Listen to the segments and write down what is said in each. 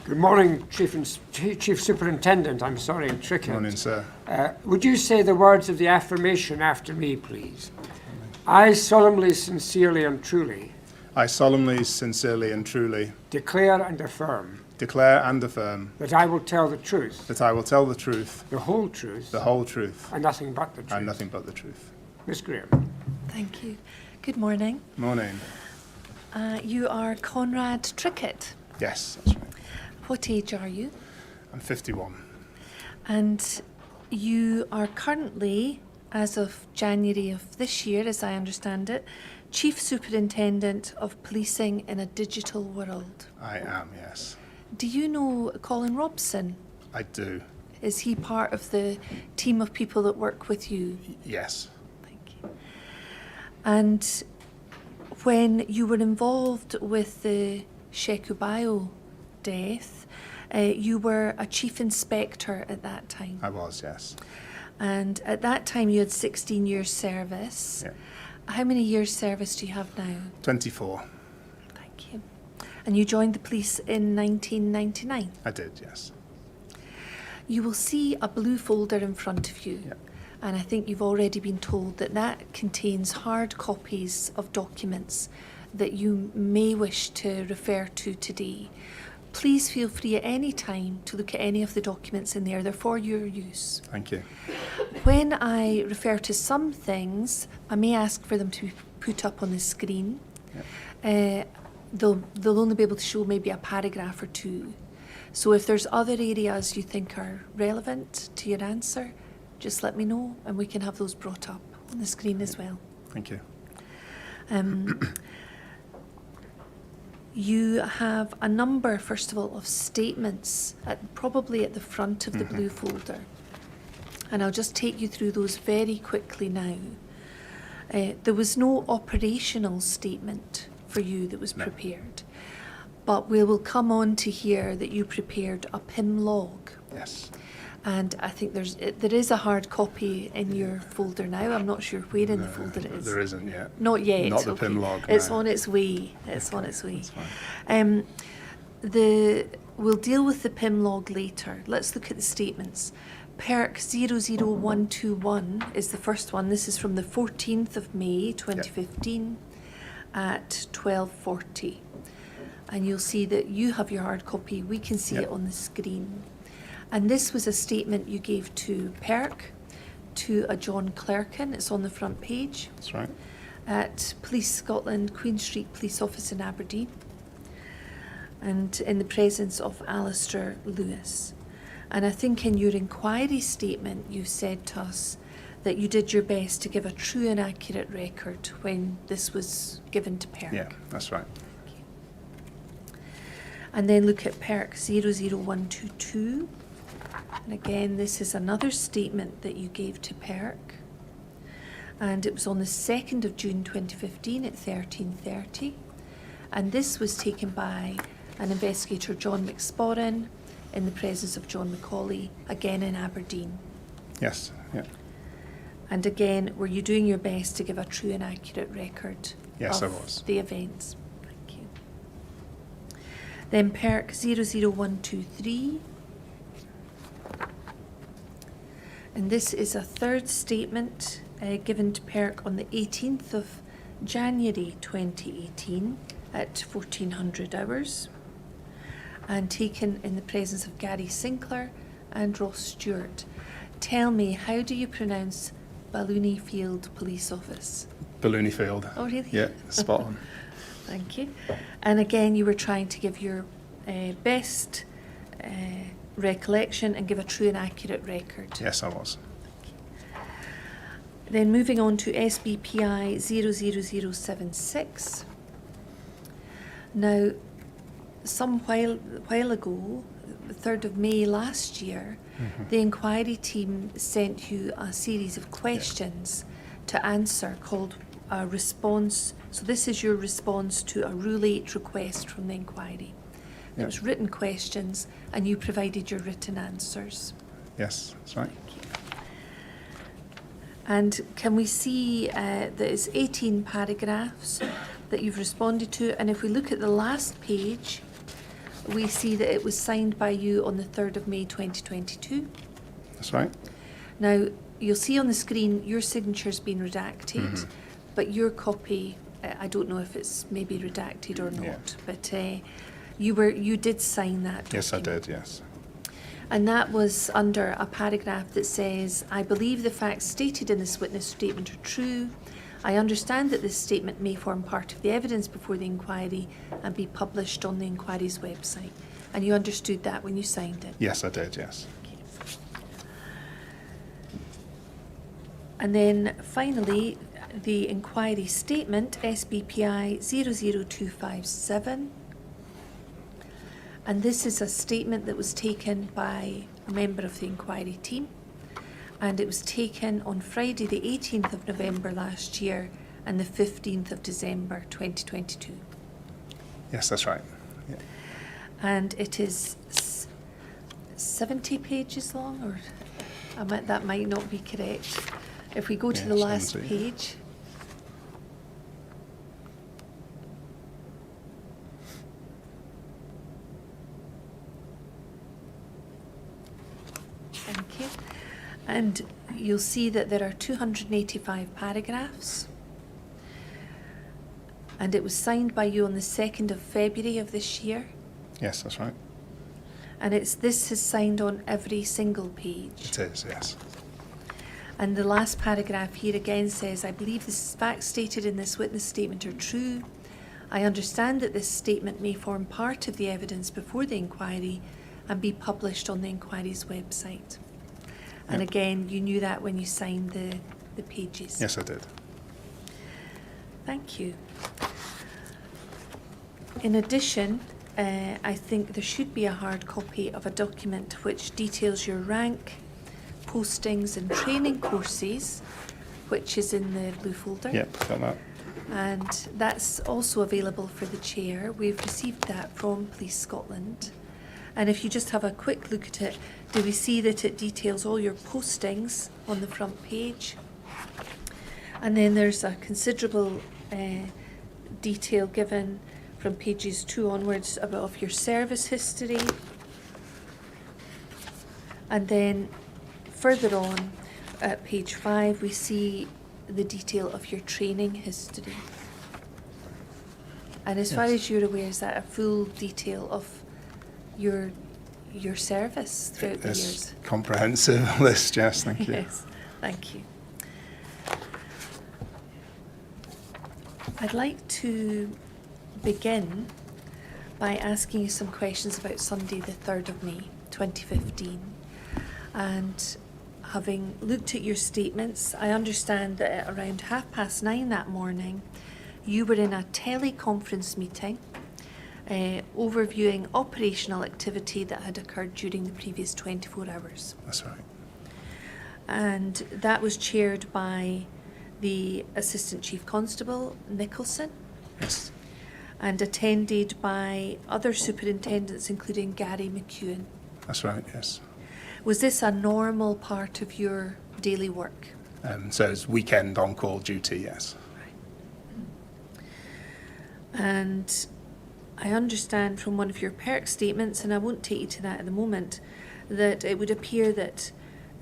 Good morning, Chief Superintendent, Trickett. Morning, sir. Would you say the words of the affirmation after me, please? I solemnly, sincerely and truly I solemnly, sincerely and truly declare and affirm declare and affirm that I will tell the truth, that I will tell the truth, the whole truth, and nothing but the truth. and nothing but the truth. Miss Graham. Thank you. Good morning. Morning. You are Conrad Trickett. Yes, that's right. What age are you? I'm 51. And you are currently, as of January of this year, as I understand it, Chief Superintendent of Policing in a Digital World. I am, yes. Do you know Colin Robson? I do. Is he part of the team of people that work with you? Yes. Thank you. And when you were involved with the Shekubayo death, you were a chief inspector at that time. I was, yes. And at that time you had 16 years service. Yeah. How many years service do you have now? 24. Thank you. And you joined the police in 1999? I did, yes. You will see a blue folder in front of you. Yeah. And I think you've already been told that that contains hard copies of documents that you may wish to refer to today. Please feel free at any time to look at any of the documents in there. They're for your use. Thank you. When I refer to some things, I may ask for them to be put up on the screen. Yeah. They'll only be able to show maybe a paragraph or two. So if there's other areas you think are relevant to your answer, just let me know and we can have those brought up on the screen as well. Thank you. You have a number, first of all, of statements, probably at the front of the blue folder. And I'll just take you through those very quickly now. There was no operational statement for you that was prepared, but we will come on to hear that you prepared a PIM log. Yes. And I think there is a hard copy in your folder now. I'm not sure where in the folder it is. There isn't yet. Not yet. Not the okay. PIM log. It's no. on its way. It's on its way. That's fine. We'll deal with the PIM log later. Let's look at the statements. PERC 00121 is the first one. This is from the 14th of May 2015 at 12:40. And you'll see that you have your hard copy. We can see it on the screen. And this was a statement you gave to PERC, to a John Clerkin. It's on the front page. That's right. At Police Scotland, Queen Street Police Office in Aberdeen, and in the presence of Alistair Lewis. And I think in your inquiry statement you said to us that you did your best to give a true and accurate record when this was given to PERC. Yeah, that's right. And then look at PERC 00122. And again, this is another statement that you gave to PERC. And it was on the 2nd of June 2015 at 13:30. And this was taken by an investigator, John McSporran, in the presence of John Macaulay, again in Aberdeen. Yes, yeah. And again, were you doing your best to give a true and accurate record Yes, I of was. the events? Thank you. Then PERC 00123. And this is a third statement given to PERC on the 18th of January 2018 at 1400 hours and taken in the presence of Gary Sinclair and Ross Stewart. Tell me, how do you pronounce Balloony Field Police Office? Balloony Field. Oh, really? Yeah, spot on. Thank you. And again, you were trying to give your best recollection and give a true and accurate record. Yes, I was. Then moving on to SBPI 00076. Now, some while ago, the 3rd of May last year, the inquiry team sent you a series of questions to answer called a response. So this is your response to a Rule 8 request from the inquiry. It was written questions and you provided your written answers. Yes, that's right. And can we see that it's 18 paragraphs that you've responded to? And if we look at the last page, we see that it was signed by you on the 3rd of May 2022. That's right. Now, you'll see on the screen your signature's been redacted, but your copy, I don't know if it's maybe redacted or not, Yeah. but you did sign that document. Yes, I did, yes. And that was under a paragraph that says, I believe the facts stated in this witness statement are true. I understand that this statement may form part of the evidence before the inquiry and be published on the inquiry's website. And you understood that when you signed it? Yes, I did, yes. Okay. And then finally, the inquiry statement, SBPI 00257. And this is a statement that was taken by a member of the inquiry team. And it was taken on Friday the 18th of November last year and the 15th of December 2022. Yes, that's right. Yeah. And it is 70 pages long, or that might not be correct. If we go to Yeah, the last 70. page. Thank you. And you'll see that there are 285 paragraphs. And it was signed by you on the 2nd of February of this year. Yes, that's right. And this is signed on every single page. It is, yes. And the last paragraph here again says, I believe the facts stated in this witness statement are true. I understand that this statement may form part of the evidence before the inquiry and be published on the inquiry's website. And Yep. again, you knew that when you signed the pages. Yes, I did. Thank you. In addition, I think there should be a hard copy of a document which details your rank, postings and training courses, which is in the blue folder. Yep, got that. And that's also available for the chair. We've received that from Police Scotland. And if you just have a quick look at it, do we see that it details all your postings on the front page? And then there's a considerable detail given from pages 2 onwards of your service history. And then further on at page 5, we see the detail of your training history. And as far Yes. as you're aware, is that a full detail of your service throughout the This years? comprehensive list, yes, thank you. Yes, thank you. I'd like to begin by asking you some questions about Sunday the 3rd of May 2015. And having looked at your statements, I understand that at around 9:30 that morning, you were in a teleconference meeting overviewing operational activity that had occurred during the previous 24 hours. That's right. And that was chaired by the Assistant Chief Constable, Nicholson, Yes. and attended by other superintendents, including Gary McEwen. That's right, yes. Was this a normal part of your daily work? So it's weekend on-call duty, yes. And I understand from one of your PERC statements, and I won't take you to that at the moment, that it would appear that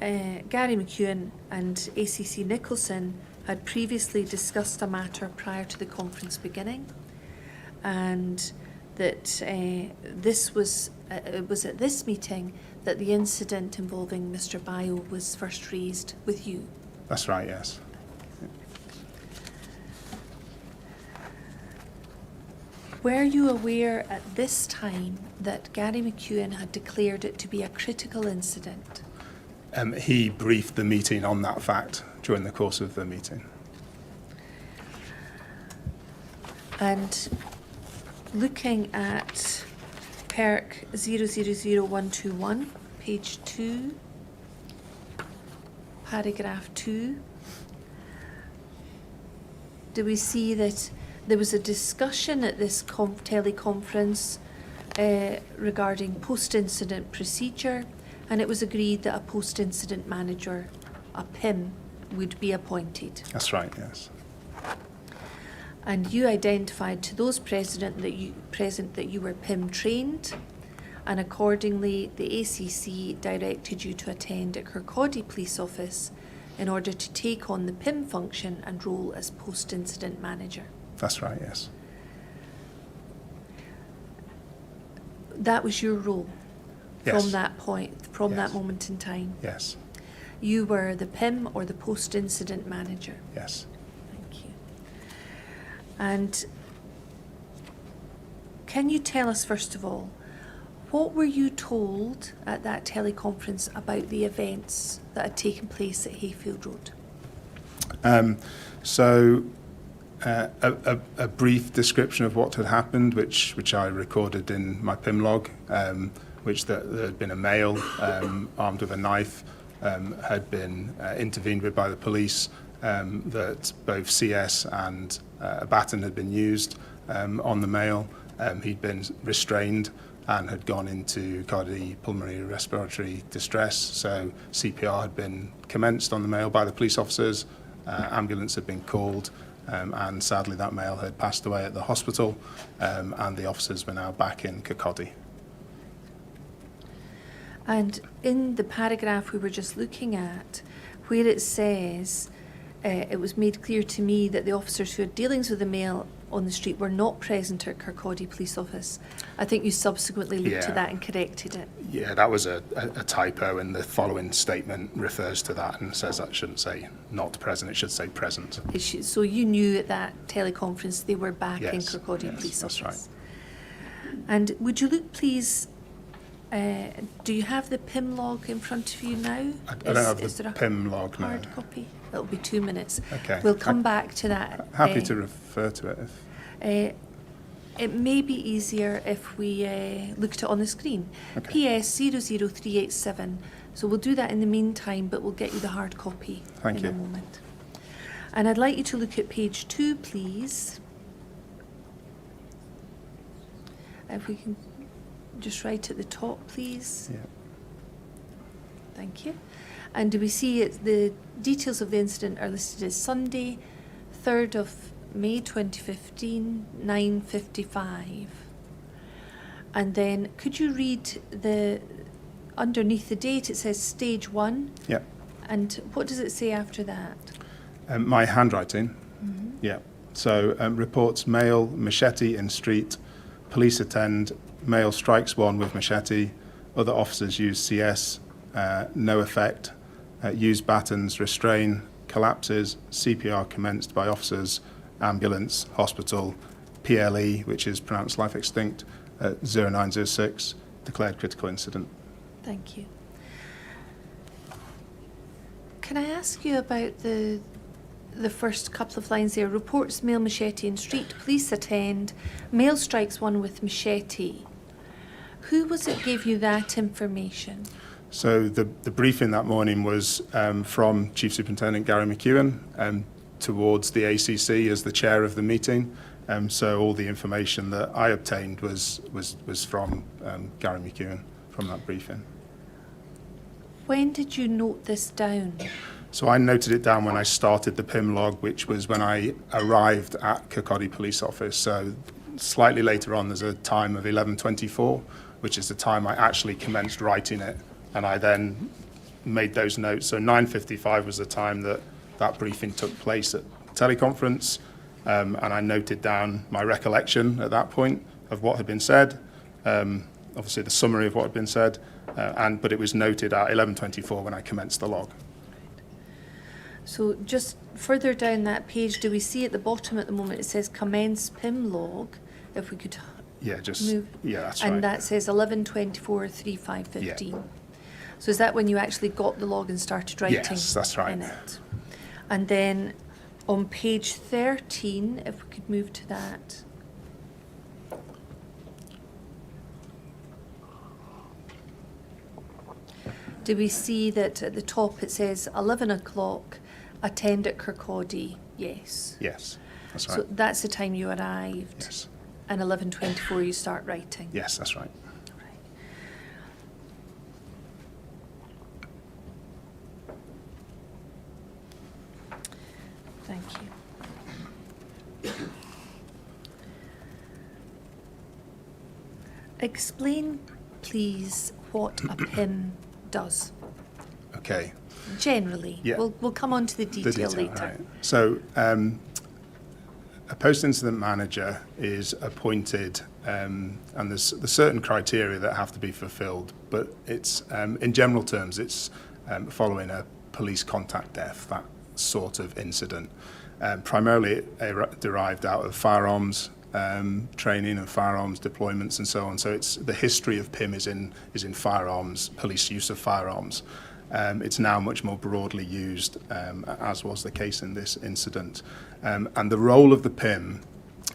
Gary McEwen and ACC Nicholson had previously discussed a matter prior to the conference beginning, and that this was it was at this meeting that the incident involving Mr. Bio was first raised with you. That's right, yes. Were you aware at this time that Gary McEwen had declared it to be a critical incident? He briefed the meeting on that fact during the course of the meeting. And looking at PERC 000121, page 2, paragraph 2, do we see that there was a discussion at this teleconference regarding post-incident procedure, and it was agreed that a post-incident manager, a PIM, would be appointed. That's right, yes. And you identified to those present that you were PIM trained and accordingly the ACC directed you to attend at Kirkcaldy Police Office in order to take on the PIM function and role as post-incident manager. That's right, yes. That was your role Yes. from that point, from that Yes. moment in time. Yes, You were the PIM or the post-incident manager. yes. Thank you. And can you tell us, first of all, what were you told at that teleconference about the events that had taken place at Hayfield Road? A brief description of what had happened, which I recorded in my PIM log, which there had been a male armed with a knife, had been intervened with by the police, that both CS and a baton had been used on the male. He'd been restrained and had gone into cardiopulmonary respiratory distress. So CPR had been commenced on the male by the police officers. Ambulance had been called, and sadly that male had passed away at the hospital, and the officers were now back in Kirkcaldy. And in the paragraph we were just looking at, where it says, it was made clear to me that the officers who had dealings with the male on the street were not present at Kirkcaldy Police Office. I think you subsequently looked Yeah. at that and corrected it. Yeah, that was a typo, and the following statement refers to that and says that shouldn't say not present, it should say present. So you knew at that teleconference they were back in Yes, Kirkcaldy yes, Police that's Office. And would you look, please, do you have the PIM log in front of you now? I don't have Is the there a PIM log now. hard copy? It'll be 2 minutes. Okay. We'll come back to that. Happy to refer to it if... It may be easier if we look at it on the screen. Okay. PS 00387. So we'll do that in the meantime, but we'll get you the hard copy Thank in a you. moment. And I'd like you to look at page 2, please. If we can just write at the top, please. Yeah. Thank you. And do we see the details of the incident are listed as Sunday, 3rd of May 2015, 9:55. And then could you read underneath the date, it says stage 1. Yeah. And what does it say after that? My handwriting. Mm-hmm. Yeah. So reports male machete in street, police attend, male strikes one with machete, other officers use CS, no effect, use batons, restrain, collapses, CPR commenced by officers, ambulance, hospital, PLE, which is pronounced life extinct, 0906, declared critical incident. Thank you. Can I ask you about the first couple of lines there? Reports male machete in street, police attend, male strikes one with machete. Who was it gave you that information? So the briefing that morning was from Chief Superintendent Gary McEwen towards the ACC as the chair of the meeting. So all the information that I obtained was from Gary McEwen from that briefing. When did you note this down? So I noted it down when I started the PIM log, which was when I arrived at Kirkcaldy Police Office. So slightly later on, there's a time of 11:24, which is the time I actually commenced writing it. And I then made those notes. So 9:55 was the time that briefing took place at the teleconference. And I noted down my recollection at that point of what had been said, obviously the summary of what had been said, but it was noted at 11:24 when I commenced the log. So just further down that page, do we see at the bottom at the moment it says commence PIM log? If we could Yeah, just, move. yeah, that's And right. that says 11:24:35:15. So is that when you actually got the log and started writing Yes, that's right. in it? And then on page 13, if we could move to that. Do we see that at the top it says 11 o'clock, attend at Kirkcaldy? Yes. Yes, that's right. So that's the time you arrived. Yes. And 11:24 you start writing. Yes, that's right. Right. Thank you. Explain please, what a PIM does? Okay. Generally. Yeah. We'll come on to the detail later. Right. So a post-incident manager is appointed, and there's certain criteria that have to be fulfilled, but it's in general terms, it's following a police contact death, that sort of incident, primarily derived out of firearms training and firearms deployments and so on. So it's the history of PIM is in firearms, police use of firearms. It's now much more broadly used, as was the case in this incident. And the role of the PIM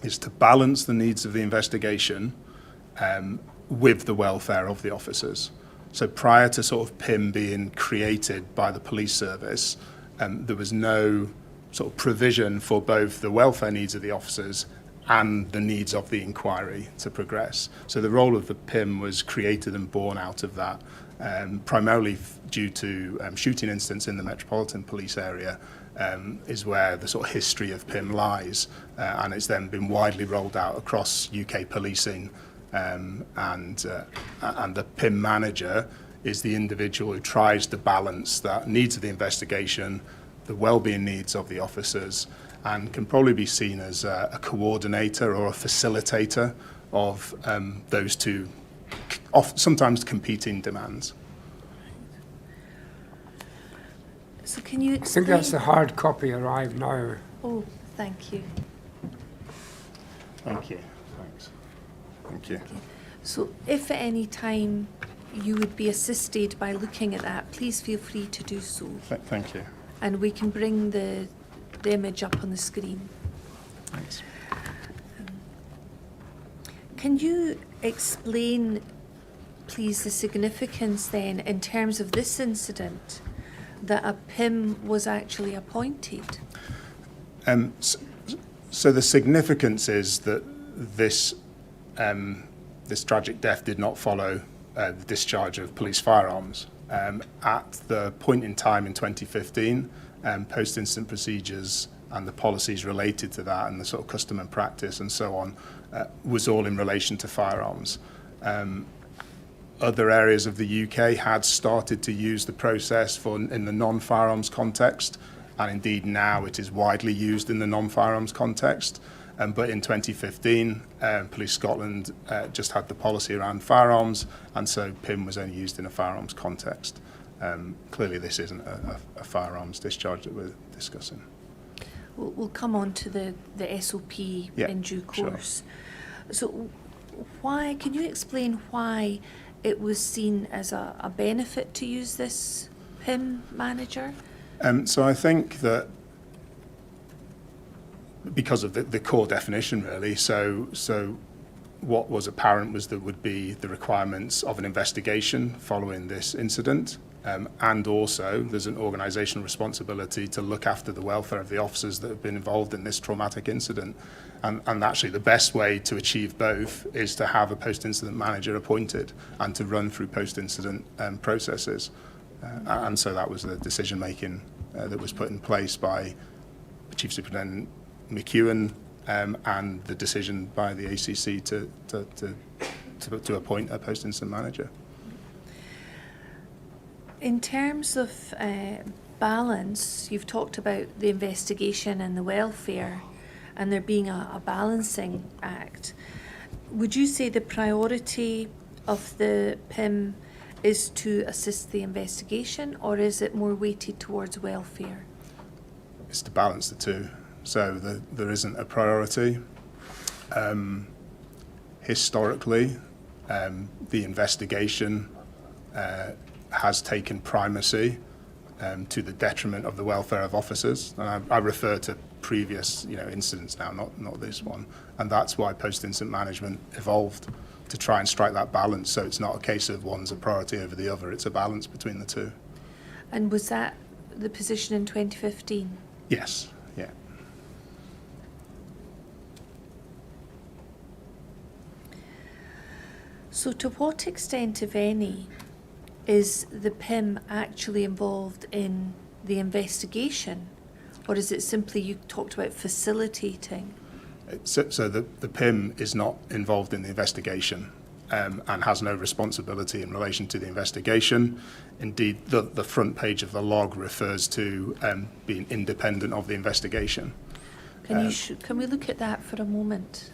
is to balance the needs of the investigation with the welfare of the officers. So prior to sort of PIM being created by the police service, there was no sort of provision for both the welfare needs of the officers and the needs of the inquiry to progress. So the role of the PIM was created and born out of that, primarily due to shooting incidents in the Metropolitan Police area, is where the sort of history of PIM lies, and it's then been widely rolled out across UK policing, and the PIM manager is the individual who tries to balance that needs of the investigation, the well-being needs of the officers, and can probably be seen as a coordinator or a facilitator of those two sometimes competing demands. So can you I explain? think that's the hard copy arrived now. Oh, thank you. Thank you. Thanks. Thank you. So if at any time you would be assisted by looking at that, please feel free to do so. Thank you. And we can bring the image up on the screen. Thanks. Can you explain, please, the significance then in terms of this incident that a PIM was actually appointed? So the significance is that this tragic death did not follow the discharge of police firearms. At the point in time in 2015, post-incident procedures and the policies related to that and the sort of custom and practice and so on was all in relation to firearms. Other areas of the UK had started to use the process in the non-firearms context, and indeed now it is widely used in the non-firearms context. But in 2015, Police Scotland just had the policy around firearms, and so PIM was only used in a firearms context. Clearly this isn't a firearms discharge that we're discussing. We'll come on to the SOP in due course. Sure. So can you explain why it was seen as a benefit to use this PIM manager? So I think that because of the core definition, really, so what was apparent was there would be the requirements of an investigation following this incident, and also there's an organisational responsibility to look after the welfare of the officers that have been involved in this traumatic incident. And actually the best way to achieve both is to have a post-incident manager appointed and to run through post-incident processes. And so that was the decision-making that was put in place by Chief Superintendent McEwen, and the decision by the ACC to appoint a post-incident manager. In terms of balance, you've talked about the investigation and the welfare and there being a balancing act. Would you say the priority of the PIM is to assist the investigation, or is it more weighted towards welfare? It's to balance the two. So there isn't a priority. Historically, the investigation has taken primacy to the detriment of the welfare of officers. And I refer to previous incidents now, not this one. And that's why post-incident management evolved, to try and strike that balance. So it's not a case of one's a priority over the other, it's a balance between the two. And was that the position in 2015? Yes, yeah. So to what extent, if any, is the PIM actually involved in the investigation? Or is it simply, you talked about facilitating? So the PIM is not involved in the investigation. and has no responsibility in relation to the investigation. Indeed, the front page of the log refers to being independent of the investigation. Can we look at that for a moment?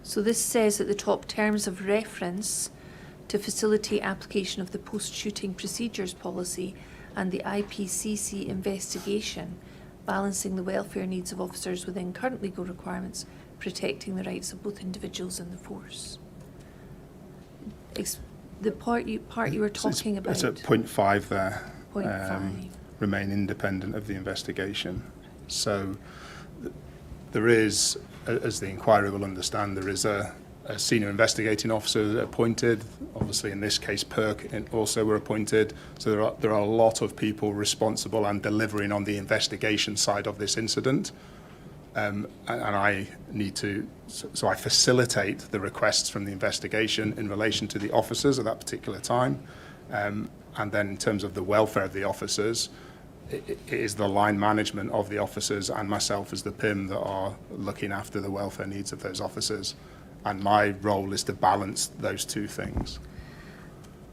So this says at the top, terms of reference to facilitate application of the post-shooting procedures policy and the IPCC investigation, balancing the welfare needs of officers within current legal requirements, protecting the rights of both individuals and the force. The part you were talking about. It's at point 5 there. Point 5. Remain independent of the investigation. So there is, as the inquiry will understand, there is a senior investigating officer appointed. Obviously, in this case, PERC also were appointed. So there are a lot of people responsible and delivering on the investigation side of this incident. And I need to, so I facilitate the requests from the investigation in relation to the officers at that particular time. And then in terms of the welfare of the officers, it is the line management of the officers and myself as the PIM that are looking after the welfare needs of those officers. And my role is to balance those two things.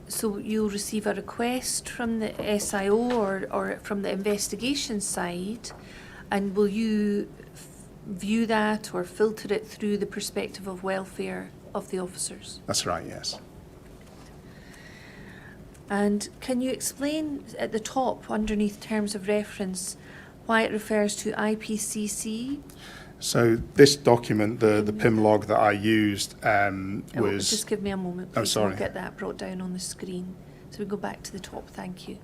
So you'll receive a request from the SIO or from the investigation side, and will you view that or filter it through the perspective of welfare of the officers? That's right, yes. And can you explain at the top, underneath terms of reference, why it refers to IPCC? So this document, the PIM log that I used was... Just give me a moment, please. Oh, sorry. I'll get that brought down on the screen. So we go back to the top, thank you.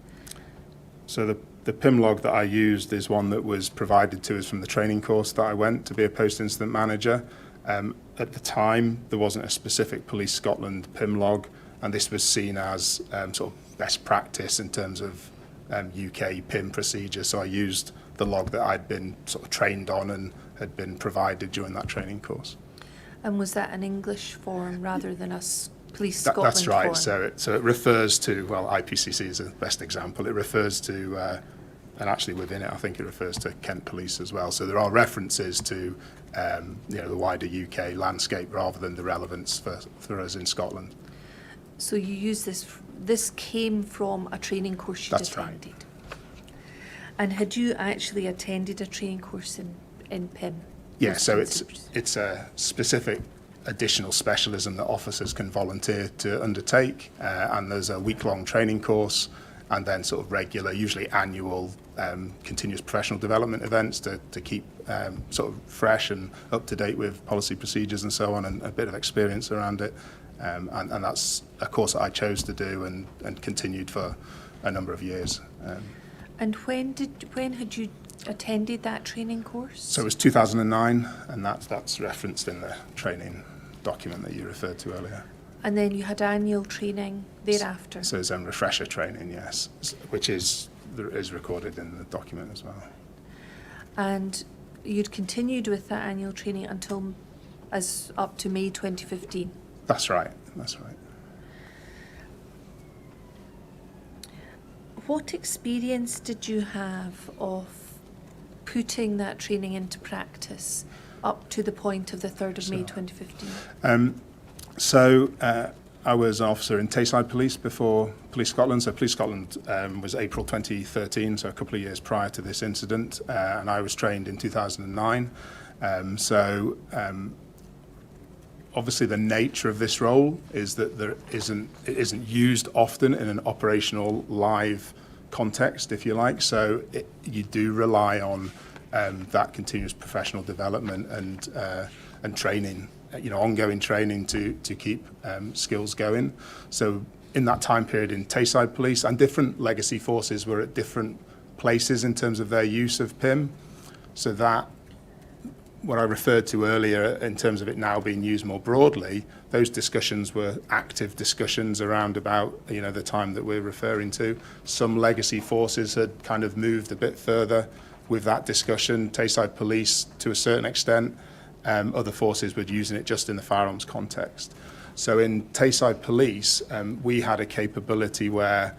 So the PIM log that I used is one that was provided to us from the training course that I went to be a post-incident manager. At the time, there wasn't a specific Police Scotland PIM log, and this was seen as sort of best practice in terms of UK PIM procedure. So I used the log that I'd been sort of trained on and had been provided during that training course. And was that an English form rather than a Police Scotland That's right. form? So it refers to, well, IPCC is the best example. It refers to, and actually within it, I think it refers to Kent Police as well. So there are references to, the wider UK landscape rather than the relevance for us in Scotland. So you use this came from a training course you'd That's attended? Right. And had you actually attended a training course in PIM? Yeah, so it's a specific additional specialism that officers can volunteer to undertake, and there's a week-long training course and then sort of regular, usually annual, continuous professional development events to keep sort of fresh and up to date with policy procedures and so on, and a bit of experience around it. And that's a course that I chose to do and continued for a number of years. And when had you attended that training course? So it was 2009, and that's referenced in the training document that you referred to earlier. And then you had annual training thereafter? So it's refresher training, yes, which is recorded in the document as well. And you'd continued with that annual training until up to May 2015? That's right, that's right. What experience did you have of putting that training into practice up to the point of the 3rd of May 2015? So I was an officer in Tayside Police before Police Scotland. So Police Scotland was April 2013, so a couple of years prior to this incident, and I was trained in 2009. Obviously the nature of this role is that it isn't used often in an operational live context, if you like. So you do rely on that continuous professional development and training, ongoing training to keep skills going. So in that time period in Tayside Police, and different legacy forces were at different places in terms of their use of PIM. So that, what I referred to earlier in terms of it now being used more broadly, those discussions were active discussions around about the time that we're referring to. Some legacy forces had kind of moved a bit further with that discussion. Tayside Police to a certain extent, other forces were using it just in the firearms context. So in Tayside Police, we had a capability where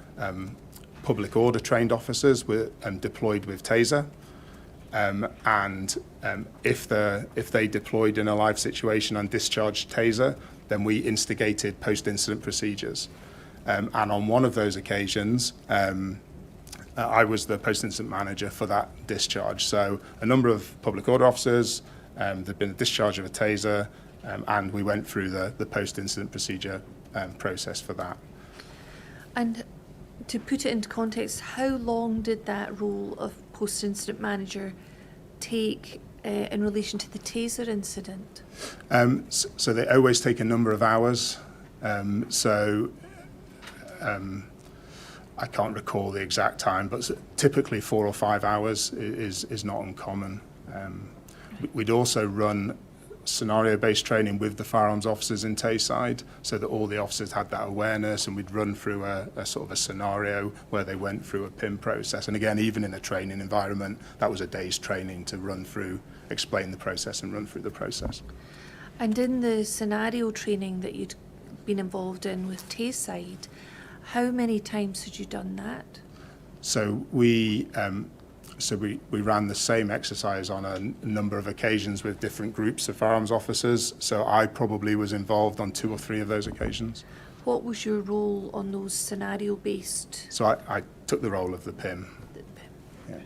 public order trained officers were deployed with taser. If they deployed in a live situation and discharged taser, then we instigated post-incident procedures. And on one of those occasions, I was the post-incident manager for that discharge. So a number of public order officers, there'd been a discharge of a taser, and we went through the post-incident procedure process for that. And to put it into context, how long did that role of post-incident manager take in relation to the taser incident? So they always take a number of hours. I can't recall the exact time, but typically 4 or 5 hours is not uncommon. We'd also run scenario-based training with the firearms officers in Tayside, so that all the officers had that awareness, and we'd run through a sort of a scenario where they went through a PIM process. And again, even in a training environment, that was a day's training to run through, explain the process and run through the process. And in the scenario training that you'd been involved in with Tayside, how many times had you done that? So we ran the same exercise on a number of occasions with different groups of firearms officers. So I probably was involved on 2 or 3 of those occasions. What was your role on those scenario-based? So I took the role of the PIM. Yeah. Right.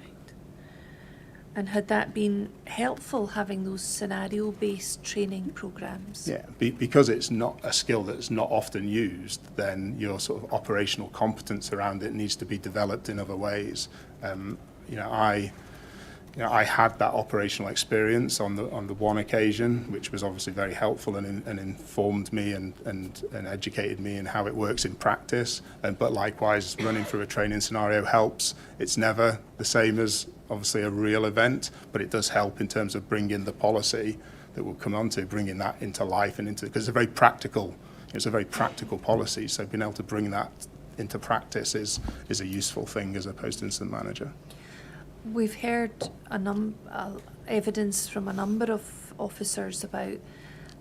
And had that been helpful, having those scenario-based training programs? Yeah, because it's not a skill that's not often used, then your sort of operational competence around it needs to be developed in other ways. I had that operational experience on the one occasion, which was obviously very helpful and informed me and educated me in how it works in practice. But likewise, running through a training scenario helps. It's never the same as obviously a real event, but it does help in terms of bringing the policy that we'll come on to, bringing that into life and into, because it's a very practical policy. So being able to bring that into practice is a useful thing as a post-incident manager. We've heard evidence from a number of officers about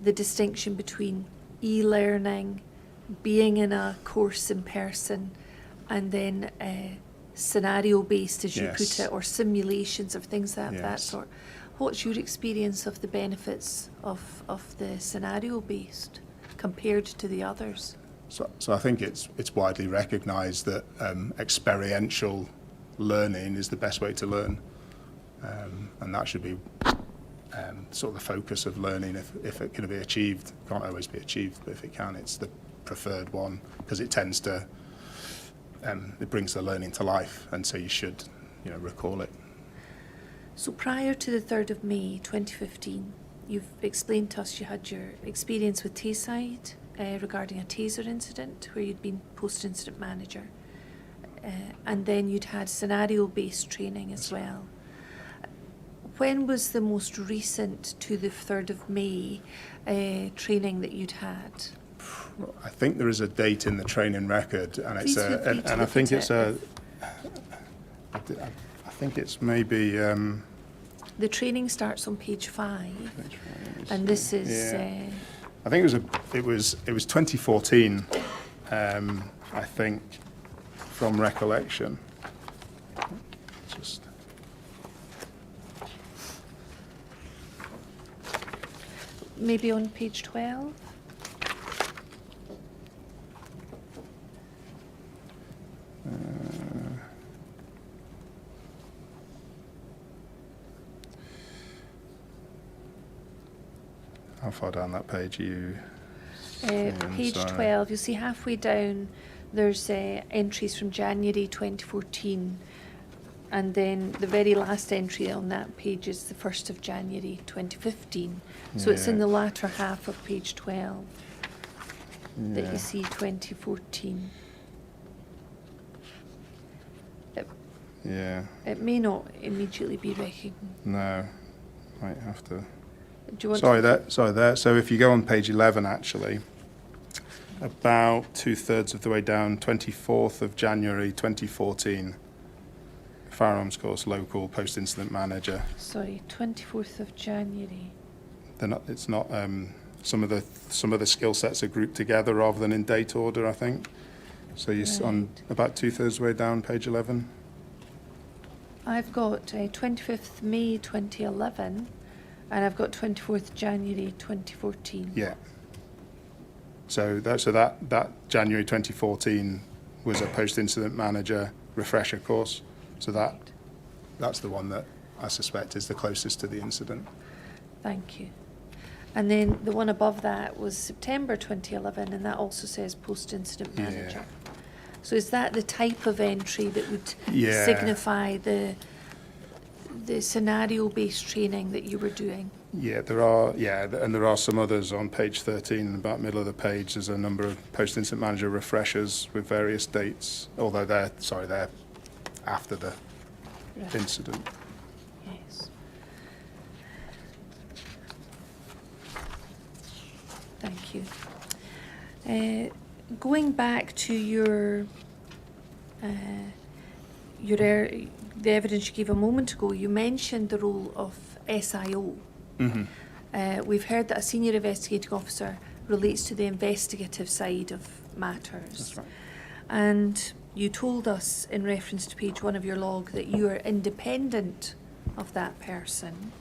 the distinction between e-learning, being in a course in person, and then scenario-based, as you put it, or simulations or things of that sort. What's your experience of the benefits of the scenario-based compared to the others? So I think it's widely recognised that experiential learning is the best way to learn, and that should be sort of the focus of learning. If it can be achieved, it can't always be achieved, but if it can, it's the preferred one, because it tends to it brings the learning to life, and so you should recall it. So prior to the 3rd of May 2015, you've explained to us you had your experience with Tayside regarding a taser incident where you'd been post-incident manager. And then you'd had scenario-based training as well. When was the most recent to the 3rd of May training that you'd had? I think there is a date in the training record, and Please feel free to look at it. I think it's maybe. The training starts on page 5, and this is. Yeah. I think it was 2014. I think. From recollection. Maybe on page 12? How far down that page are you? Page 12, you'll see halfway down there's entries from January 2014, and then the very last entry on that page is the 1st of January 2015. So it's in the latter half of page 12 that you see 2014. It may not immediately be recognized. No, might have to. Do you want Sorry, there. So if you go on page 11, actually, about 2/3 of the way down, 24th of January 2014, firearms course, local, post-incident manager. Sorry, 24th of January. It's not. Some of the skill sets are grouped together rather than in date order, I think. So you're on about 2/3 way down, page 11. I've got 25th May 2011, and I've got 24th January 2014. Yeah. So that January 2014 was a post-incident manager refresher course. So that's the one that I suspect is the closest to the incident. Thank you. And then the one above that was September 2011, and that also says post-incident manager. So is that the type of entry that would signify the scenario-based training that you were doing? Yeah, there are some others on page 13, about middle of the page. There's a number of post-incident manager refreshers with various dates, although they're after the incident. Yes. Thank you. Going back to the evidence you gave a moment ago, you mentioned the role of SIO. Mm-hmm. We've heard that a senior investigating officer relates to the investigative side of matters. That's right. And you told us in reference to page 1 of your log that you are independent of that person.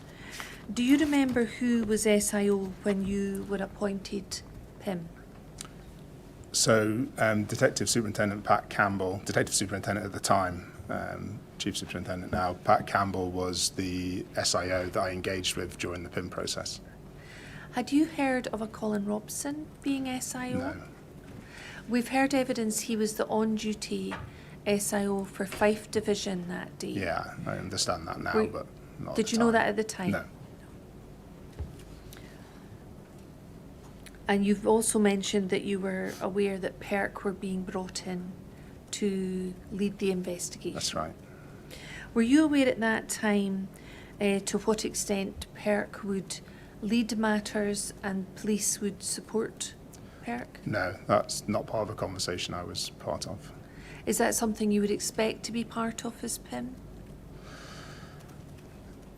Do you remember who was SIO when you were appointed PIM? So Detective Superintendent Pat Campbell, Detective Superintendent at the time, Chief Superintendent now, Pat Campbell was the SIO that I engaged with during the PIM process. Had you heard of a Colin Robson being SIO? No. We've heard evidence he was the on-duty SIO for Fife Division that day. Yeah, I understand that now, but not at Did the you know time. that at the time? No. And you've also mentioned that you were aware that PERC were being brought in to lead the investigation. That's right. Were you aware at that time to what extent PERC would lead matters and police would support PERC? No, that's not part of a conversation I was part of. Is that something you would expect to be part of as PIM?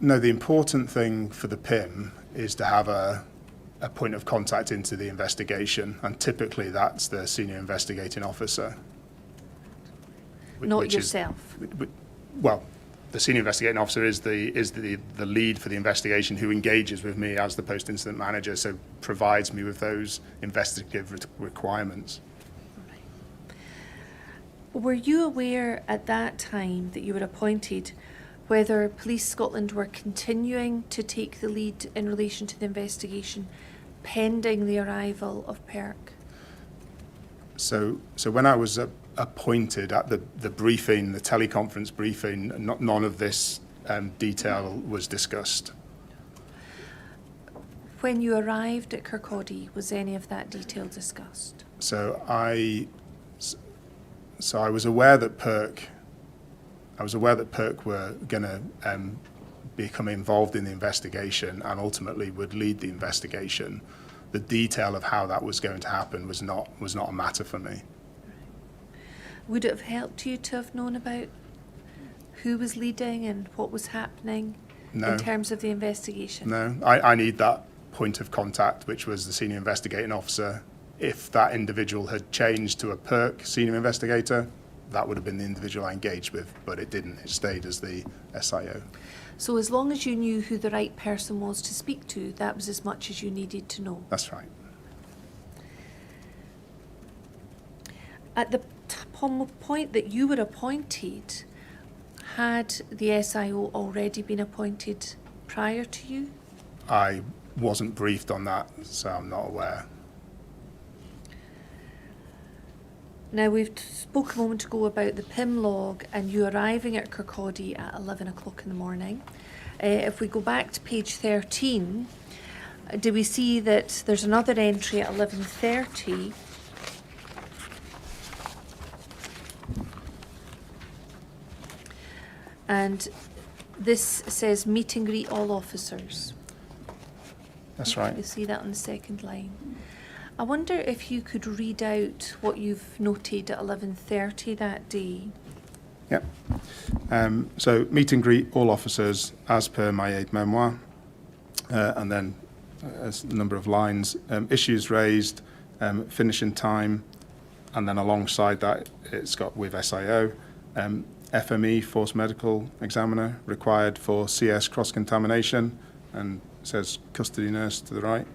No, the important thing for the PIM is to have a point of contact into the investigation, and typically that's the senior investigating officer. Not yourself? Well, the senior investigating officer is the lead for the investigation, who engages with me as the post-incident manager, so provides me with those investigative requirements. Were you aware at that time that you were appointed whether Police Scotland were continuing to take the lead in relation to the investigation pending the arrival of PERC? So when I was appointed at the briefing, the teleconference briefing, none of this detail was discussed. When you arrived at Kirkcaldy, was any of that detail discussed? So I was aware that PERC were going to become involved in the investigation and ultimately would lead the investigation. The detail of how that was going to happen was not a matter for me. Would it have helped you to have known about who was leading and what was happening in terms of the investigation? No, I need that point of contact, which was the senior investigating officer. If that individual had changed to a PERC senior investigator, that would have been the individual I engaged with, but it didn't. It stayed as the SIO. So as long as you knew who the right person was to speak to, that was as much as you needed to know? That's right. At the point that you were appointed, had the SIO already been appointed prior to you? I wasn't briefed on that, so I'm not aware. Now, we've spoke a moment ago about the PIM log and you arriving at Kirkcaldy at 11 o'clock in the morning. If we go back to page 13, do we see that there's another entry at 11:30? And this says meet and greet all officers. That's right. You see that on the second line. I wonder if you could read out what you've noted at 11:30 that day. Yep. So meet and greet all officers as per my aide-memoire. And then a number of lines. Issues raised, finishing time, and then alongside that it's got with SIO. FME, Force Medical Examiner, required for CS cross-contamination, and it says custody nurse to the right.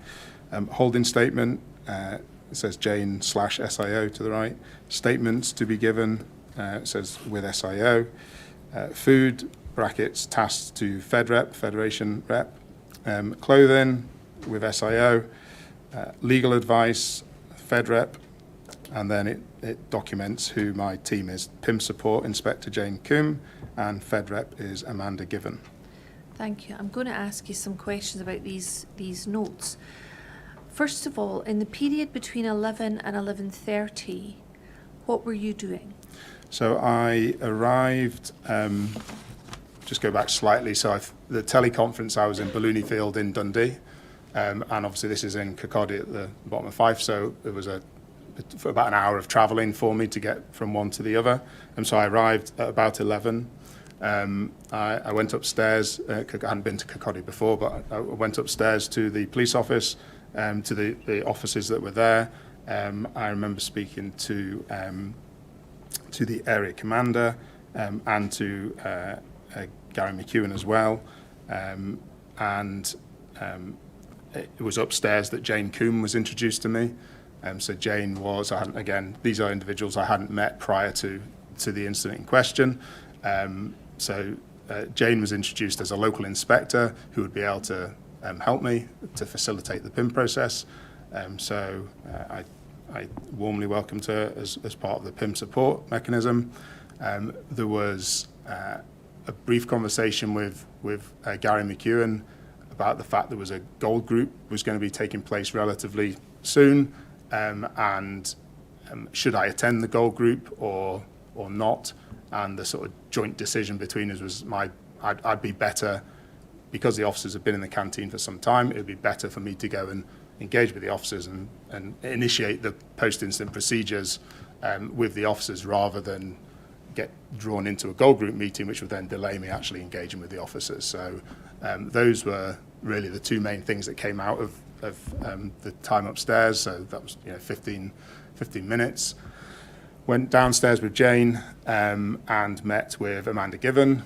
Holding statement, it says Jane/SIO to the right. Statements to be given, it says with SIO. Food, brackets, tasks to FedRep, Federation Rep. Clothing with SIO. Legal advice, FedRep. And then it documents who my team is. PIM support, Inspector Jane Coombe, and FedRep is Amanda Given. Thank you. I'm going to ask you some questions about these notes. First of all, in the period between 11 and 11:30, what were you doing? So I arrived, just go back slightly, so the teleconference, I was in Balloony Field in Dundee, and obviously this is in Kirkcaldy at the bottom of Fife, so it was for about an hour of travelling for me to get from one to the other. And so I arrived at about 11. I went upstairs, I hadn't been to Kirkcaldy before, but I went upstairs to the police office, to the officers that were there. I remember speaking to the area commander and to Gary McEwen as well. It was upstairs that Jane Coombe was introduced to me. So Jane was, these are individuals I hadn't met prior to the incident in question. Jane was introduced as a local inspector who would be able to help me to facilitate the PIM process. I warmly welcomed her as part of the PIM support mechanism. There was a brief conversation with Gary McEwen about the fact there was a gold group was going to be taking place relatively soon. Should I attend the goal group or not? And the sort of joint decision between us was I'd be better, because the officers have been in the canteen for some time, it would be better for me to go and engage with the officers and initiate the post-incident procedures with the officers rather than get drawn into a goal group meeting, which would then delay me actually engaging with the officers. So those were really the two main things that came out of the time upstairs. So that was 15 minutes. Went downstairs with Jane and met with Amanda Given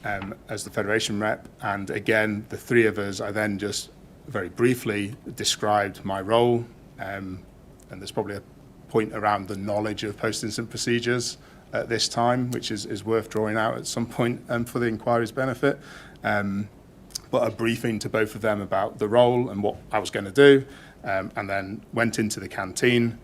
as the Federation rep. And again, the three of us, I then just very briefly described my role. And there's probably a point around the knowledge of post-incident procedures at this time, which is worth drawing out at some point for the inquiry's benefit. But a briefing to both of them about the role and what I was going to do, and then went into the canteen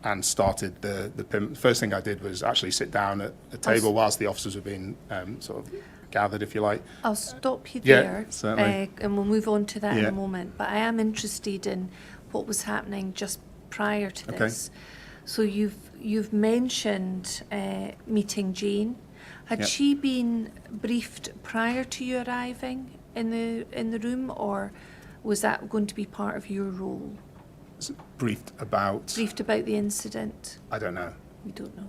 and started the PIM. First thing I did was actually sit down at a table whilst the officers were being sort of gathered, if you like. I'll stop you Yeah, there, certainly. and we'll move on to that in Yeah. a moment. But I am interested in what was happening just prior to Okay. this. So you've mentioned meeting Jane. Had Yep. she been briefed prior to you arriving in the room, or was that going to be part of your role? Briefed about, Briefed about the incident? I don't know. We don't know.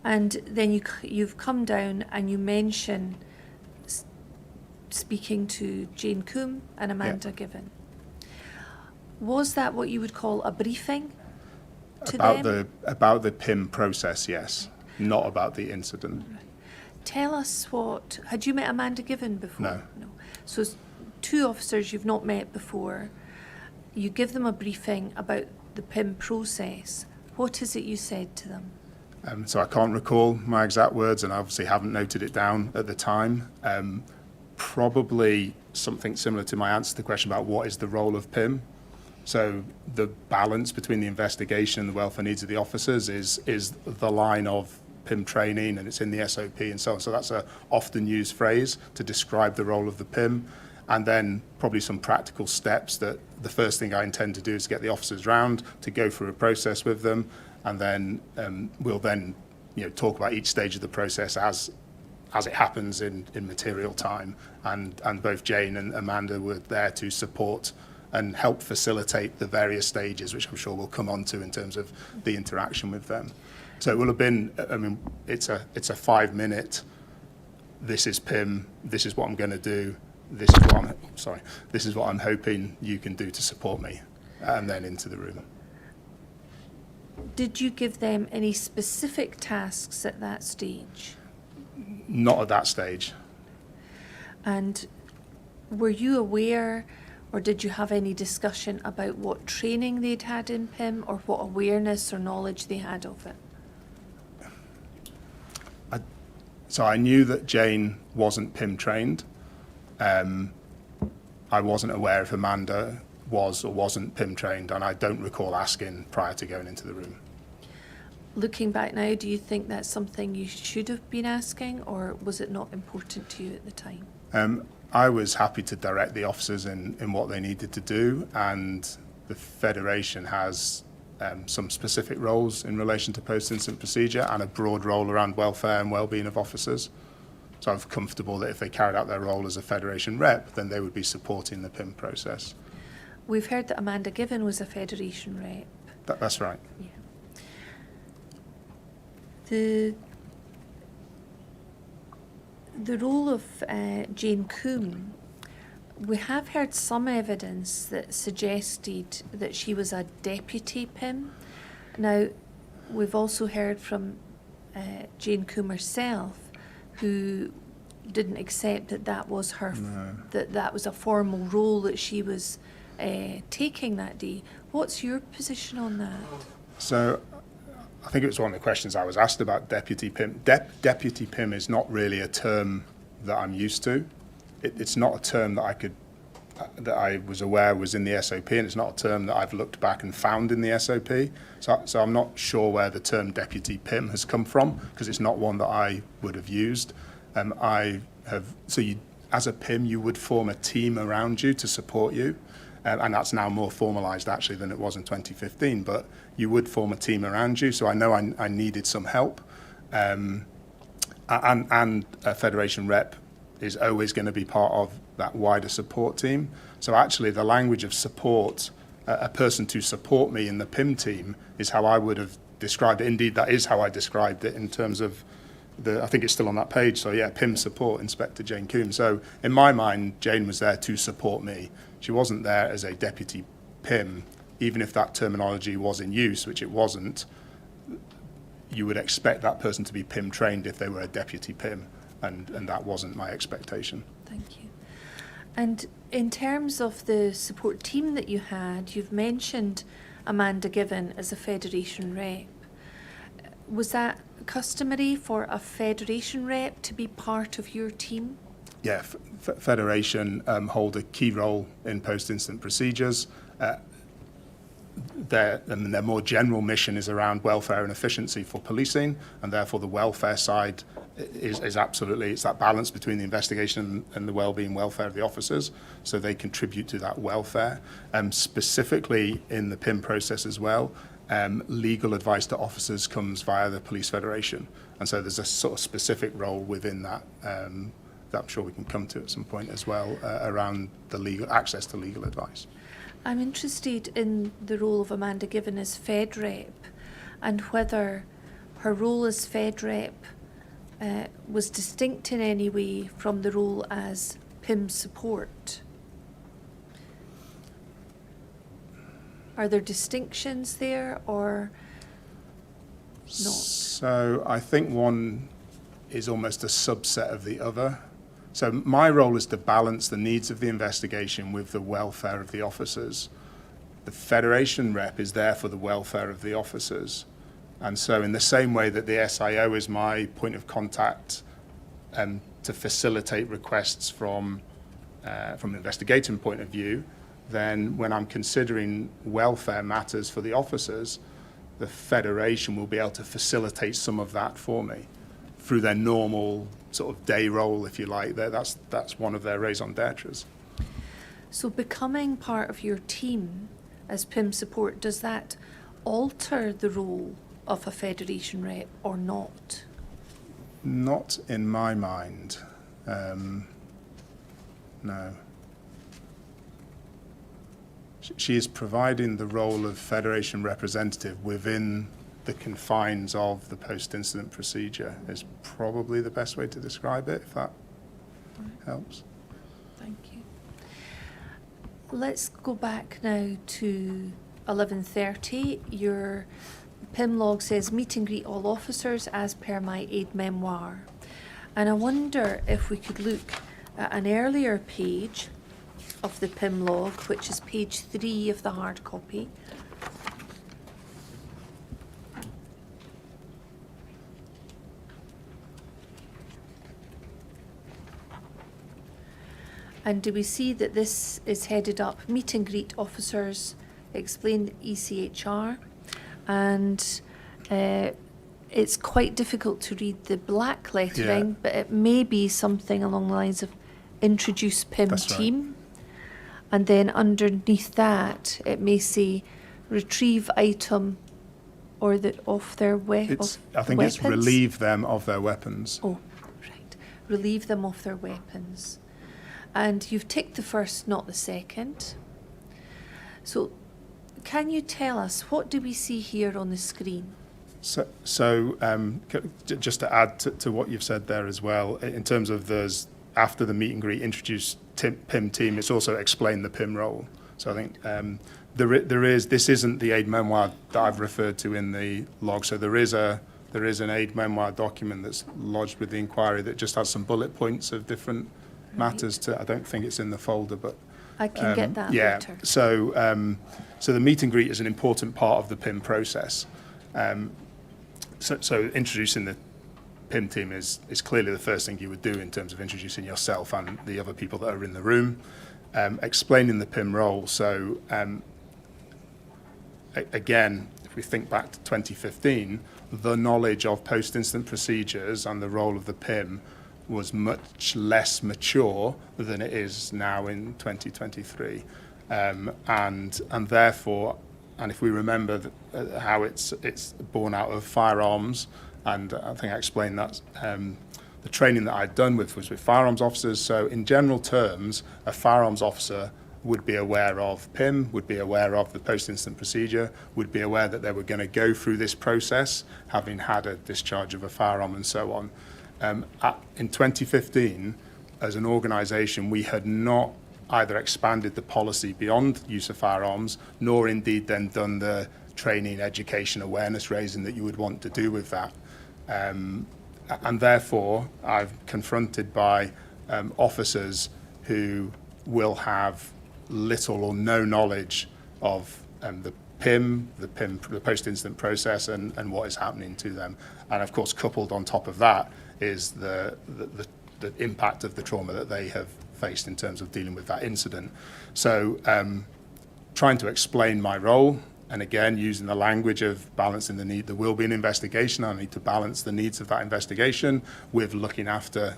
And then you've come down and you mention speaking to Jane Coombe and Amanda Given. Was that what you would call a briefing to them? About the PIM process, yes. Not about the incident. Tell us had you met Amanda Given before? No. So it's two officers you've not met before. You give them a briefing about the PIM process. What is it you said to them? So I can't recall my exact words, and I obviously haven't noted it down at the time. Probably something similar to my answer to the question about what is the role of PIM. So the balance between the investigation and the welfare needs of the officers is the line of PIM training, and it's in the SOP and so on. So that's a often used phrase to describe the role of the PIM. And then probably some practical steps that the first thing I intend to do is get the officers round to go through a process with them, and then we'll then talk about each stage of the process as it happens in material time. And both Jane and Amanda were there to support and help facilitate the various stages, which I'm sure we'll come on to in terms of the interaction with them. So it will have been, it's a 5-minute, this is PIM, this is what I'm going to do, this is what I'm hoping you can do to support me, and then into the room. Did you give them any specific tasks at that stage? Not at that stage. And were you aware, or did you have any discussion about what training they'd had in PIM, or what awareness or knowledge they had of it? So I knew that Jane wasn't PIM trained. I wasn't aware if Amanda was or wasn't PIM trained, and I don't recall asking prior to going into the room. Looking back now, do you think that's something you should have been asking, or was it not important to you at the time? I was happy to direct the officers in what they needed to do, and the Federation has some specific roles in relation to post-incident procedure and a broad role around welfare and well-being of officers. So I'm comfortable that if they carried out their role as a Federation rep, then they would be supporting the PIM process. We've heard that Amanda Given was a Federation rep. That's right. Yeah. The role of Jane Coombe, we have heard some evidence that suggested that she was a deputy PIM. Now, we've also heard from Jane Coombe herself, who didn't accept that that was her, that was a formal role that she was taking that day. What's your position on that? So I think it was one of the questions I was asked about deputy PIM. Deputy PIM is not really a term that I'm used to. It's not a term that I was aware was in the SOP, and it's not a term that I've looked back and found in the SOP. So I'm not sure where the term deputy PIM has come from, because it's not one that I would have used. As a PIM, you would form a team around you to support you. And that's now more formalised actually than it was in 2015, but you would form a team around you. So I know I needed some help. And a Federation rep is always going to be part of that wider support team. So actually the language of support, a person to support me in the PIM team, is how I would have described it. Indeed, that is how I described it in terms of I think it's still on that page. So yeah, PIM support, Inspector Jane Coombe. So in my mind, Jane was there to support me. She wasn't there as a deputy PIM, even if that terminology was in use, which it wasn't. You would expect that person to be PIM trained if they were a deputy PIM, and that wasn't my expectation. Thank you. And in terms of the support team that you had, you've mentioned Amanda Given as a Federation rep. Was that customary for a Federation rep to be part of your team? Yeah, Federation hold a key role in post-incident procedures. Their more general mission is around welfare and efficiency for policing, and therefore the welfare side is absolutely, it's that balance between the investigation and the well-being welfare of the officers, so they contribute to that welfare. Specifically in the PIM process as well, legal advice to officers comes via the Police Federation, and so there's a sort of specific role within that that I'm sure we can come to at some point as well, around the legal access to legal advice. I'm interested in the role of Amanda Given as Fed Rep, and whether her role as Fed Rep was distinct in any way from the role as PIM support. Are there distinctions there or not? So I think one is almost a subset of the other. So my role is to balance the needs of the investigation with the welfare of the officers. The Federation rep is there for the welfare of the officers. And so in the same way that the SIO is my point of contact to facilitate requests from an investigating point of view, then when I'm considering welfare matters for the officers, the Federation will be able to facilitate some of that for me through their normal sort of day role, if you like. That's one of their raison d'etres. So becoming part of your team as PIM support, does that alter the role of a Federation rep or not? Not in my mind. No. She is providing the role of Federation representative within the confines of the post-incident procedure is probably the best way to describe it, if that helps. Thank you. Let's go back now to 11:30. Your PIM log says meet and greet all officers as per my aid memoir. And I wonder if we could look at an earlier page of the PIM log, which is page 3 of the hard copy. And do we see that this is headed up meet and greet officers, explain ECHR, and it's quite difficult to read the black lettering, but it may be something along the lines of introduce PIM That's right. team. And then underneath that, it may say retrieve item or off their weapons. I think it's relieve them of their weapons. Oh, right. Relieve them of their weapons. And you've ticked the first, not the second. So can you tell us, what do we see here on the screen? Just to add to what you've said there as well, in terms of after the meet and greet, introduce PIM team, it's also explain the PIM role. So I think this isn't the aid memoir that I've referred to in the log. So there is an aid memoir document that's lodged with the inquiry that just has some bullet points of different matters. I don't think it's in the folder, but I can get that later. So the meet and greet is an important part of the PIM process. So introducing the PIM team is clearly the first thing you would do in terms of introducing yourself and the other people that are in the room. Explaining the PIM role. So again, if we think back to 2015, the knowledge of post-incident procedures and the role of the PIM was much less mature than it is now in 2023. And therefore, and if we remember how it's born out of firearms, and I think I explained that the training that I'd done was with firearms officers. So in general terms, a firearms officer would be aware of PIM, would be aware of the post-incident procedure, would be aware that they were going to go through this process, having had a discharge of a firearm and so on. In 2015, as an organisation, we had not either expanded the policy beyond use of firearms, nor indeed then done the training, education, awareness raising that you would want to do with that. And therefore, I'm confronted by officers who will have little or no knowledge of the PIM, the post-incident process, and what is happening to them. And of course, coupled on top of that is the impact of the trauma that they have faced in terms of dealing with that incident. So trying to explain my role, and again, using the language of balancing the need. There will be an investigation. I need to balance the needs of that investigation with looking after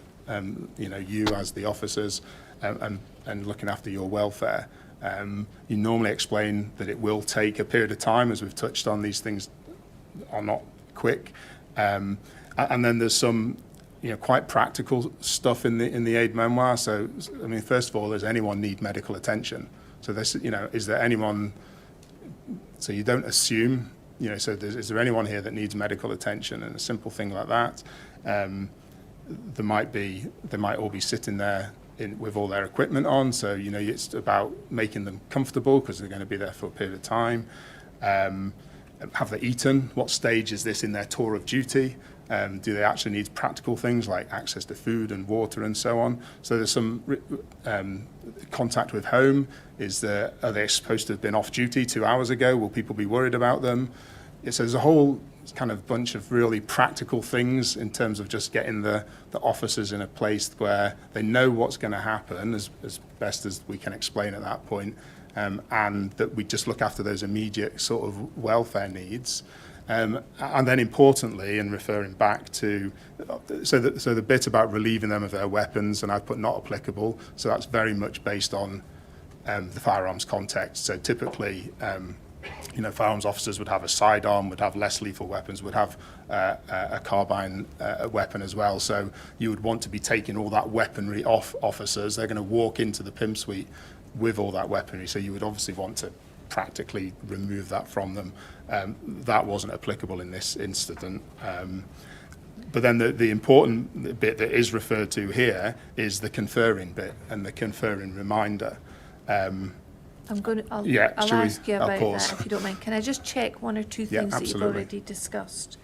you as the officers and looking after your welfare. You normally explain that it will take a period of time, as we've touched on. These things are not quick. And then there's some quite practical stuff in the aid memoir. So, I mean, first of all, does anyone need medical attention? So this, is there anyone, so you don't assume, so is there anyone here that needs medical attention? And a simple thing like that, they might all be sitting there with all their equipment on. So, it's about making them comfortable because they're going to be there for a period of time. Have they eaten? What stage is this in their tour of duty? Do they actually need practical things like access to food and water and so on? So there's some contact with home. Are they supposed to have been off duty 2 hours ago? Will people be worried about them? So there's a whole kind of bunch of really practical things in terms of just getting the officers in a place where they know what's going to happen as best as we can explain at that point, and that we just look after those immediate sort of welfare needs. And then importantly, and referring back to, so the bit about relieving them of their weapons, and I've put not applicable, so that's very much based on the firearms context. So typically, firearms officers would have a sidearm, would have less lethal weapons, would have a carbine weapon as well. So you would want to be taking all that weaponry off officers. They're going to walk into the PIM suite with all that weaponry. So you would obviously want to practically remove that from them. That wasn't applicable in this incident. But then the important bit that is referred to here is the conferring bit and the conferring reminder. I'll shall we- ask you I'll about pause. that if you don't mind. Can I just check one or two Yeah, things that you've absolutely. already discussed?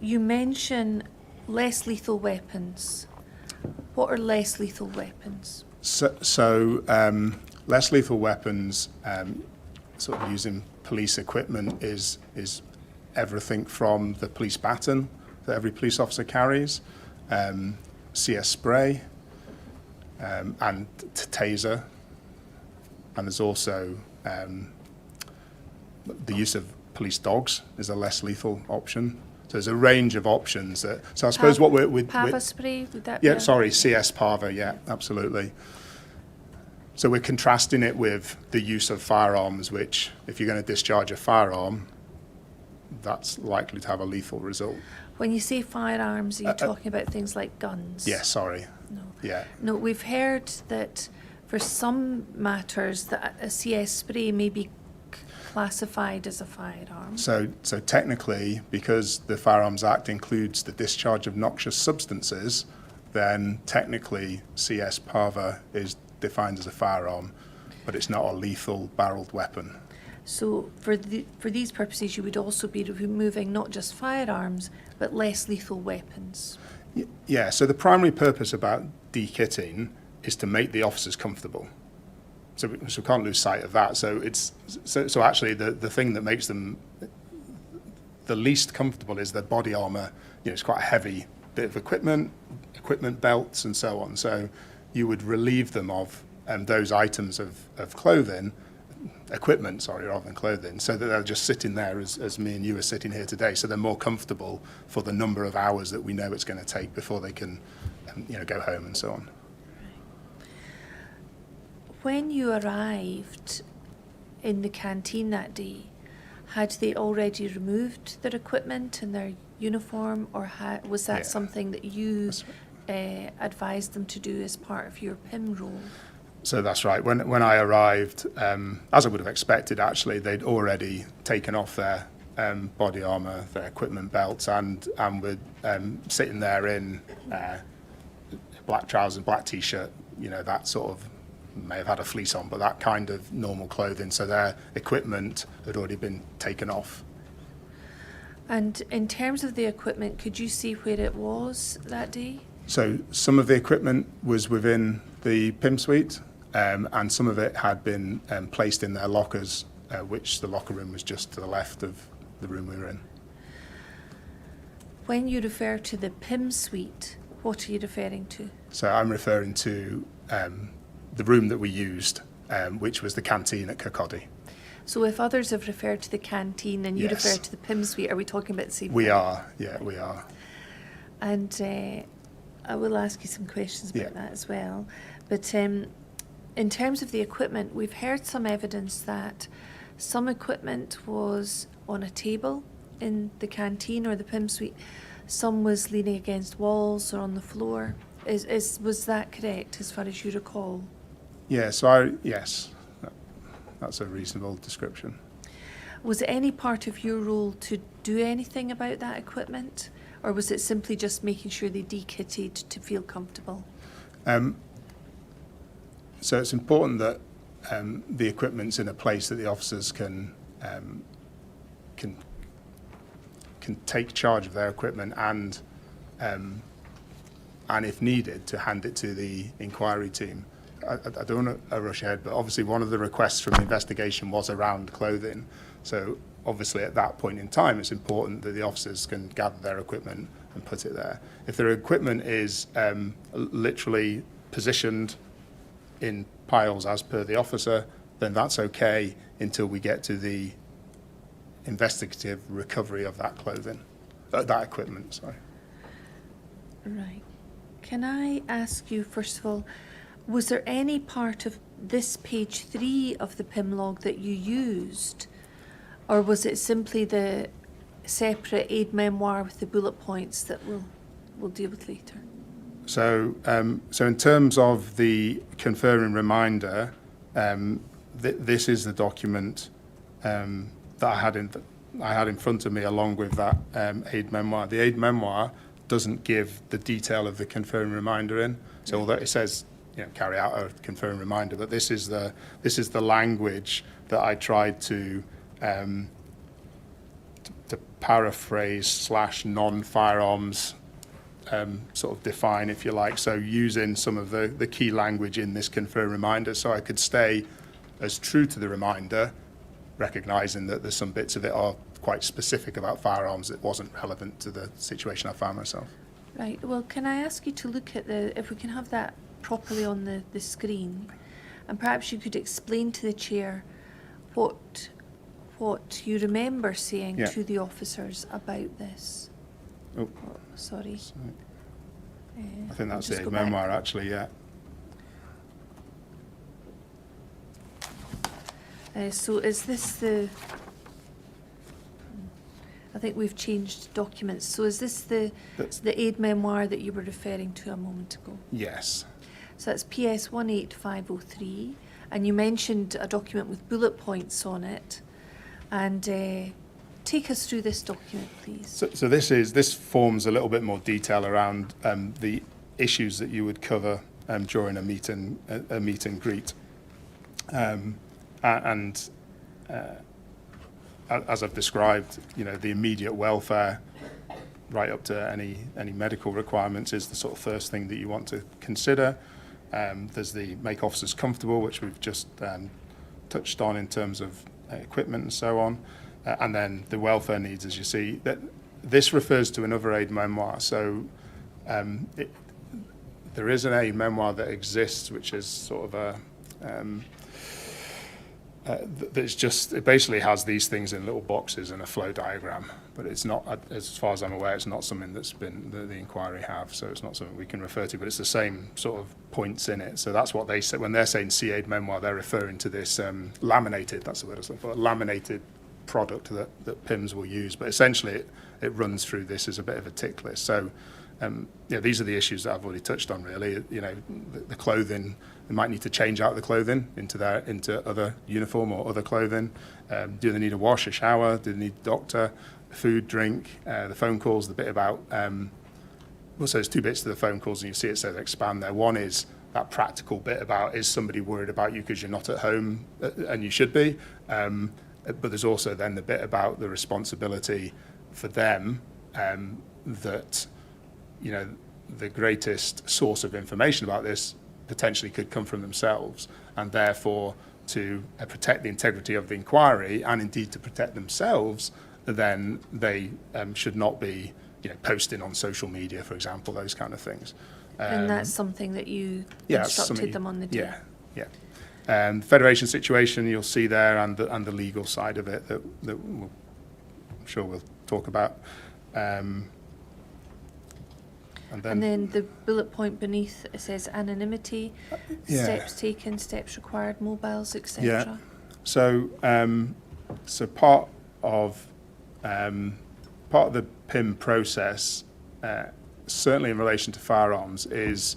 You mention less lethal weapons. What are less lethal weapons? So less lethal weapons, sort of using police equipment, is everything from the police baton that every police officer carries, CS spray, and taser. And there's also the use of police dogs is a less lethal option. So there's a range of options. So I suppose what we're Pava spray, would that be? yeah, sorry, CS Parva, yeah, absolutely. So we're contrasting it with the use of firearms, which, if you're going to discharge a firearm, that's likely to have a lethal result. When you say firearms, are you talking about things like guns? Yeah, sorry. No. Yeah. No, we've heard that for some matters that a CS spray may be classified as a firearm. So technically, because the Firearms Act includes the discharge of noxious substances, then technically CS Parva is defined as a firearm, but it's not a lethal barreled weapon. So for these purposes, you would also be removing not just firearms, but less lethal weapons. Yeah, so the primary purpose about de-kitting is to make the officers comfortable. So we can't lose sight of that. So so actually the thing that makes them the least comfortable is their body armour. You know, it's quite a heavy bit of equipment belts and so on. So you would relieve them of those items of clothing, equipment, rather than clothing, so that they're just sitting there as me and you are sitting here today. So they're more comfortable for the number of hours that we know it's going to take before they can, go home and so on. When you arrived in the canteen that day, had they already removed their equipment and their uniform, or was that Yeah. something that you That's right. advised them to do as part of your PIM role? So that's right. When I arrived, as I would have expected, actually, they'd already taken off their body armour, their equipment belts, and were sitting there in black trousers, black t-shirt, that sort of, may have had a fleece on, but that kind of normal clothing. So their equipment had already been taken off. And in terms of the equipment, could you see where it was that day? So some of the equipment was within the PIM suite, and some of it had been placed in their lockers, which the locker room was just to the left of the room we were in. When you refer to the PIM suite, what are you referring to? So I'm referring to the room that we used, which was the canteen at Kirkcaldy. So if others have referred to the canteen and you Yes. refer to the PIM suite, are we talking about the same We thing? are, yeah, we are. And I will ask you some questions about Yeah. that as well. But in terms of the equipment, we've heard some evidence that some equipment was on a table in the canteen or the PIM suite. Some was leaning against walls or on the floor. Was that correct as far as you recall? Yeah, so yes, that's a reasonable description. Was it any part of your role to do anything about that equipment? Or was it simply just making sure they de-kitted to feel comfortable? So it's important that the equipment's in a place that the officers can take charge of their equipment and if needed, to hand it to the inquiry team. I don't want to rush ahead, but obviously one of the requests from the investigation was around clothing. So obviously at that point in time, it's important that the officers can gather their equipment and put it there. If their equipment is literally positioned in piles as per the officer, then that's okay until we get to the investigative recovery of that clothing, that equipment, sorry. Right. Can I ask you, first of all, was there any part of this page 3 of the PIM log that you used, or was it simply the separate aid memoir with the bullet points that we'll deal with later? So in terms of the conferring reminder, this is the document that I had in front of me along with that aid memoir. The aid memoir doesn't give the detail of the conferring reminder in. So although it says carry out a conferring reminder. But this is the language that I tried to paraphrase / non-firearms sort of define, if you like. So using some of the key language in this conferring reminder, so I could stay as true to the reminder, recognising that there's some bits of it are quite specific about firearms that wasn't relevant to the situation I found myself. Right, well, can I ask you to look at if we can have that properly on the screen, and perhaps you could explain to the chair what you remember saying Yeah. to the officers about this. Oh, Sorry. I think that's Just the go back. memoir, actually, yeah. So is this I think we've changed documents. So is this That's- the aid memoir that you were referring to a moment ago? Yes. So that's PS 18503, and you mentioned a document with bullet points on it. And take us through this document, please. So this forms a little bit more detail around the issues that you would cover during a meet and greet, and as I've described, the immediate welfare, right up to any medical requirements, is the sort of first thing that you want to consider. There's the make officers comfortable, which we've just touched on in terms of equipment and so on. And then the welfare needs, as you see, that this refers to another aid memoir. So there is an aid memoir that exists, which is sort of a it basically has these things in little boxes and a flow diagram, but it's not, as far as I'm aware, it's not something that's been that the inquiry have. So it's not something we can refer to, but it's the same sort of points in it. So that's what they say when they're saying C-aid memoir. They're referring to this laminated. That's the word I was looking for. Laminated product that PIMS will use, but essentially it runs through this as a bit of a tick list. So these are the issues that I've already touched on, really. The clothing, they might need to change out the clothing into other uniform or other clothing. Do they need a wash, a shower? Do they need a doctor? Food, drink, the phone calls, the bit about, also there's two bits to the phone calls, and you see it says expand there. One is that practical bit about, is somebody worried about you because you're not at home, and you should be. But there's also then the bit about the responsibility for them, that, the greatest source of information about this potentially could come from themselves, and therefore to protect the integrity of the inquiry and indeed to protect themselves, then they should not be posting on social media, for example, those kind of things. And that's something that you it's instructed something- them on the day? Yeah. Federation situation you'll see there, and the legal side of it that I'm sure we'll talk about. And then the bullet point beneath, it says anonymity, steps taken, steps required, mobiles, etc. Yeah. So part of the PIM process, certainly in relation to firearms, is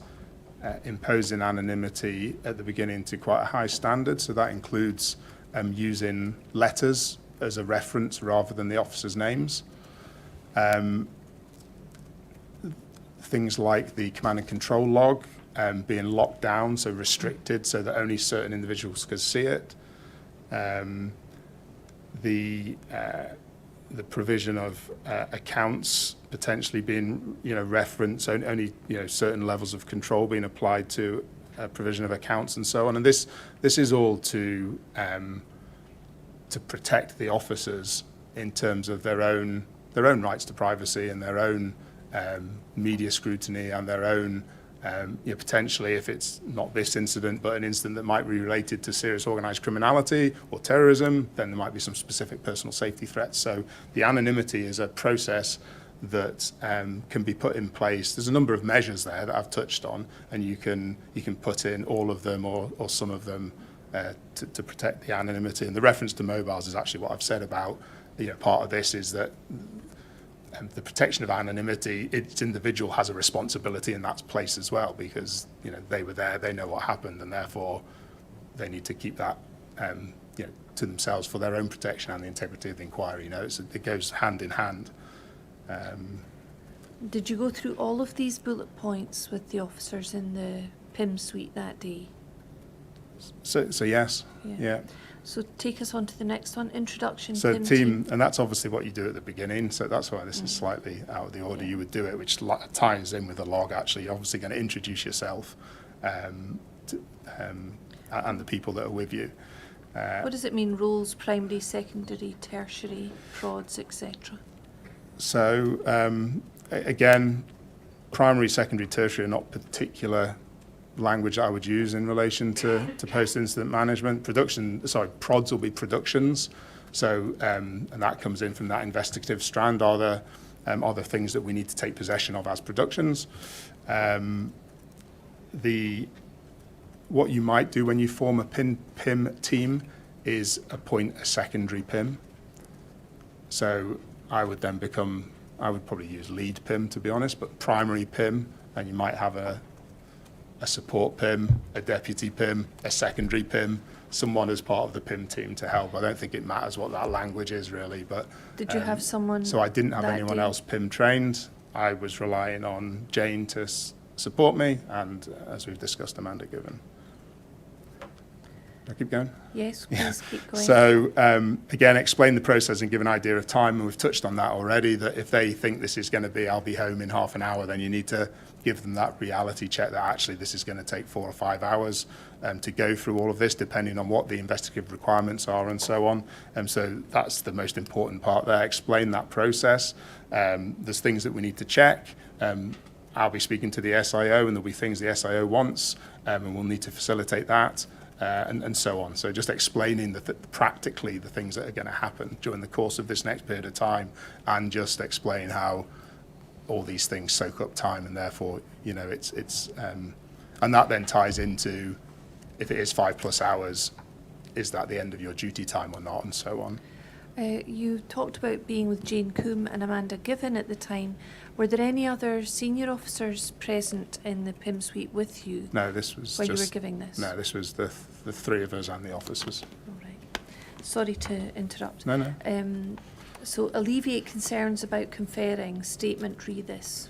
imposing anonymity at the beginning to quite a high standard. So that includes using letters as a reference rather than the officers' names. Things like the command and control log being locked down, so restricted, so that only certain individuals could see it. The provision of accounts potentially being referenced, only certain levels of control being applied to provision of accounts and so on. And this is all to protect the officers in terms of their own rights to privacy and their own media scrutiny and their own, potentially, if it's not this incident, but an incident that might be related to serious organised criminality or terrorism, then there might be some specific personal safety threats. So the anonymity is a process that can be put in place. There's a number of measures there that I've touched on, and you can put in all of them or some of them to protect the anonymity. And the reference to mobiles is actually what I've said about, part of this is that the protection of anonymity, each individual has a responsibility in that place as well, because they were there, they know what happened, and therefore they need to keep that to themselves for their own protection and the integrity of the inquiry. It goes hand in hand. Did you go through all of these bullet points with the officers in the PIM suite that day? So yes, Yeah. yeah. So take us on to the next one, introduction. So PIM team, and that's obviously what you do at the beginning, so that's why this is Mm. slightly out of the order Yeah. you would do it, which ties in with the log actually. You're obviously going to introduce yourself and the people that are with you. What does it mean, roles, primary, secondary, tertiary, prods, etc.? So again, primary, secondary, tertiary are not particular language I would use in relation to post-incident management. Prods will be productions. So, and that comes in from that investigative strand. Are there things that we need to take possession of as productions? What you might do when you form a PIM team is appoint a secondary PIM. So I would probably use lead PIM to be honest, but primary PIM, and you might have a support PIM, a deputy PIM, a secondary PIM, someone as part of the PIM team to help. I don't think it matters what that language is really, but... Did you have someone So I didn't have that anyone day? else PIM trained. I was relying on Jane to support me, and as we've discussed, Amanda Given. I keep going? Yes, please keep going. So again, explain the process and give an idea of time, and we've touched on that already, that if they think this is going to be, I'll be home in half an hour, then you need to give them that reality check that actually this is going to take 4 or 5 hours to go through all of this, depending on what the investigative requirements are and so on. So that's the most important part there. Explain that process. There's things that we need to check. I'll be speaking to the SIO, and there'll be things the SIO wants, and we'll need to facilitate that. And so on. So just explaining practically the things that are going to happen during the course of this next period of time, and just explain how all these things soak up time, and therefore, and that then ties into, if it is 5+ hours, is that the end of your duty time or not, and so on. You talked about being with Jane Coombe and Amanda Given at the time. Were there any other senior officers present in the PIM suite with you? No, this was when you were giving this? No, this was the three of us and the officers. All right. Sorry to interrupt. No. So alleviate concerns about conferring. Statement, read this.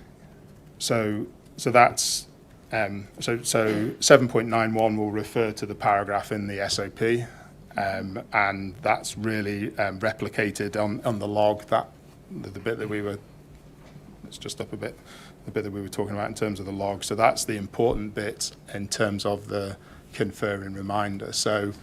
So that's so 7.91 will refer to the paragraph in the SOP. And that's really replicated on the log, the bit that we were, it's just up a bit, the bit that we were talking about in terms of the log. So that's the important bit in terms of the conferring reminder. So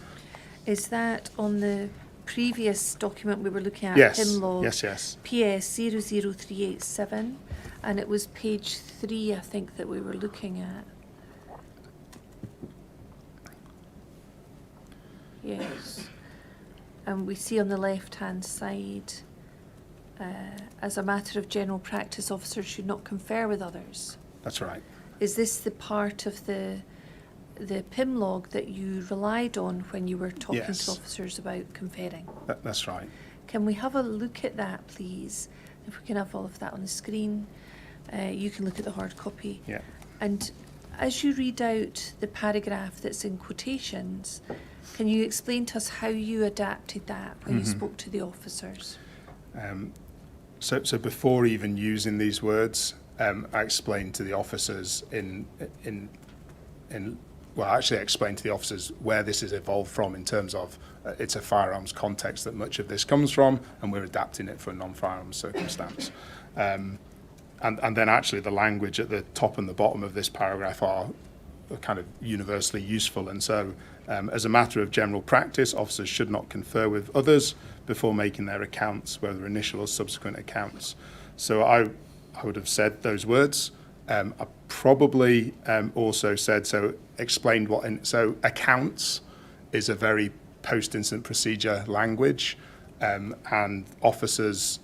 is that on the previous document we were looking at? Yes, PIM log, yes. PS 00387, and it was page 3, I think, that we were looking at. Yes. And we see on the left-hand side, as a matter of general practice, officers should not confer with others. That's right. Is this the part of the PIM log that you relied on when you were talking Yes. to officers about conferring? That's right. Can we have a look at that, please? If we can have all of that on the screen. You can look at the hard copy. Yeah. And as you read out the paragraph that's in quotations, can you explain to us how you adapted that when you spoke to the officers? So before even using these words, I explained to the officers I explained to the officers where this has evolved from in terms of it's a firearms context that much of this comes from, and we're adapting it for a non-firearms circumstance. And then actually the language at the top and the bottom of this paragraph are kind of universally useful. And so as a matter of general practice, officers should not confer with others before making their accounts, whether initial or subsequent accounts. So I would have said those words. I probably also said, explained so accounts is a very post-incident procedure language, and officers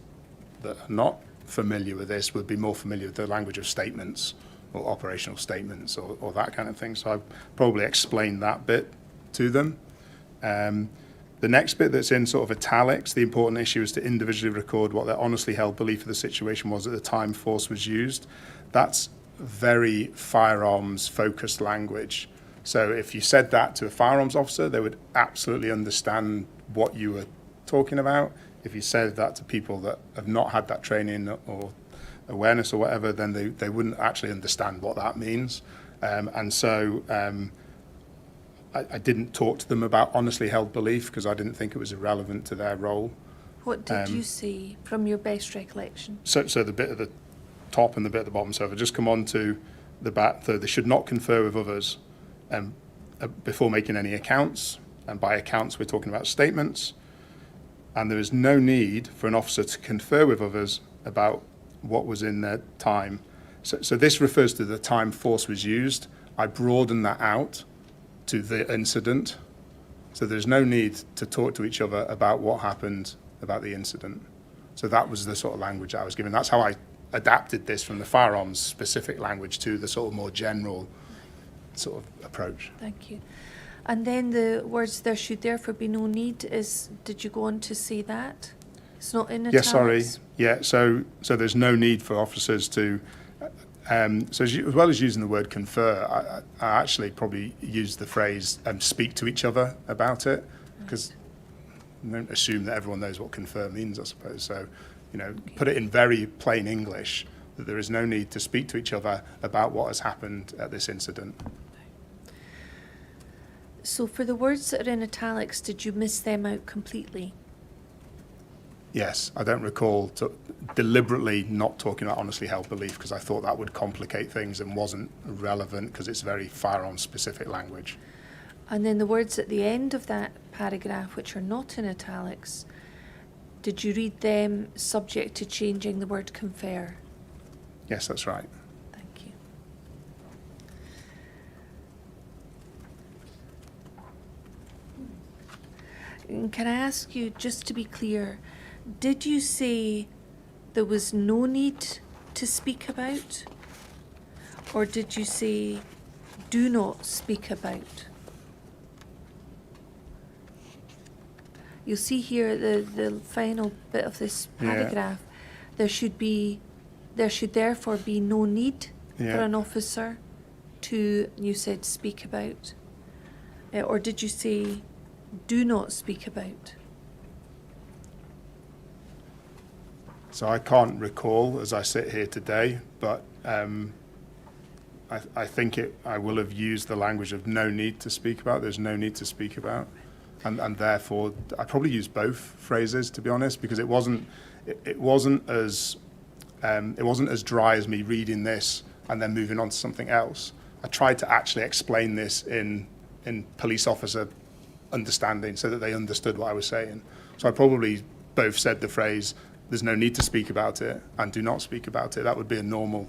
that are not familiar with this would be more familiar with the language of statements or operational statements or that kind of thing. So I probably explained that bit to them. The next bit that's in sort of italics, the important issue is to individually record what their honestly held belief of the situation was at the time force was used. That's very firearms-focused language. So if you said that to a firearms officer, they would absolutely understand what you were talking about. If you said that to people that have not had that training or awareness or whatever, then they wouldn't actually understand what that means. And so I didn't talk to them about honestly held belief because I didn't think it was irrelevant to their role. What did you say from your best recollection? So the bit at the top and the bit at the bottom. So if I just come on to the back, they should not confer with others before making any accounts. And by accounts, we're talking about statements. And there is no need for an officer to confer with others about what was in their time. So this refers to the time force was used. I broaden that out to the incident. So there's no need to talk to each other about what happened about the incident. So that was the sort of language I was given. That's how I adapted this from the firearms specific language to the sort of more general sort of approach. Thank you. And then the words "there should therefore be no need" did you go on to say that? It's not in italics? Yes, sorry. Yeah, so there's no need for officers to, so as well as using the word confer, I actually probably use the phrase speak to each other about it, because don't assume that everyone knows what confer means, I suppose. So, put it in very plain English that there is no need to speak to each other about what has happened at this incident. So for the words that are in italics, did you miss them out completely? Yes, I don't recall deliberately not talking about honestly held belief because I thought that would complicate things and wasn't relevant because it's very firearm specific language. And then the words at the end of that paragraph, which are not in italics, did you read them subject to changing the word confer? Yes, that's right. Thank you. And can I ask you, just to be clear, did you say there was no need to speak about? Or did you say do not speak about? You'll see here the final bit of this paragraph. There should therefore be no need for an officer to, you said, speak about. Or did you say do not speak about? So I can't recall as I sit here today, but I think I will have used the language of no need to speak about. There's no need to speak about. And therefore, I probably used both phrases, to be honest, because it wasn't as dry as me reading this and then moving on to something else. I tried to actually explain this in police officer understanding so that they understood what I was saying. So I probably both said the phrase, there's no need to speak about it, and do not speak about it. That would be a normal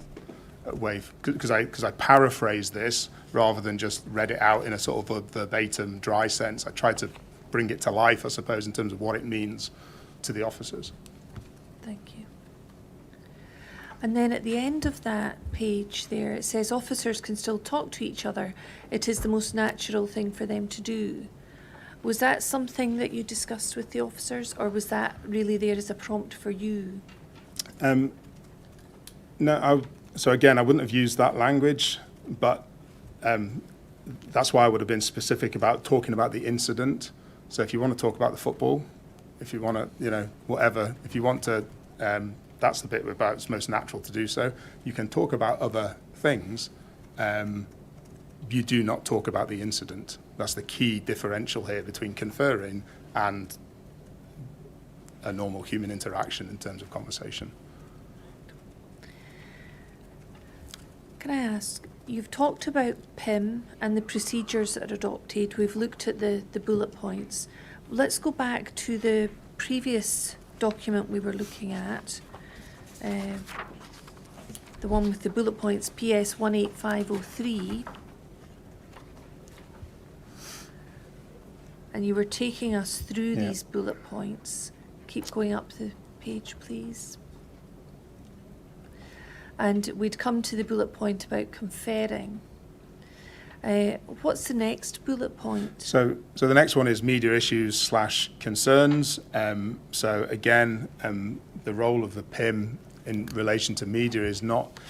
way, because I paraphrased this rather than just read it out in a sort of a verbatim, dry sense. I tried to bring it to life, I suppose, in terms of what it means to the officers. Thank you. And then at the end of that page there, it says officers can still talk to each other. It is the most natural thing for them to do. Was that something that you discussed with the officers, or was that really there as a prompt for you? No, so again, I wouldn't have used that language, but that's why I would have been specific about talking about the incident. So if you want to talk about the football, if you want to, whatever, if you want to, that's the bit about it's most natural to do so. You can talk about other things. You do not talk about the incident. That's the key differential here between conferring and a normal human interaction in terms of conversation. Can I ask, you've talked about PIM and the procedures that are adopted. We've looked at the bullet points. Let's go back to the previous document we were looking at, the one with the bullet points, PS 18503. And you were taking us through these bullet points. Keep going up the page, please. And we'd come to the bullet point about conferring. What's the next bullet point? So the next one is media issues / concerns. So again, the role of the PIM in relation to media is not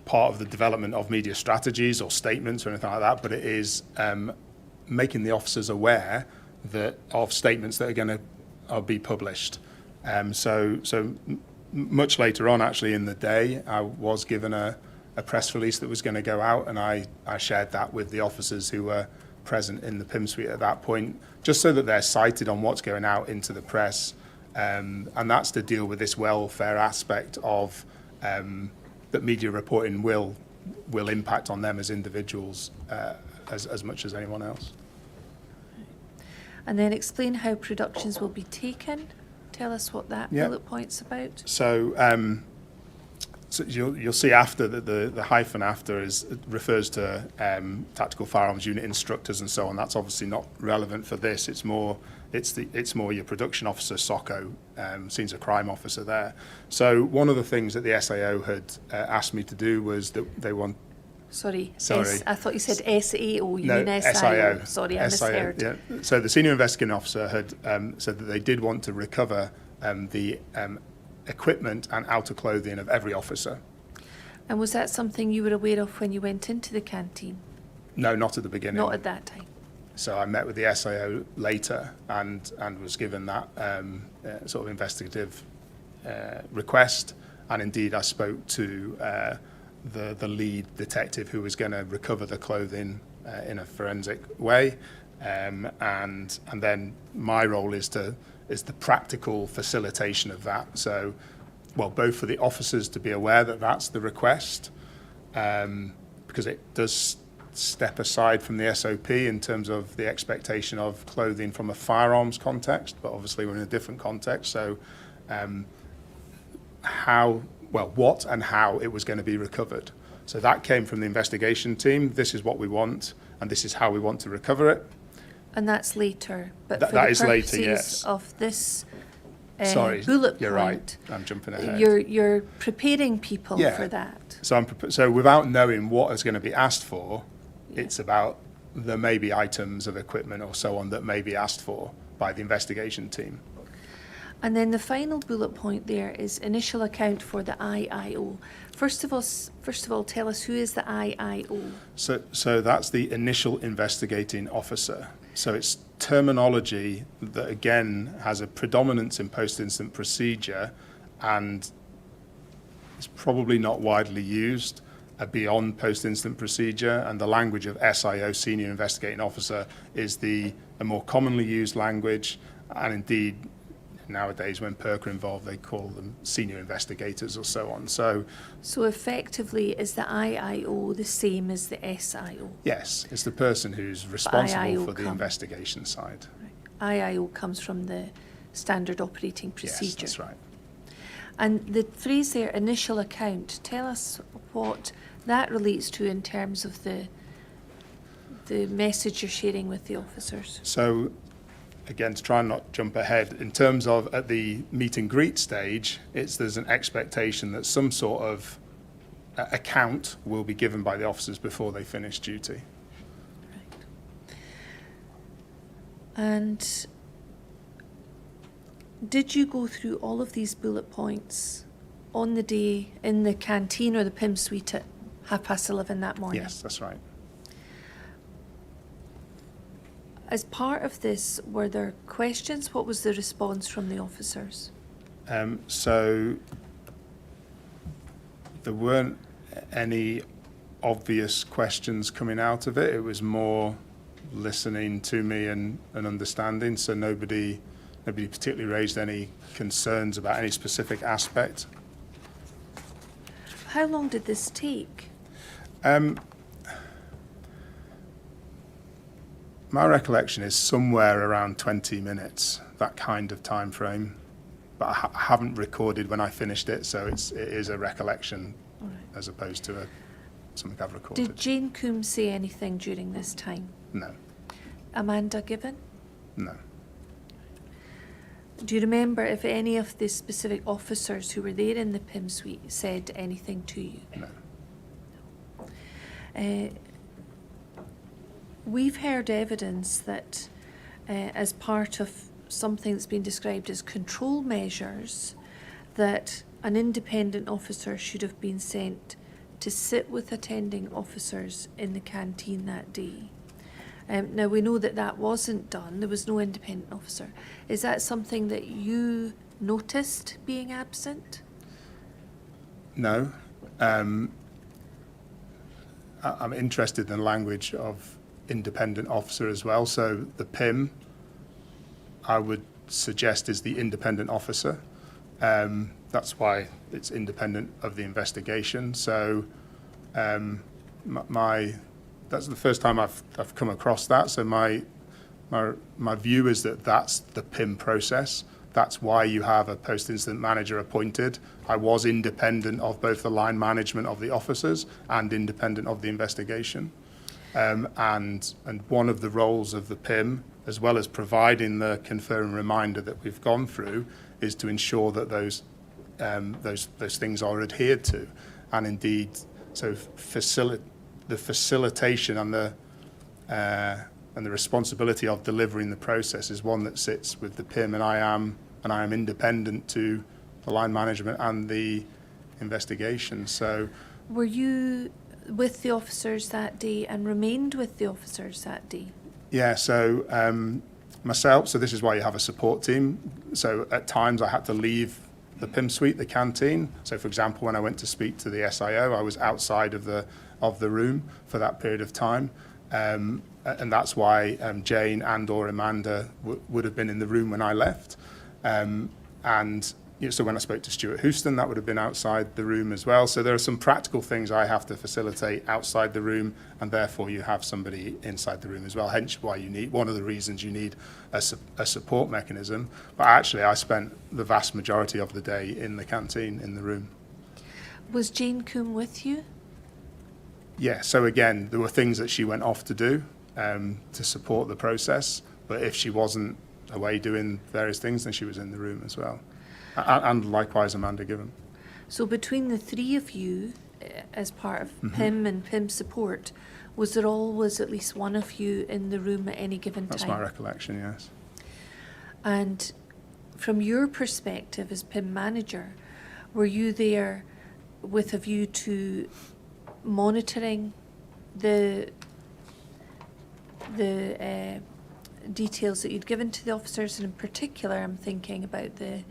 part of the development of media strategies or statements or anything like that, but it is making the officers aware of statements that are going to be published. So much later on, actually in the day, I was given a a press release that was going to go out, and I shared that with the officers who were present in the PIM suite at that point, just so that they're cited on what's going out into the press. And that's to deal with this welfare aspect of that media reporting will impact on them as individuals as much as anyone else. And then explain how productions will be taken. Tell us what that bullet point's about. So, so you'll see after that the hyphen after refers to tactical firearms unit instructors and so on. That's obviously not relevant for this. It's more your production officer, SOCO, scenes of crime officer there. So one of the things that the SAO had asked me to do was that they want. Sorry. I thought you said SAO. You No, mean SIO. Sorry, I misheard. Yeah. So the senior investigating officer had said that they did want to recover the equipment and outer clothing of every officer. And was that something you were aware of when you went into the canteen? No, not at the beginning. Not at that time. So I met with the SAO later and was given that sort of investigative request. And indeed, I spoke to the lead detective who was going to recover the clothing in a forensic way. And then my role is the practical facilitation of that. So, well, both for the officers to be aware that that's the request, because it does step aside from the SOP in terms of the expectation of clothing from a firearms context, but obviously we're in a different context. So what and how it was going to be recovered. So that came from the investigation team. This is what we want, and this is how we want to recover it. And that's later. But that is later, yes. Of this Sorry, bullet point, you're right. I'm jumping ahead. You're preparing people for that. So so without knowing what is going to be asked for, it's about there may be items of equipment or so on that may be asked for by the investigation team. And then the final bullet point there is initial account for the IIO. First of all, tell us who is the IIO. So that's the initial investigating officer. So it's terminology that again has a predominance in post-incident procedure and it's probably not widely used beyond post-incident procedure, and the language of SIO, Senior Investigating Officer, is a more commonly used language, and indeed nowadays when PERC are involved they call them senior investigators or so on. So effectively is the IIO the same as the SIO? Yes, it's the person who's responsible for the investigation side. Right. IIO comes from the standard operating procedure. Yes, that's right. And the phrase there, initial account, tell us what that relates to in terms of the message you're sharing with the officers. So, again, to try and not jump ahead, in terms of at the meet and greet stage, there's an expectation that some sort of account will be given by the officers before they finish duty. Right. And did you go through all of these bullet points on the day in the canteen or the PIM suite at 11:30 that morning? Yes, that's right. As part of this, were there questions? What was the response from the officers? So there weren't any obvious questions coming out of it. It was more listening to me and understanding. So nobody particularly raised any concerns about any specific aspect. How long did this take? My recollection is somewhere around 20 minutes, that kind of time frame. But I haven't recorded when I finished it, so it is a recollection as opposed to something I've recorded. Did Jane Coombs say anything during this time? No. Amanda Given? No. Do you remember if any of the specific officers who were there in the PIM suite said anything to you? No. We've heard evidence that as part of something that's been described as control measures, that an independent officer should have been sent to sit with attending officers in the canteen that day. Now, we know that that wasn't done. There was no independent officer. Is that something that you noticed being absent? No. I'm interested in the language of independent officer as well. So the PIM, I would suggest, is the independent officer. That's why it's independent of the investigation. So that's the first time I've come across that. So my view is that that's the PIM process. That's why you have a post-incident manager appointed. I was independent of both the line management of the officers and independent of the investigation. And one of the roles of the PIM, as well as providing the conferring reminder that we've gone through, is to ensure that those things are adhered to. And indeed, so the facilitation and the responsibility of delivering the process is one that sits with the PIM, and I am independent to the line management and the investigation. So, were you with the officers that day and remained with the officers that day? Yeah. So myself. So this is why you have a support team. So at times I had to leave the PIM suite, the canteen. So for example, when I went to speak to the SIO, I was outside of the room for that period of time. And that's why Jane and or Amanda would have been in the room when I left. And so when I spoke to Stuart Houston, that would have been outside the room as well. So there are some practical things I have to facilitate outside the room, and therefore you have somebody inside the room as well. Hence why one of the reasons you need a support mechanism. But actually, I spent the vast majority of the day in the canteen, in the room. Was Jane Coombe with you? Yeah, so again, there were things that she went off to do to support the process, but if she wasn't away doing various things, then she was in the room as well. And likewise, Amanda Given. So between the three of you, as part of PIM and PIM support, was there always at least one of you in the room at any given time? That's my recollection, yes. And from your perspective as PIM manager, were you there with a view to monitoring the details that you'd given to the officers, and in particular I'm thinking about the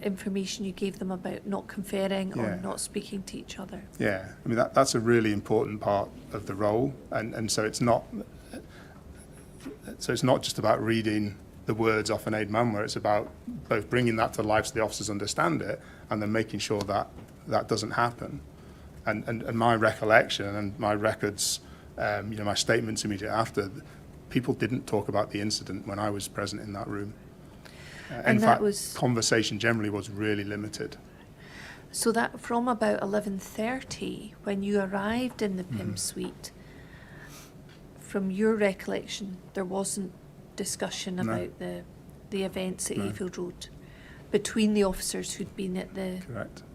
information you gave them about not conferring or not speaking to each other? Yeah, I mean that's a really important part of the role, and so it's not just about reading the words off an aid manual. It's about both bringing that to life so the officers understand it, and then making sure that that doesn't happen. And my recollection and my records, my statements immediately after, people didn't talk about the incident when I was present in that room. In fact, conversation generally was really limited. So that from about 11:30, when you arrived in the PIM suite, from your recollection, there wasn't discussion about the events at Ayfield Road between the officers who'd been at the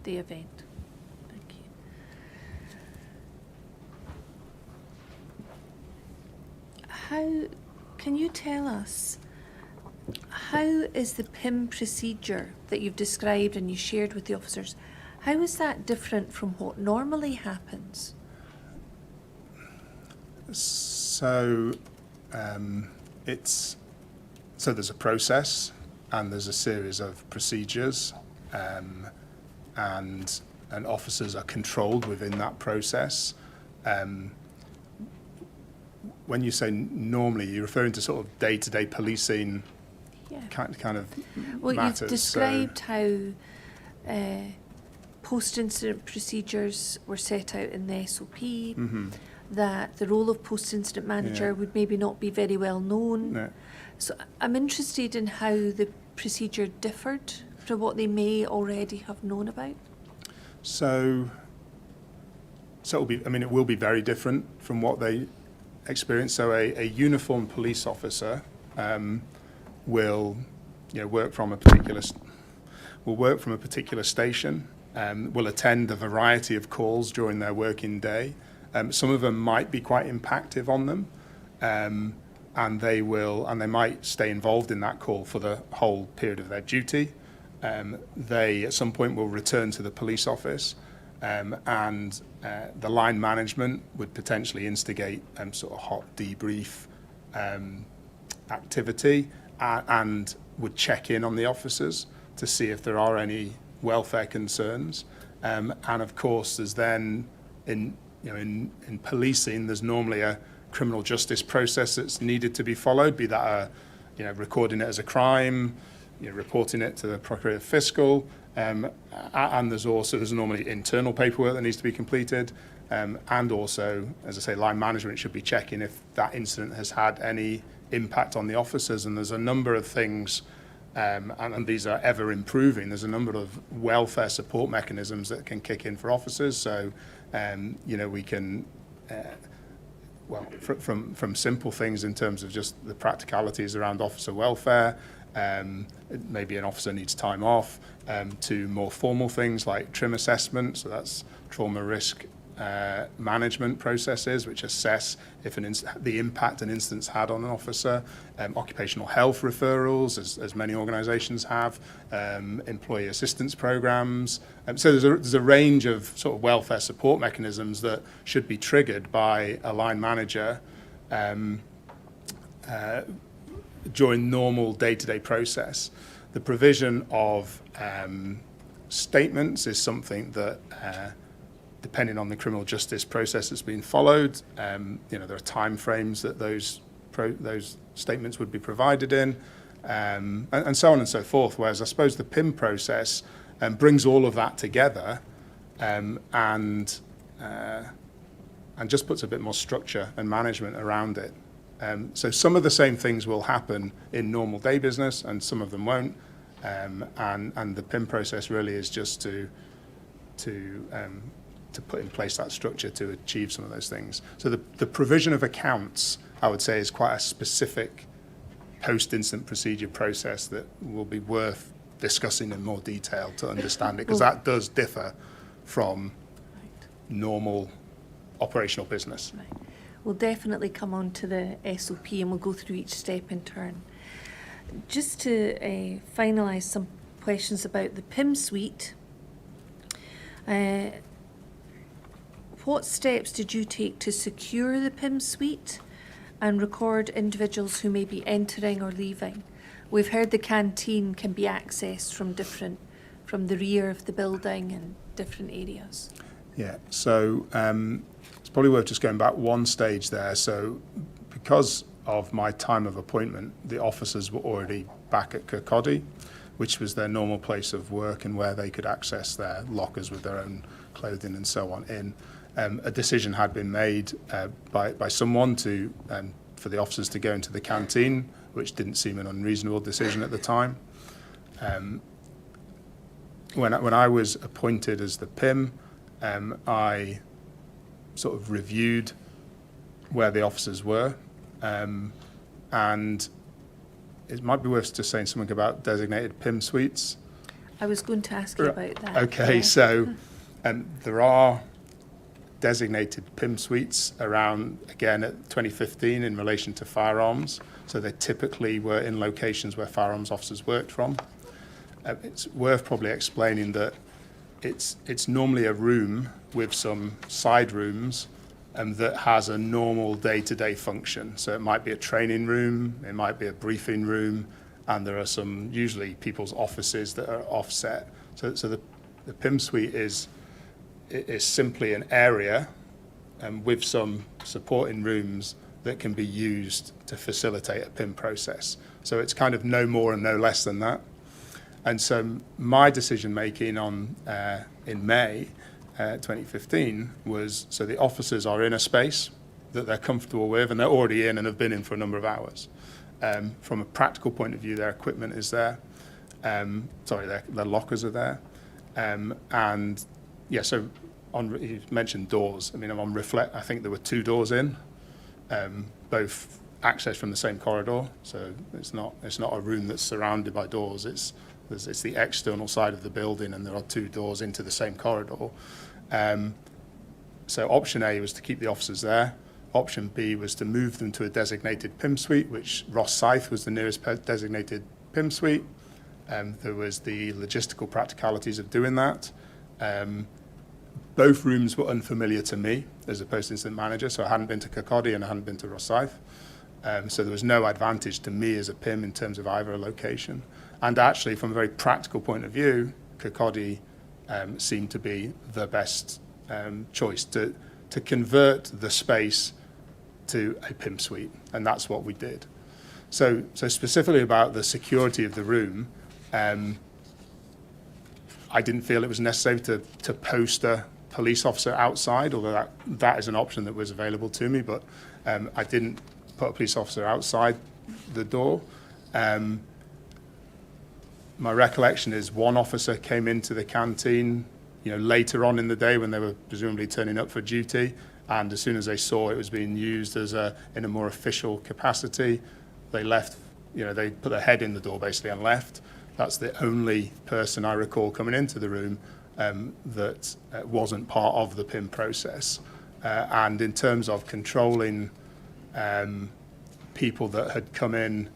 event. Thank you. Can you tell us, how is the PIM procedure that you've described and you shared with the officers, how is that different from what normally happens? So there's a process and there's a series of procedures, and officers are controlled within that process. When you say normally, you're referring to sort of day-to-day policing kind of well, matters. You've described how post-incident procedures were set out in the SOP, that the role of post-incident manager would maybe not be very well known. No. So I'm interested in how the procedure differed from what they may already have known about. So it will be very different from what they experience. So a uniformed police officer will work from a particular station, will attend a variety of calls during their working day. Some of them might be quite impactful on them, and they might stay involved in that call for the whole period of their duty. They at some point will return to the police office, and the line management would potentially instigate sort of hot debrief activity, and would check in on the officers to see if there are any welfare concerns. And of course, there's then in policing, there's normally a criminal justice process that's needed to be followed, be that recording it as a crime, reporting it to the Procurator Fiscal, and there's normally internal paperwork that needs to be completed, and also, as I say, line management should be checking if that incident has had any impact on the officers, and there's a number of things, and these are ever improving. There's a number of welfare support mechanisms that can kick in for officers, so we can from simple things in terms of just the practicalities around officer welfare, maybe an officer needs time off, to more formal things like TRIM assessment, so that's trauma risk management processes which assess if the impact an incident's had on an officer, occupational health referrals, as many organisations have, employee assistance programs. So there's a range of sort of welfare support mechanisms that should be triggered by a line manager during normal day-to-day process. The provision of statements is something that depending on the criminal justice process that's been followed, there are time frames that those statements would be provided in, and so on and so forth. Whereas I suppose the PIM process brings all of that together, and just puts a bit more structure and management around it. So some of the same things will happen in normal day business, and some of them won't. And the PIM process really is just to put in place that structure to achieve some of those things. So the provision of accounts, I would say, is quite a specific post-incident procedure process that will be worth discussing in more detail to understand it, because that does differ from normal operational business. Right. We'll definitely come on to the SOP and we'll go through each step in turn. Just to finalise some questions about the PIM suite, what steps did you take to secure the PIM suite and record individuals who may be entering or leaving? We've heard the canteen can be accessed from the rear of the building and different areas. Yeah, so it's probably worth just going back one stage there. So because of my time of appointment, the officers were already back at Kirkcaldy, which was their normal place of work and where they could access their lockers with their own clothing and so on in. A decision had been made by someone for the officers to go into the canteen, which didn't seem an unreasonable decision at the time. When I was appointed as the PIM, I sort of reviewed where the officers were, and it might be worth just saying something about designated PIM suites. I was going to ask you about that. Okay, yeah. So there are designated PIM suites around, again, at 2015 in relation to firearms. So they typically were in locations where firearms officers worked from. It's worth probably explaining that it's normally a room with some side rooms that has a normal day-to-day function. So it might be a training room, it might be a briefing room, and there are some, usually people's offices that are offset. So the PIM suite is simply an area with some supporting rooms that can be used to facilitate a PIM process. So it's kind of no more and no less than that. And so my decision making in May 2015 was, so the officers are in a space that they're comfortable with and they're already in and have been in for a number of hours. From a practical point of view, their equipment is there. Their lockers are there. And yeah, so you mentioned doors. I mean, on Reflect, I think there were 2 doors in, both accessed from the same corridor. So it's not a room that's surrounded by doors. It's the external side of the building, and there are 2 doors into the same corridor. So option A was to keep the officers there. Option B was to move them to a designated PIM suite, which Ross Scythe was the nearest designated PIM suite. There was the logistical practicalities of doing that. Both rooms were unfamiliar to me as a post-incident manager, so I hadn't been to Kirkcaldy and I hadn't been to Ross Scythe. So there was no advantage to me as a PIM in terms of either a location. And actually, from a very practical point of view, Kirkcaldy seemed to be the best choice. To to convert the space to a PIM suite, and that's what we did. So specifically about the security of the room, I didn't feel it was necessary to post a police officer outside, although that is an option that was available to me, but I didn't put a police officer outside the door. My recollection is one officer came into the canteen, later on in the day when they were presumably turning up for duty, and as soon as they saw it was being used in a more official capacity, they left. They put their head in the door basically and left. That's the only person I recall coming into the room that wasn't part of the PIM process. And in terms of controlling people that had come in,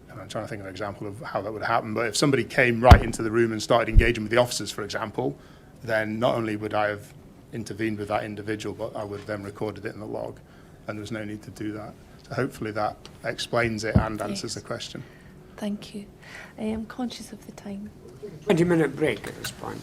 and I'm trying to think of an example of how that would happen, but if somebody came right into the room and started engaging with the officers, for example, then not only would I have intervened with that individual, but I would have then recorded it in the log, and there was no need to do that. So hopefully that explains it and answers the question. Thank you. I am conscious of the time. 20-minute break at this point.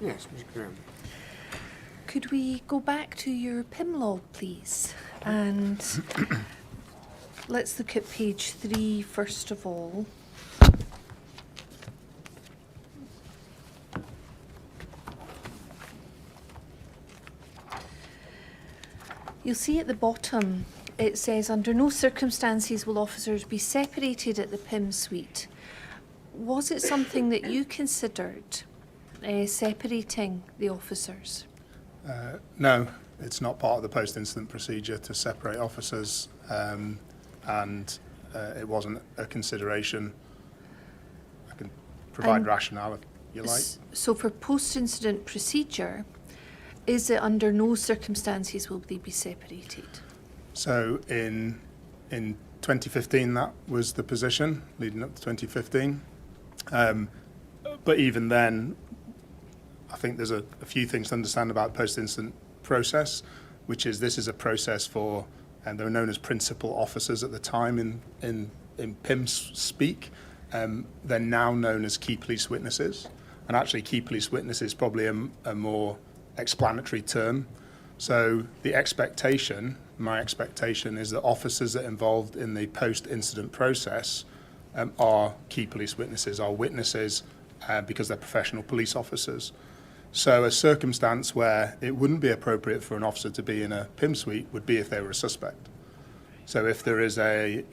Yes, Ms. Graham. Could we go back to your PIM log, please? And let's look at page 3 first of all. You'll see at the bottom, it says, under no circumstances will officers be separated at the PIM suite. Was it something that you considered, separating the officers? No, it's not part of the post-incident procedure to separate officers, and it wasn't a consideration. I can provide And rationale if you like. So for post-incident procedure, is it under no circumstances will they be separated? So in 2015, that was the position leading up to 2015. But even then, I think there's a few things to understand about post-incident process, which is this is a process for, and they were known as principal officers at the time in PIM speak. They're now known as key police witnesses, and actually key police witness is probably a more explanatory term. So the expectation, my expectation, is that officers that are involved in the post-incident process are key police witnesses, are witnesses because they're professional police officers. So a circumstance where it wouldn't be appropriate for an officer to be in a PIM suite would be if they were a suspect. So if there is if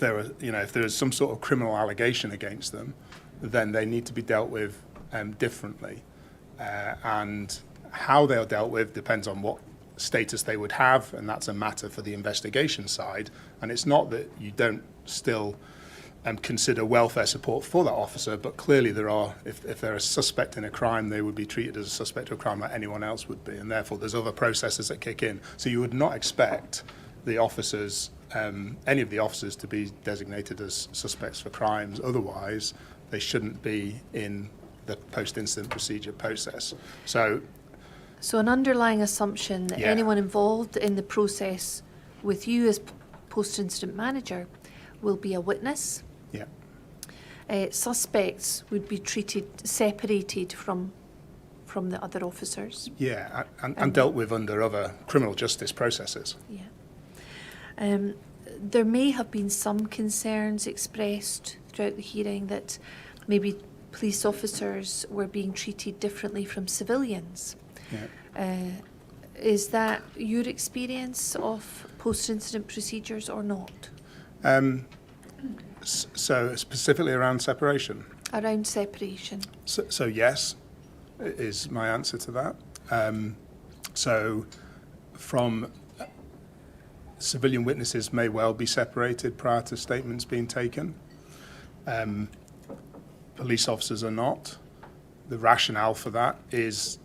there is some sort of criminal allegation against them, then they need to be dealt with differently. And how they are dealt with depends on what status they would have, and that's a matter for the investigation side. And it's not that you don't still consider welfare support for that officer, but clearly there are, if they're a suspect in a crime, they would be treated as a suspect of a crime like anyone else would be, and therefore there's other processes that kick in. So you would not expect the officers, any of the officers, to be designated as suspects for crimes. Otherwise, they shouldn't be in the post-incident procedure process. So an underlying assumption that Yeah. anyone involved in the process with you as post-incident manager will be a witness. yeah, Suspects would be separated from the other officers. yeah, and dealt with under other criminal justice processes. Yeah. There may have been some concerns expressed throughout the hearing that maybe police officers were being treated differently from civilians. Yeah. Is that your experience of post-incident procedures or not? So specifically around separation. Around separation? So yes, is my answer to that. So from civilian witnesses may well be separated prior to statements being taken. Police officers are not. The rationale for that is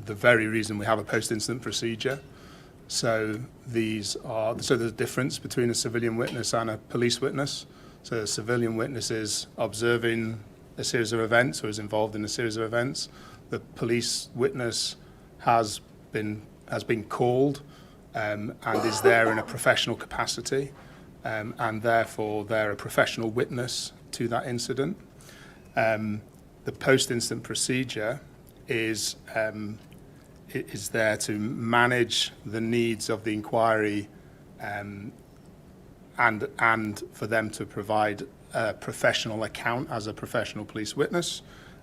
the very reason we have a post-incident procedure. So there's a difference between a civilian witness and a police witness. So a civilian witness is observing a series of events or is involved in a series of events. The police witness has been called and is there in a professional capacity, and therefore they're a professional witness to that incident. The post-incident procedure is there to manage the needs of the inquiry and for them to provide a professional account as a professional police witness,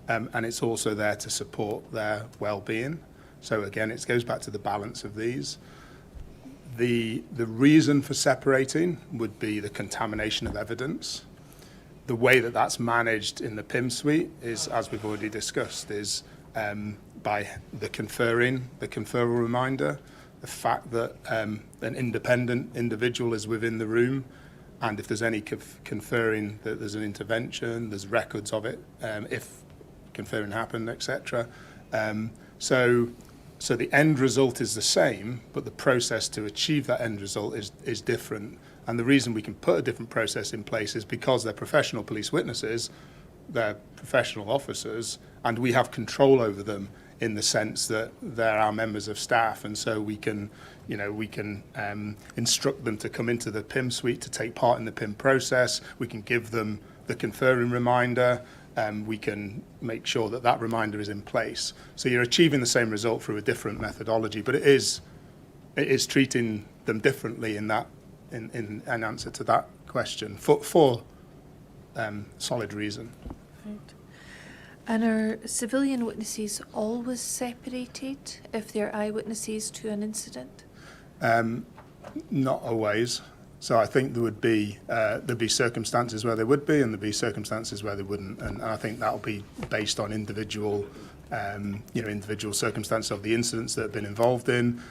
and it's also there to support their well-being. So again, it goes back to the balance of these. The reason for separating would be the contamination of evidence. The way that that's managed in the PIM suite is, as we've already discussed, is by the conferral reminder, the fact that an independent individual is within the room, and if there's any conferring, that there's an intervention, there's records of it, if conferring happened, etc. So the end result is the same, but the process to achieve that end result is different. And the reason we can put a different process in place is because they're professional police witnesses, they're professional officers, and we have control over them in the sense that they're our members of staff, and so we can instruct them to come into the PIM suite to take part in the PIM process. We can give them the conferring reminder, we can make sure that that reminder is in place. So you're achieving the same result through a different methodology, but it is treating them differently in an answer to that question for solid reason. Right. And are civilian witnesses always separated if they're eyewitnesses to an incident? Not always. So I think there'd be circumstances where there would be, and there'd be circumstances where there wouldn't. And I think that'll be based on individual circumstances of the incidents that have been involved in,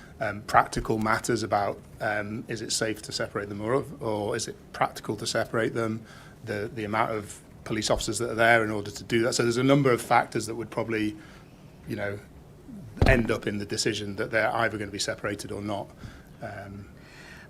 practical matters about is it safe to separate them or is it practical to separate them, the amount of police officers that are there in order to do that. So there's a number of factors that would probably, end up in the decision that they're either going to be separated or not.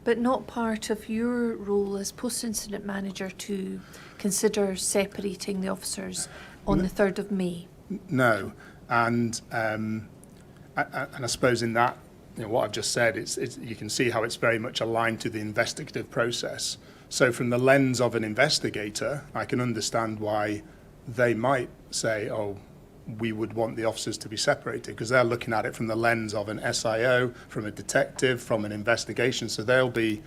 But not part of your role as post-incident manager to consider separating the officers on the 3rd of May? No, and I suppose in that, what I've just said, it's you can see how it's very much aligned to the investigative process. So from the lens of an investigator, I can understand why they might say, oh, we would want the officers to be separated, because they're looking at it from the lens of an SIO, from a detective, from an investigation. So they'll be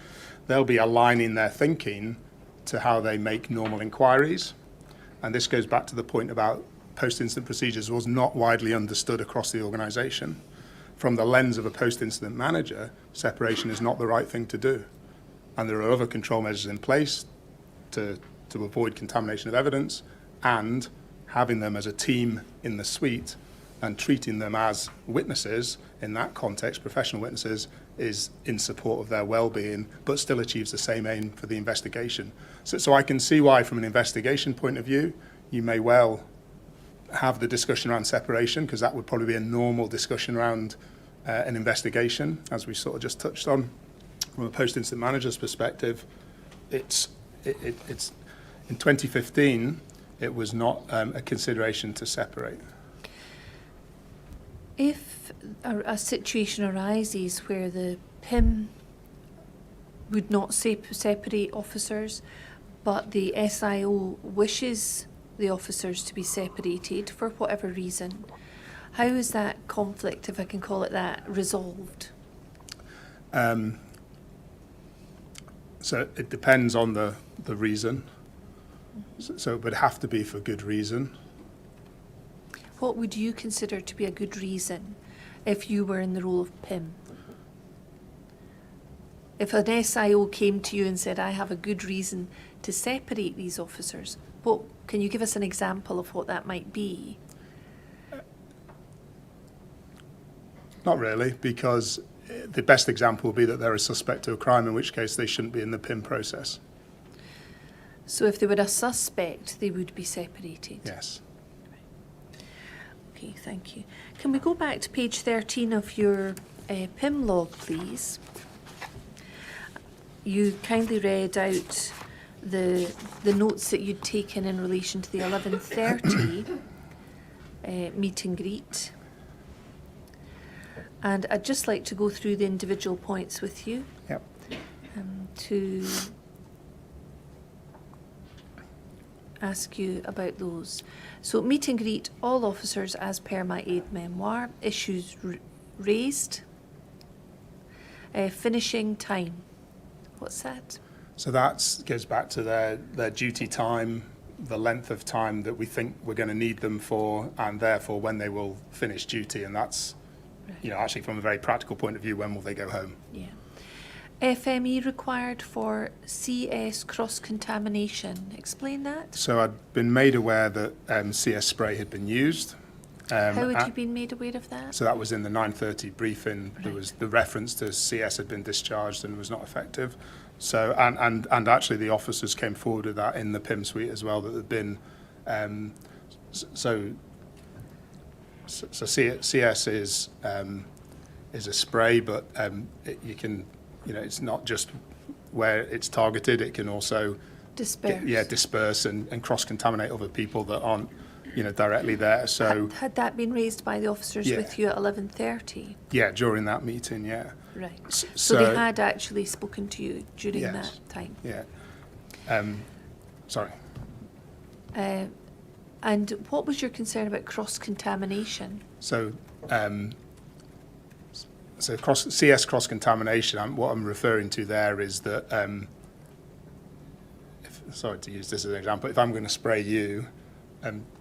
aligning their thinking to how they make normal inquiries. And this goes back to the point about post-incident procedures was not widely understood across the organisation. From the lens of a post-incident manager, separation is not the right thing to do. And there are other control measures in place to avoid contamination of evidence, and having them as a team in the suite and treating them as witnesses in that context, professional witnesses, is in support of their well-being, but still achieves the same aim for the investigation. So I can see why, from an investigation point of view, you may well have the discussion around separation, because that would probably be a normal discussion around an investigation, as we sort of just touched on. From a post-incident manager's perspective, it's in 2015, it was not a consideration to separate. If a situation arises where the PIM would not separate officers, but the SIO wishes the officers to be separated for whatever reason, how is that conflict, if I can call it that, resolved? So it depends on the reason. So it would have to be for good reason. What would you consider to be a good reason if you were in the role of PIM? If an SIO came to you and said, I have a good reason to separate these officers, can you give us an example of what that might be? Not really, because the best example would be that they're a suspect of a crime, in which case they shouldn't be in the PIM process. So if they were a suspect, they would be separated? Yes. Okay, thank you. Can we go back to page 13 of your PIM log, please? You kindly read out the notes that you'd taken in relation to the 11:30 meet and greet. And I'd just like to go through the individual points with you. Yep. To ask you about those. So meet and greet all officers as per my aid memoir. Issues raised. Finishing time. What's that? So that goes back to their duty time, the length of time that we think we're going to need them for, and therefore when they will finish duty. And that's, actually from a very practical point of view, when will they go home? Yeah. FME required for CS cross-contamination. Explain that. So I'd been made aware that CS spray had been used. How had you been made aware of that? So that was in the 9:30 briefing. There was the reference to CS had been discharged and was not effective. So and actually the officers came forward with that in the PIM suite as well, that had been so CS is a spray, but you can, it's not just where it's targeted. It can also disperse and cross-contaminate other people that aren't directly there. So had that been raised by the officers with you at 11:30? Yeah, during that meeting, yeah. Right. So they had actually spoken to you during that time? Yeah. Sorry. And what was your concern about cross-contamination? So, CS cross-contamination, what I'm referring to there is that, sorry to use this as an example, if I'm going to spray you,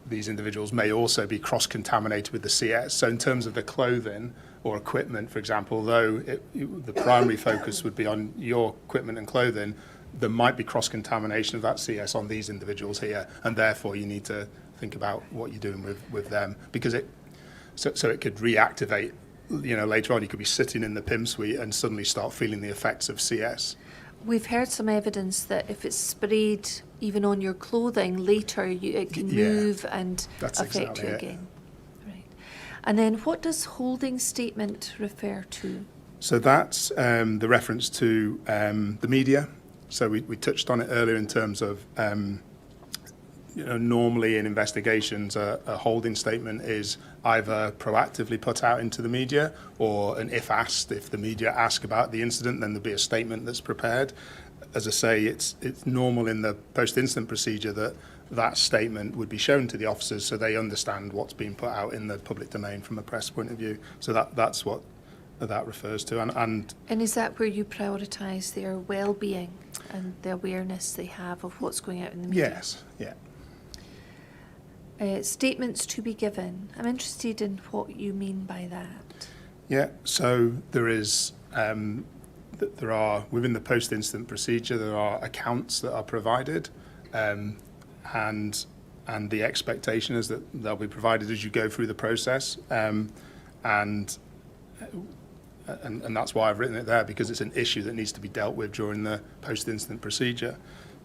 these individuals may also be cross-contaminated with the CS. So in terms of the clothing or equipment, for example, although the primary focus would be on your equipment and clothing, there might be cross-contamination of that CS on these individuals here, and therefore you need to think about what you're doing with them, because it could reactivate. Later on you could be sitting in the PIM suite and suddenly start feeling the effects of CS. We've heard some evidence that if it's sprayed even on your clothing, later it can move and affect you again. Right. And then what does holding statement refer to? So that's the reference to the media. So we touched on it earlier in terms of, normally in investigations, a holding statement is either proactively put out into the media, or an if asked, if the media ask about the incident, then there'll be a statement that's prepared. As I say, it's normal in the post-incident procedure that statement would be shown to the officers so they understand what's being put out in the public domain from a press point of view. So that's what that refers to. And is that where you prioritise their well-being and the awareness they have of what's going out in the media? Yes, yeah. Statements to be given. I'm interested in what you mean by that. Yeah, so there are, within the post-incident procedure, there are accounts that are provided, and the expectation is that they'll be provided as you go through the process, and that's why I've written it there, because it's an issue that needs to be dealt with during the post-incident procedure,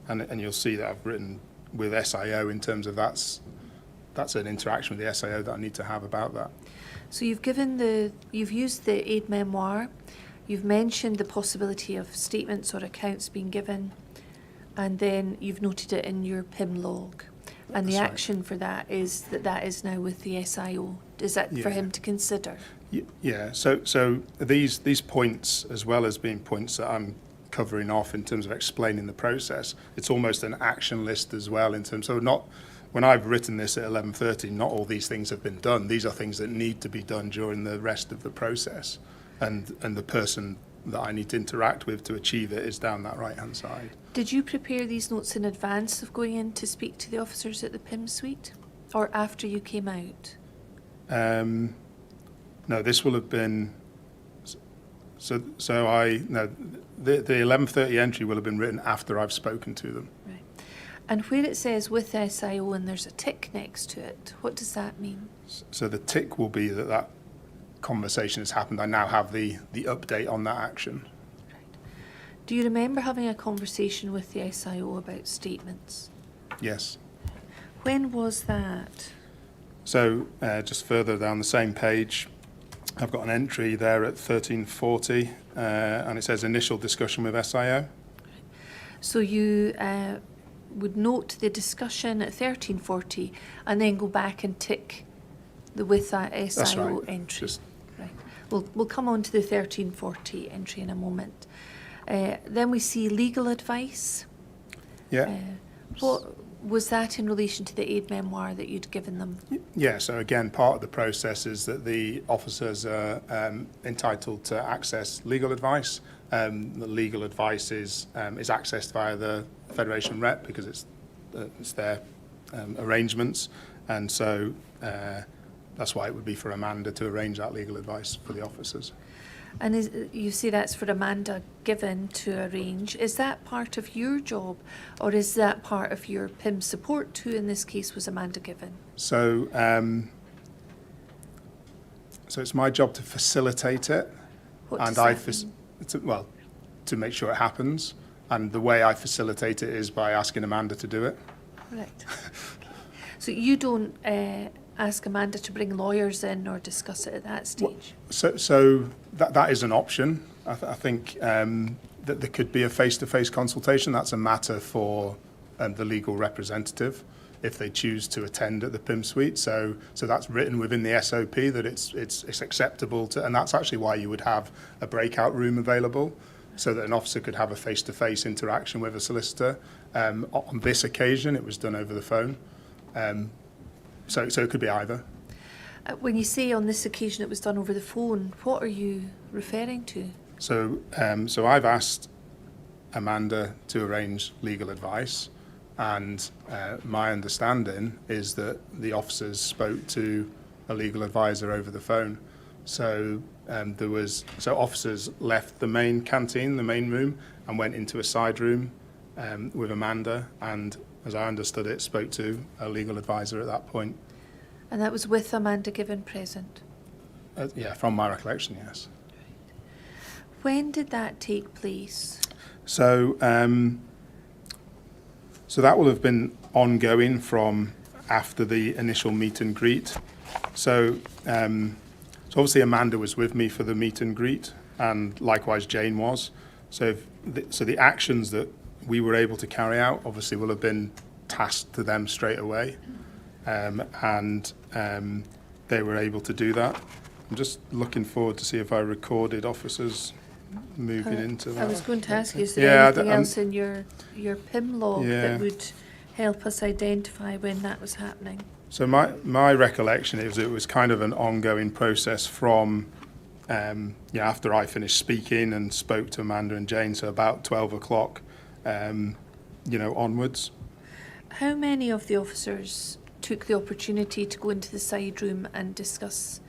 and you'll see that I've written with SIO in terms of that's an interaction with the SIO that I need to have about that. So you've used the aid memoir, you've mentioned the possibility of statements or accounts being given, and then you've noted it in your PIM log. And the action for that is that is now with the SIO. Is that for him to consider? Yeah, so these points, as well as being points that I'm covering off in terms of explaining the process, it's almost an action list as well in terms of when I've written this at 11:30, not all these things have been done. These are things that need to be done during the rest of the process. And the person that I need to interact with to achieve it is down that right-hand side. Did you prepare these notes in advance of going in to speak to the officers at the PIM suite, or after you came out? No, this will have been... The 11:30 entry will have been written after I've spoken to them. Right. And where it says with SIO and there's a tick next to it, what does that mean? So the tick will be that conversation has happened. I now have the update on that action. Right. Do you remember having a conversation with the SIO about statements? Yes. When was that? So just further down the same page, I've got an entry there at 1340, and it says initial discussion with SIO. So you would note the discussion at 1340 and then go back and tick with that SIO That's right. entry. Right. We'll come on to the 1340 entry in a moment. Then we see legal advice. Yeah. What was that in relation to the aid memoir that you'd given them? Yeah, so again, part of the process is that the officers are entitled to access legal advice. The legal advice is accessed via the Federation rep because it's their arrangements, and so that's why it would be for Amanda to arrange that legal advice for the officers. And you say that's for Amanda given to arrange. Is that part of your job, or is that part of your PIM support, who in this case was Amanda given? So, so it's my job to facilitate it, What and does that mean? To make sure it happens. And the way I facilitate it is by asking Amanda to do it. Correct. So you don't ask Amanda to bring lawyers in or discuss it at that stage? So that is an option. I think that there could be a face-to-face consultation. That's a matter for the legal representative if they choose to attend at the PIM suite. So that's written within the SOP that it's acceptable to, and that's actually why you would have a breakout room available, so that an officer could have a face-to-face interaction with a solicitor. On this occasion, it was done over the phone. So it could be either. When you say on this occasion it was done over the phone, what are you referring to? So I've asked Amanda to arrange legal advice, and my understanding is that the officers spoke to a legal advisor over the phone. So officers left the main canteen, the main room, and went into a side room with Amanda, and as I understood it, spoke to a legal advisor at that point. And that was with Amanda Given present? Yeah, from my recollection, yes. When did that take place? So that will have been ongoing from after the initial meet and greet. So obviously Amanda was with me for the meet and greet, and likewise Jane was. So the actions that we were able to carry out obviously will have been tasked to them straight away, and they were able to do that. I'm just looking forward to see if I recorded officers moving into that. I was going to ask you, is there anything Yeah, else in your PIM log Yeah. that would help us identify when that was happening? So my recollection is it was kind of an ongoing process from after I finished speaking and spoke to Amanda and Jane, so about 12 o'clock, onwards. How many of the officers took the opportunity to go into the side room and discuss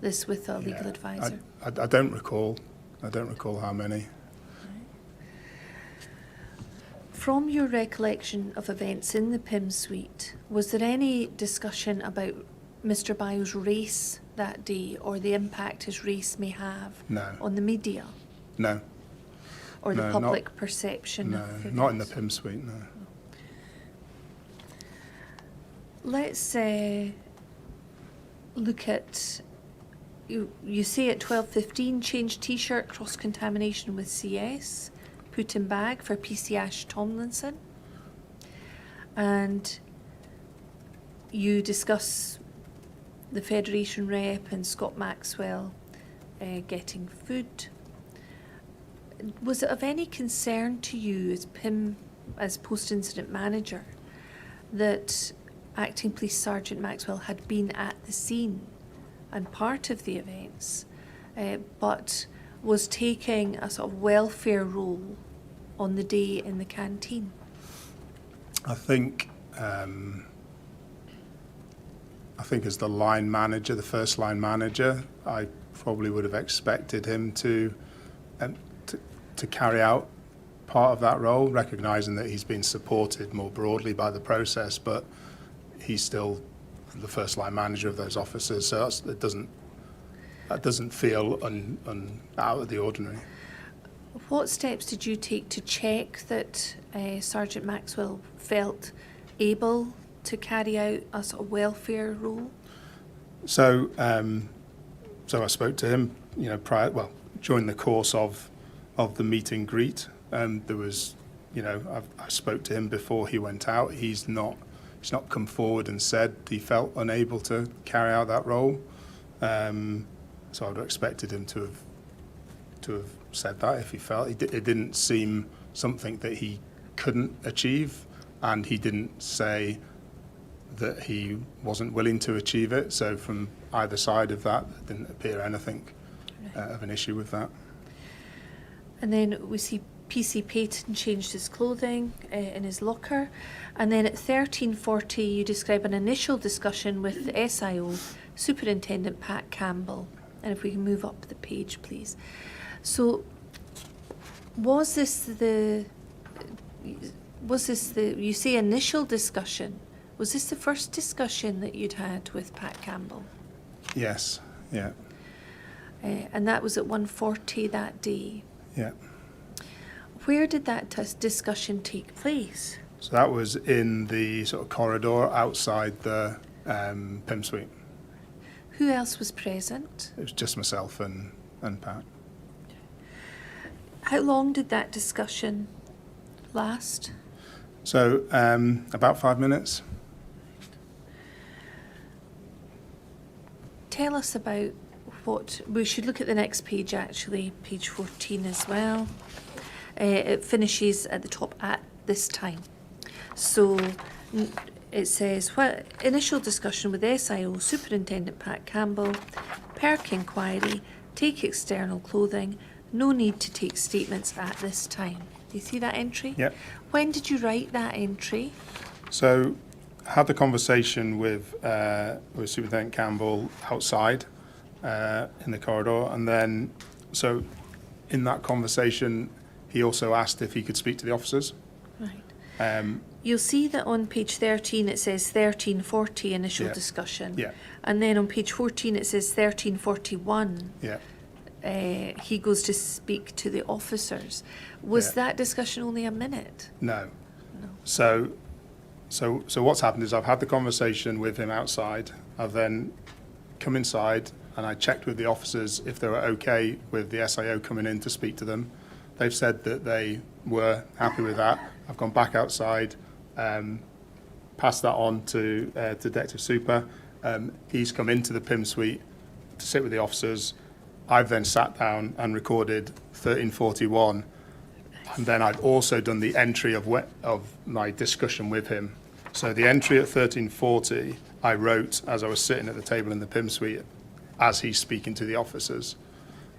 this with a legal advisor? I don't recall. I don't recall how many. From your recollection of events in the PIM suite, was there any discussion about Mr. Bio's race that day, or the impact his race may have No. on the media No. or the No, public perception No, of not in the events? PIM suite, no. Let's look at, you say at 12:15, change T-shirt, cross-contamination with CS, put in bag for PC Ash Tomlinson. And you discuss the Federation rep and Scott Maxwell getting food. Was it of any concern to you as PIM, as post-incident manager, that Acting Police Sergeant Maxwell had been at the scene and part of the events, but was taking a sort of welfare role on the day in the canteen? I think as the line manager, the first line manager, I probably would have expected him to carry out part of that role, recognising that he's been supported more broadly by the process, but he's still the first line manager of those officers, so that doesn't feel out of the ordinary. What steps did you take to check that Sergeant Maxwell felt able to carry out a sort of welfare role? So I spoke to him, during the course of the meet and greet. There was, I spoke to him before he went out. He's not come forward and said he felt unable to carry out that role. So I would have expected him to have said that if he felt it didn't seem something that he couldn't achieve, and he didn't say that he wasn't willing to achieve it. So from either side of that, there didn't appear anything of an issue with that. And then we see PC Payton changed his clothing in his locker. And then at 13:40, you describe an initial discussion with the SIO, Superintendent Pat Campbell. And if we can move up the page, please. So was this the, you say initial discussion, was this the first discussion that you'd had with Pat Campbell? Yes, yeah. And that was at 1:40 that day? Yeah. Where did that discussion take place? So that was in the sort of corridor outside the PIM suite. Who else was present? It was just myself and Pat. How long did that discussion last? So about 5 minutes. Tell us about what, we should look at the next page actually, page 14 as well. It finishes at the top at this time. So it says, initial discussion with SIO Superintendent Pat Campbell, Perk inquiry, take external clothing, no need to take statements at this time. Do you see that entry? Yep. When did you write that entry? So I had the conversation with Superintendent Campbell outside in the corridor, and then so in that conversation he also asked if he could speak to the officers. Right. You'll see that on page 13 it says 1340 initial Yeah. discussion. Yeah. And then on page 14 it says 1341. Yeah. He goes to speak to the officers. Was Yeah. that discussion only a minute? No. No. So what's happened is I've had the conversation with him outside. I've then come inside and I checked with the officers if they were okay with the SIO coming in to speak to them. They've said that they were happy with that. I've gone back outside, passed that on to Detective Super. He's come into the PIM suite to sit with the officers. I've then sat down and recorded 1341. And then I've also done the entry of my discussion with him. So the entry at 1340, I wrote as I was sitting at the table in the PIM suite as he's speaking to the officers.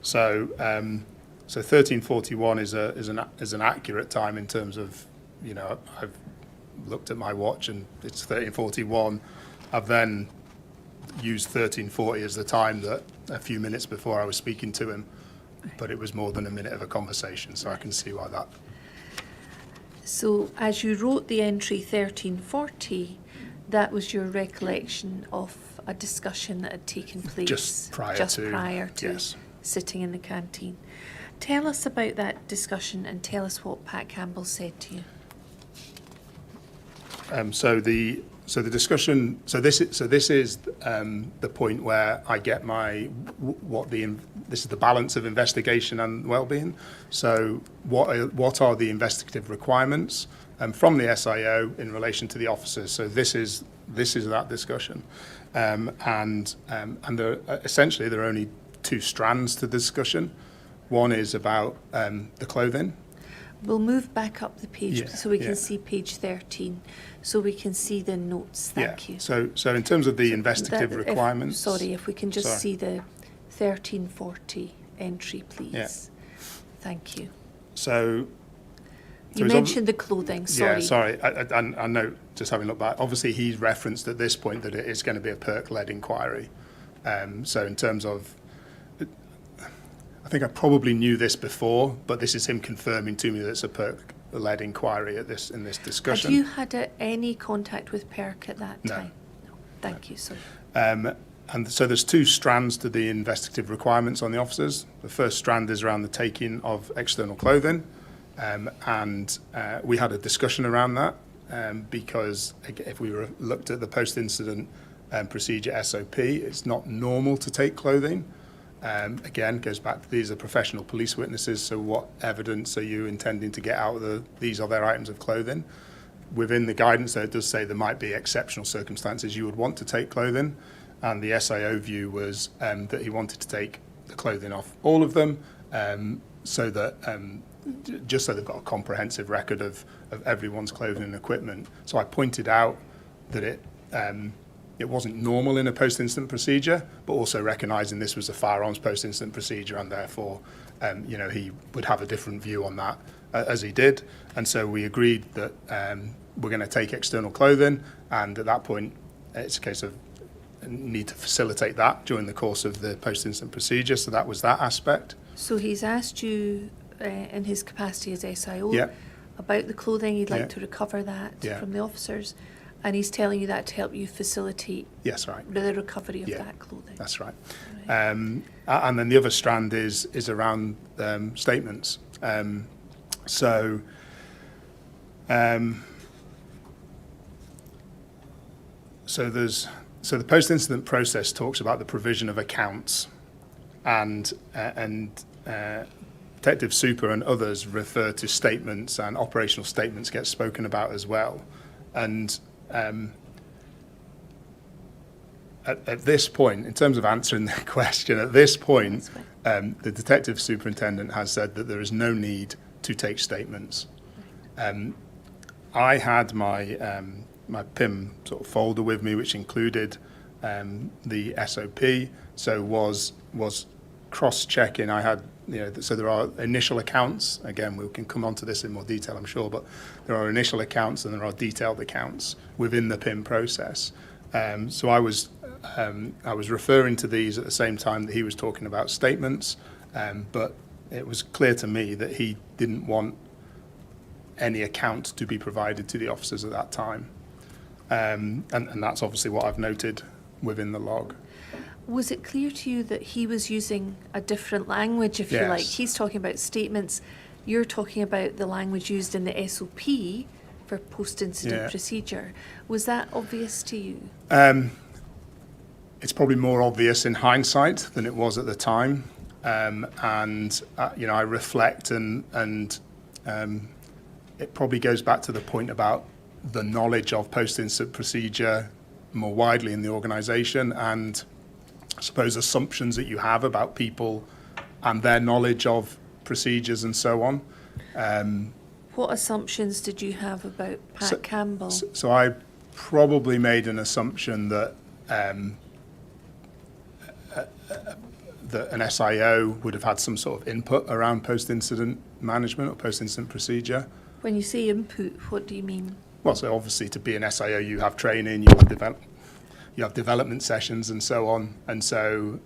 So 1341 is an accurate time in terms of, you know, I've looked at my watch and it's 1341. I've then used 1340 as the time that a few minutes before I was speaking to him, but it was more than a minute of a conversation, so I can see why that. So as you wrote the entry 1340, that was your recollection of a discussion that had taken place Just prior to yes. sitting in the canteen. Tell us about that discussion and tell us what Pat Campbell said to you. So the discussion. So this is the point where I get this is the balance of investigation and well-being. So what are the investigative requirements from the SIO in relation to the officers? So this is that discussion, and essentially there are only two strands to the discussion. One is about the clothing. We'll move back up the page so we can yeah. see page 13, so we can see the notes. Thank you. So in terms of the investigative requirements. If we can just see the 1340 entry, please. Yeah. Thank you. So You mentioned the clothing, sorry. Yeah, sorry. I know, just having looked back, obviously he's referenced at this point that it is going to be a PERC-led inquiry. So in terms of, I think I probably knew this before, but this is him confirming to me that it's a PERC-led inquiry in this discussion. Have you had any contact with PERC at that No. time? No. Thank you, sorry. And so there's two strands to the investigative requirements on the officers. The first strand is around the taking of external clothing. And we had a discussion around that because if we looked at the post-incident procedure SOP, it's not normal to take clothing. Again, goes back to these are professional police witnesses, so what evidence are you intending to get out of these are their items of clothing? Within the guidance there, it does say there might be exceptional circumstances you would want to take clothing, and the SIO view was that he wanted to take the clothing off all of them so that just so they've got a comprehensive record of everyone's clothing and equipment. So I pointed out that it wasn't normal in a post-incident procedure, but also recognising this was a firearms post-incident procedure, and therefore, he would have a different view on that as he did. And so we agreed that we're going to take external clothing, and at that point, it's a case of need to facilitate that during the course of the post-incident procedure. So that was that aspect. So he's asked you in his capacity as SIO Yeah. about the clothing. He'd like Yeah. to recover that Yeah. from the officers, and he's telling you that to help you facilitate Yes, right. the recovery of Yeah. that clothing. That's right. Right. And then the other strand is around statements. So the post-incident process talks about the provision of accounts, and Detective Super and others refer to statements, and operational statements get spoken about as well. And at this point, in terms of answering the question, at this point, the Detective Superintendent has said that there is no need to take statements. I had my my PIM sort of folder with me, which included the SOP. So was cross-checking. I had, so there are initial accounts. Again, we can come on to this in more detail, I'm sure, but there are initial accounts and there are detailed accounts within the PIM process. So I was referring to these at the same time that he was talking about statements, but it was clear to me that he didn't want any account to be provided to the officers at that time. And that's obviously what I've noted within the log. Was it clear to you that he was using a different language, if you Yes. like? He's talking about statements, you're talking about the language used in the SOP for post-incident Yeah. procedure. Was that obvious to you? It's probably more obvious in hindsight than it was at the time. I reflect and it probably goes back to the point about the knowledge of post-incident procedure more widely in the organisation, and I suppose assumptions that you have about people and their knowledge of procedures and so on. What assumptions did you have about Pat Campbell? So I probably made an assumption that that an SIO would have had some sort of input around post-incident management or post-incident procedure. When you say input, what do you mean? Well, so obviously to be an SIO, you have training, you have development sessions and so on. And so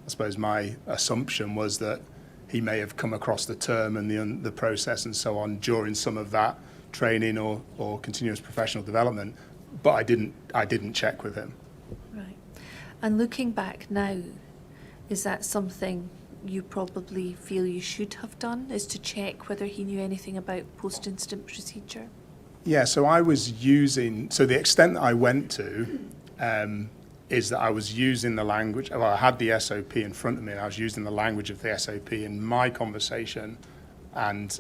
I suppose my assumption was that he may have come across the term and the process and so on during some of that training or continuous professional development, but I didn't check with him. Right. And looking back now, is that something you probably feel you should have done, is to check whether he knew anything about post-incident procedure? Yeah, so the extent that I went to is that I was using the language, well, I had the SOP in front of me and I was using the language of the SOP in my conversation, and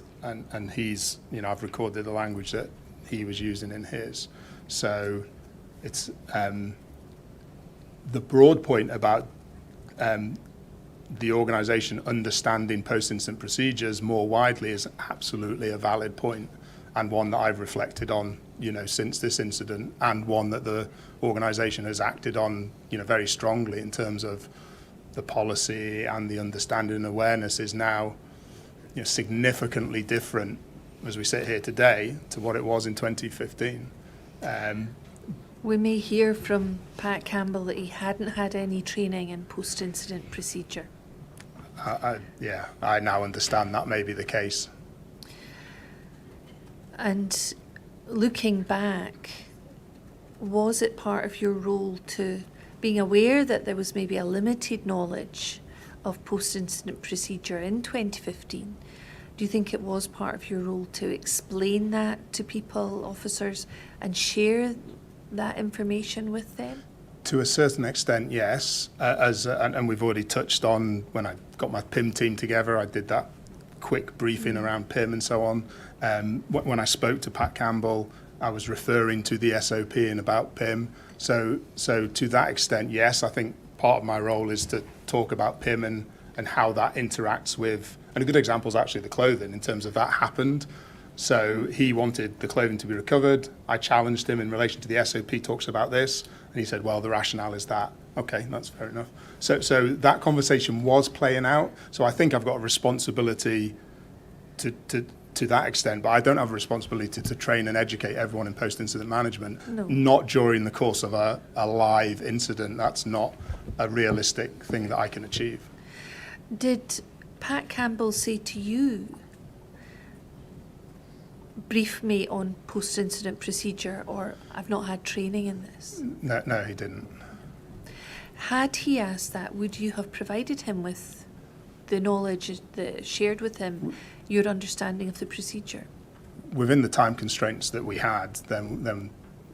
he's, I've recorded the language that he was using in his. So it's the broad point about the organisation understanding post-incident procedures more widely is absolutely a valid point, and one that I've reflected on, since this incident, and one that the organisation has acted on, very strongly in terms of the policy, and the understanding and awareness is now, significantly different as we sit here today to what it was in 2015. We may hear from Pat Campbell that he hadn't had any training in post-incident procedure. I now understand that may be the case. And looking back, was it part of your role to being aware that there was maybe a limited knowledge of post-incident procedure in 2015? Do you think it was part of your role to explain that to people, officers, and share that information with them? To a certain extent, yes. And we've already touched on, when I got my PIM team together, I did that quick briefing around PIM and so on. When I spoke to Pat Campbell, I was referring to the SOP and about PIM. So to that extent, yes, I think part of my role is to talk about PIM and how that interacts with, and a good example is actually the clothing in terms of that happened. So he wanted the clothing to be recovered. I challenged him in relation to the SOP talks about this, and he said, well, the rationale is that. Okay, that's fair enough. So that conversation was playing out. So I think I've got a responsibility to that extent, but I don't have a responsibility to train and educate everyone in post-incident management. No. Not during the course of a live incident. That's not a realistic thing that I can achieve. Did Pat Campbell say to you, brief me on post-incident procedure, or I've not had training in this? No, he didn't. Had he asked that, would you have provided him with the knowledge that shared with him your understanding of the procedure? Within the time constraints that we had, then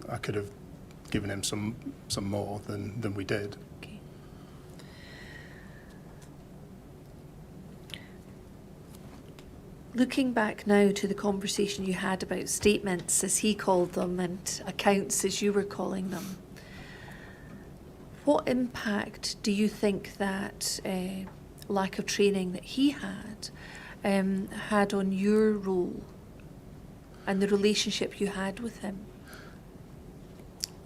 I could have given him some more than we did. Okay. Looking back now to the conversation you had about statements, as he called them, and accounts, as you were calling them, what impact do you think that lack of training that he had on your role and the relationship you had with him?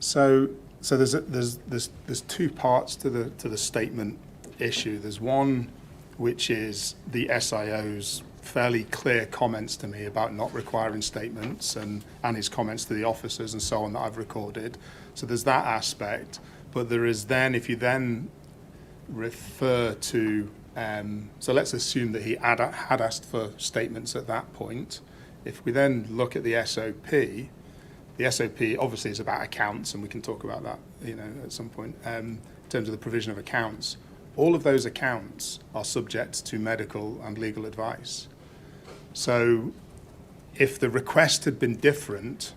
So there's two parts to the statement issue. There's one which is the SIO's fairly clear comments to me about not requiring statements and his comments to the officers and so on that I've recorded. So there's that aspect. But there is then, if you then refer to, so let's assume that he had asked for statements at that point. If we then look at the SOP obviously is about accounts, and we can talk about that, at some point, in terms of the provision of accounts. All of those accounts are subject to medical and legal advice. So if the request had been different,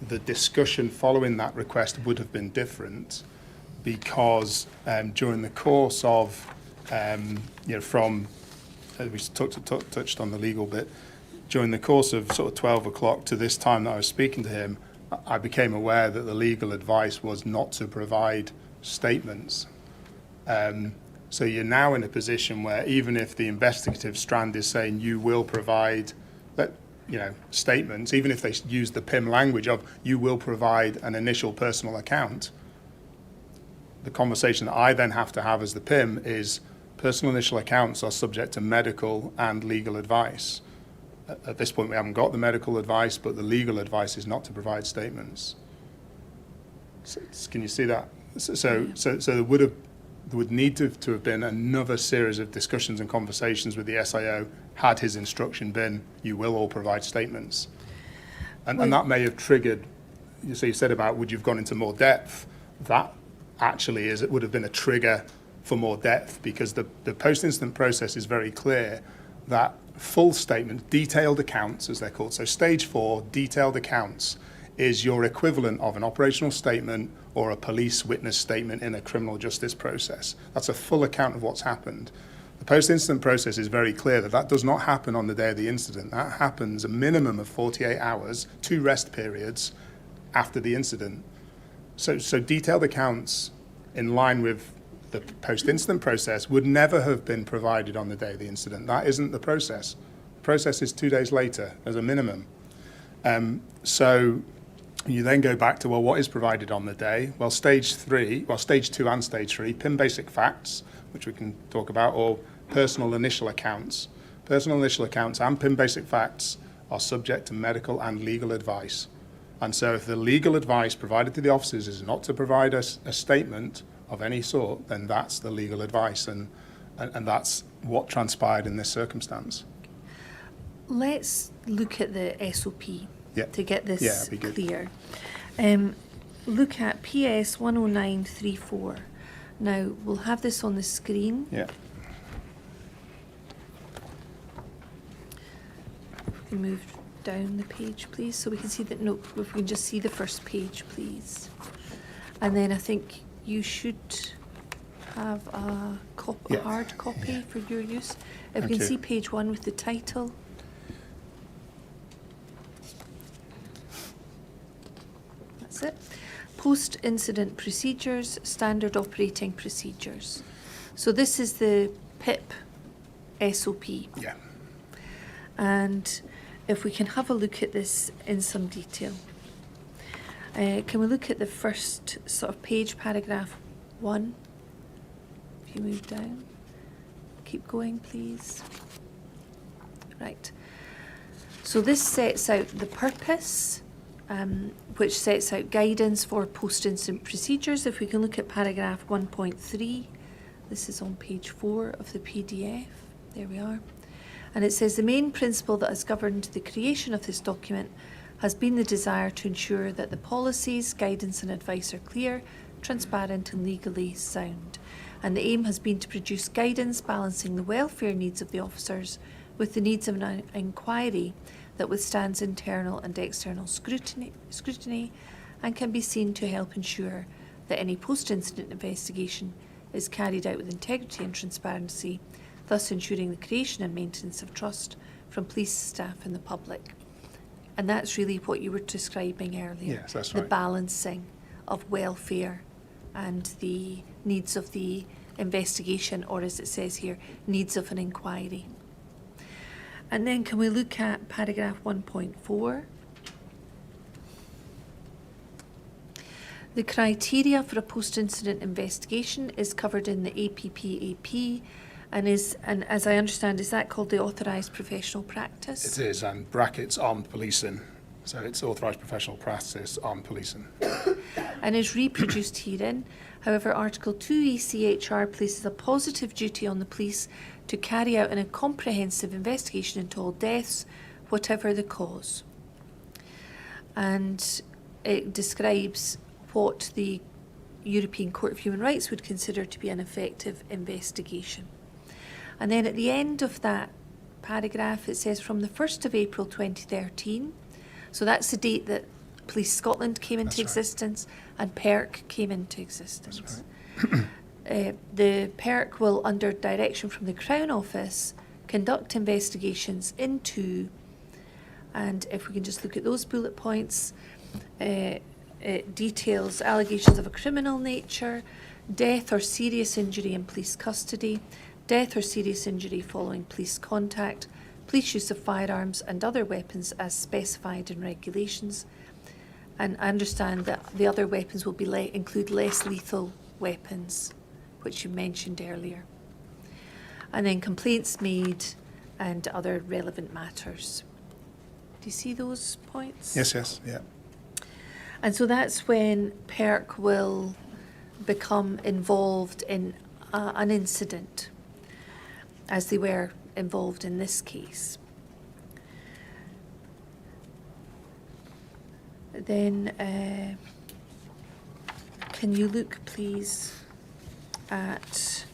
the discussion following that request would have been different, because during the course of, from, we touched on the legal bit, during the course of sort of 12 o'clock to this time that I was speaking to him, I became aware that the legal advice was not to provide statements. So you're now in a position where even if the investigative strand is saying you will provide statements, even if they use the PIM language of you will provide an initial personal account, the conversation that I then have to have as the PIM is personal initial accounts are subject to medical and legal advice. At this point we haven't got the medical advice, but the legal advice is not to provide statements. So, can you see that? So there would need to have been another series of discussions and conversations with the SIO had his instruction been, you will all provide statements. And that may have triggered, you said about would you have gone into more depth, that actually it would have been a trigger for more depth, because the post-incident process is very clear that full statement, detailed accounts as they're called, so stage 4, detailed accounts, is your equivalent of an operational statement or a police witness statement in a criminal justice process. That's a full account of what's happened. The post-incident process is very clear that does not happen on the day of the incident. That happens a minimum of 48 hours, 2 rest periods after the incident. So detailed accounts in line with the post-incident process would never have been provided on the day of the incident. That isn't the process. The process is 2 days later as a minimum. So you then go back to, well, what is provided on the day? Well, stage 2 and stage 3, PIM basic facts, which we can talk about, or personal initial accounts. Personal initial accounts and PIM basic facts are subject to medical and legal advice. And so if the legal advice provided to the officers is not to provide a statement of any sort, then that's the legal advice, and that's what transpired in this circumstance. Let's look at the SOP to get this clear. Look at PS 10934. Now, we'll have this on the screen. Yeah. We can move down the page, please, so we can see that. No, if we can just see the first page, please. And then I think you should have a hard copy for your use. If we can see page 1 with the title. That's it. Post-incident procedures, standard operating procedures. So this is the PIP SOP. Yeah. And if we can have a look at this in some detail. Can we look at the first sort of page, paragraph 1? If you move down. Keep going, please. Right. So this sets out the purpose, which sets out guidance for post-incident procedures. If we can look at paragraph 1.3, this is on page 4 of the PDF. There we are. And it says the main principle that has governed the creation of this document has been the desire to ensure that the policies, guidance and advice are clear, transparent and legally sound. And the aim has been to produce guidance balancing the welfare needs of the officers with the needs of an inquiry that withstands internal and external scrutiny and can be seen to help ensure that any post-incident investigation is carried out with integrity and transparency, thus ensuring the creation and maintenance of trust from police staff and the public. And that's really what you were describing earlier. Yes, that's the right. balancing of welfare and the needs of the investigation, or as it says here, needs of an inquiry. And then can we look at paragraph 1.4? The criteria for a post-incident investigation is covered in the APPAP and as I understand, is that called the authorised professional practice? It is, and brackets armed policing. So it's authorised professional practice, armed policing. And is reproduced herein. However, Article 2 ECHR places a positive duty on the police to carry out a comprehensive investigation into all deaths, whatever the cause. And it describes what the European Court of Human Rights would consider to be an effective investigation. And then at the end of that paragraph, it says from the 1st of April 2013, so that's the date that Police Scotland came into existence and PERC came into existence. The PERC will, under direction from the Crown Office, conduct investigations into, and if we can just look at those bullet points, it details allegations of a criminal nature, death or serious injury in police custody, death or serious injury following police contact, police use of firearms and other weapons as specified in regulations. And I understand that the other weapons will be include less lethal weapons, which you mentioned earlier. And then complaints made and other relevant matters. Do you see those points? Yes, yes, yeah. And so that's when PERC will become involved in an incident, as they were involved in this case. Then, can you look, please, at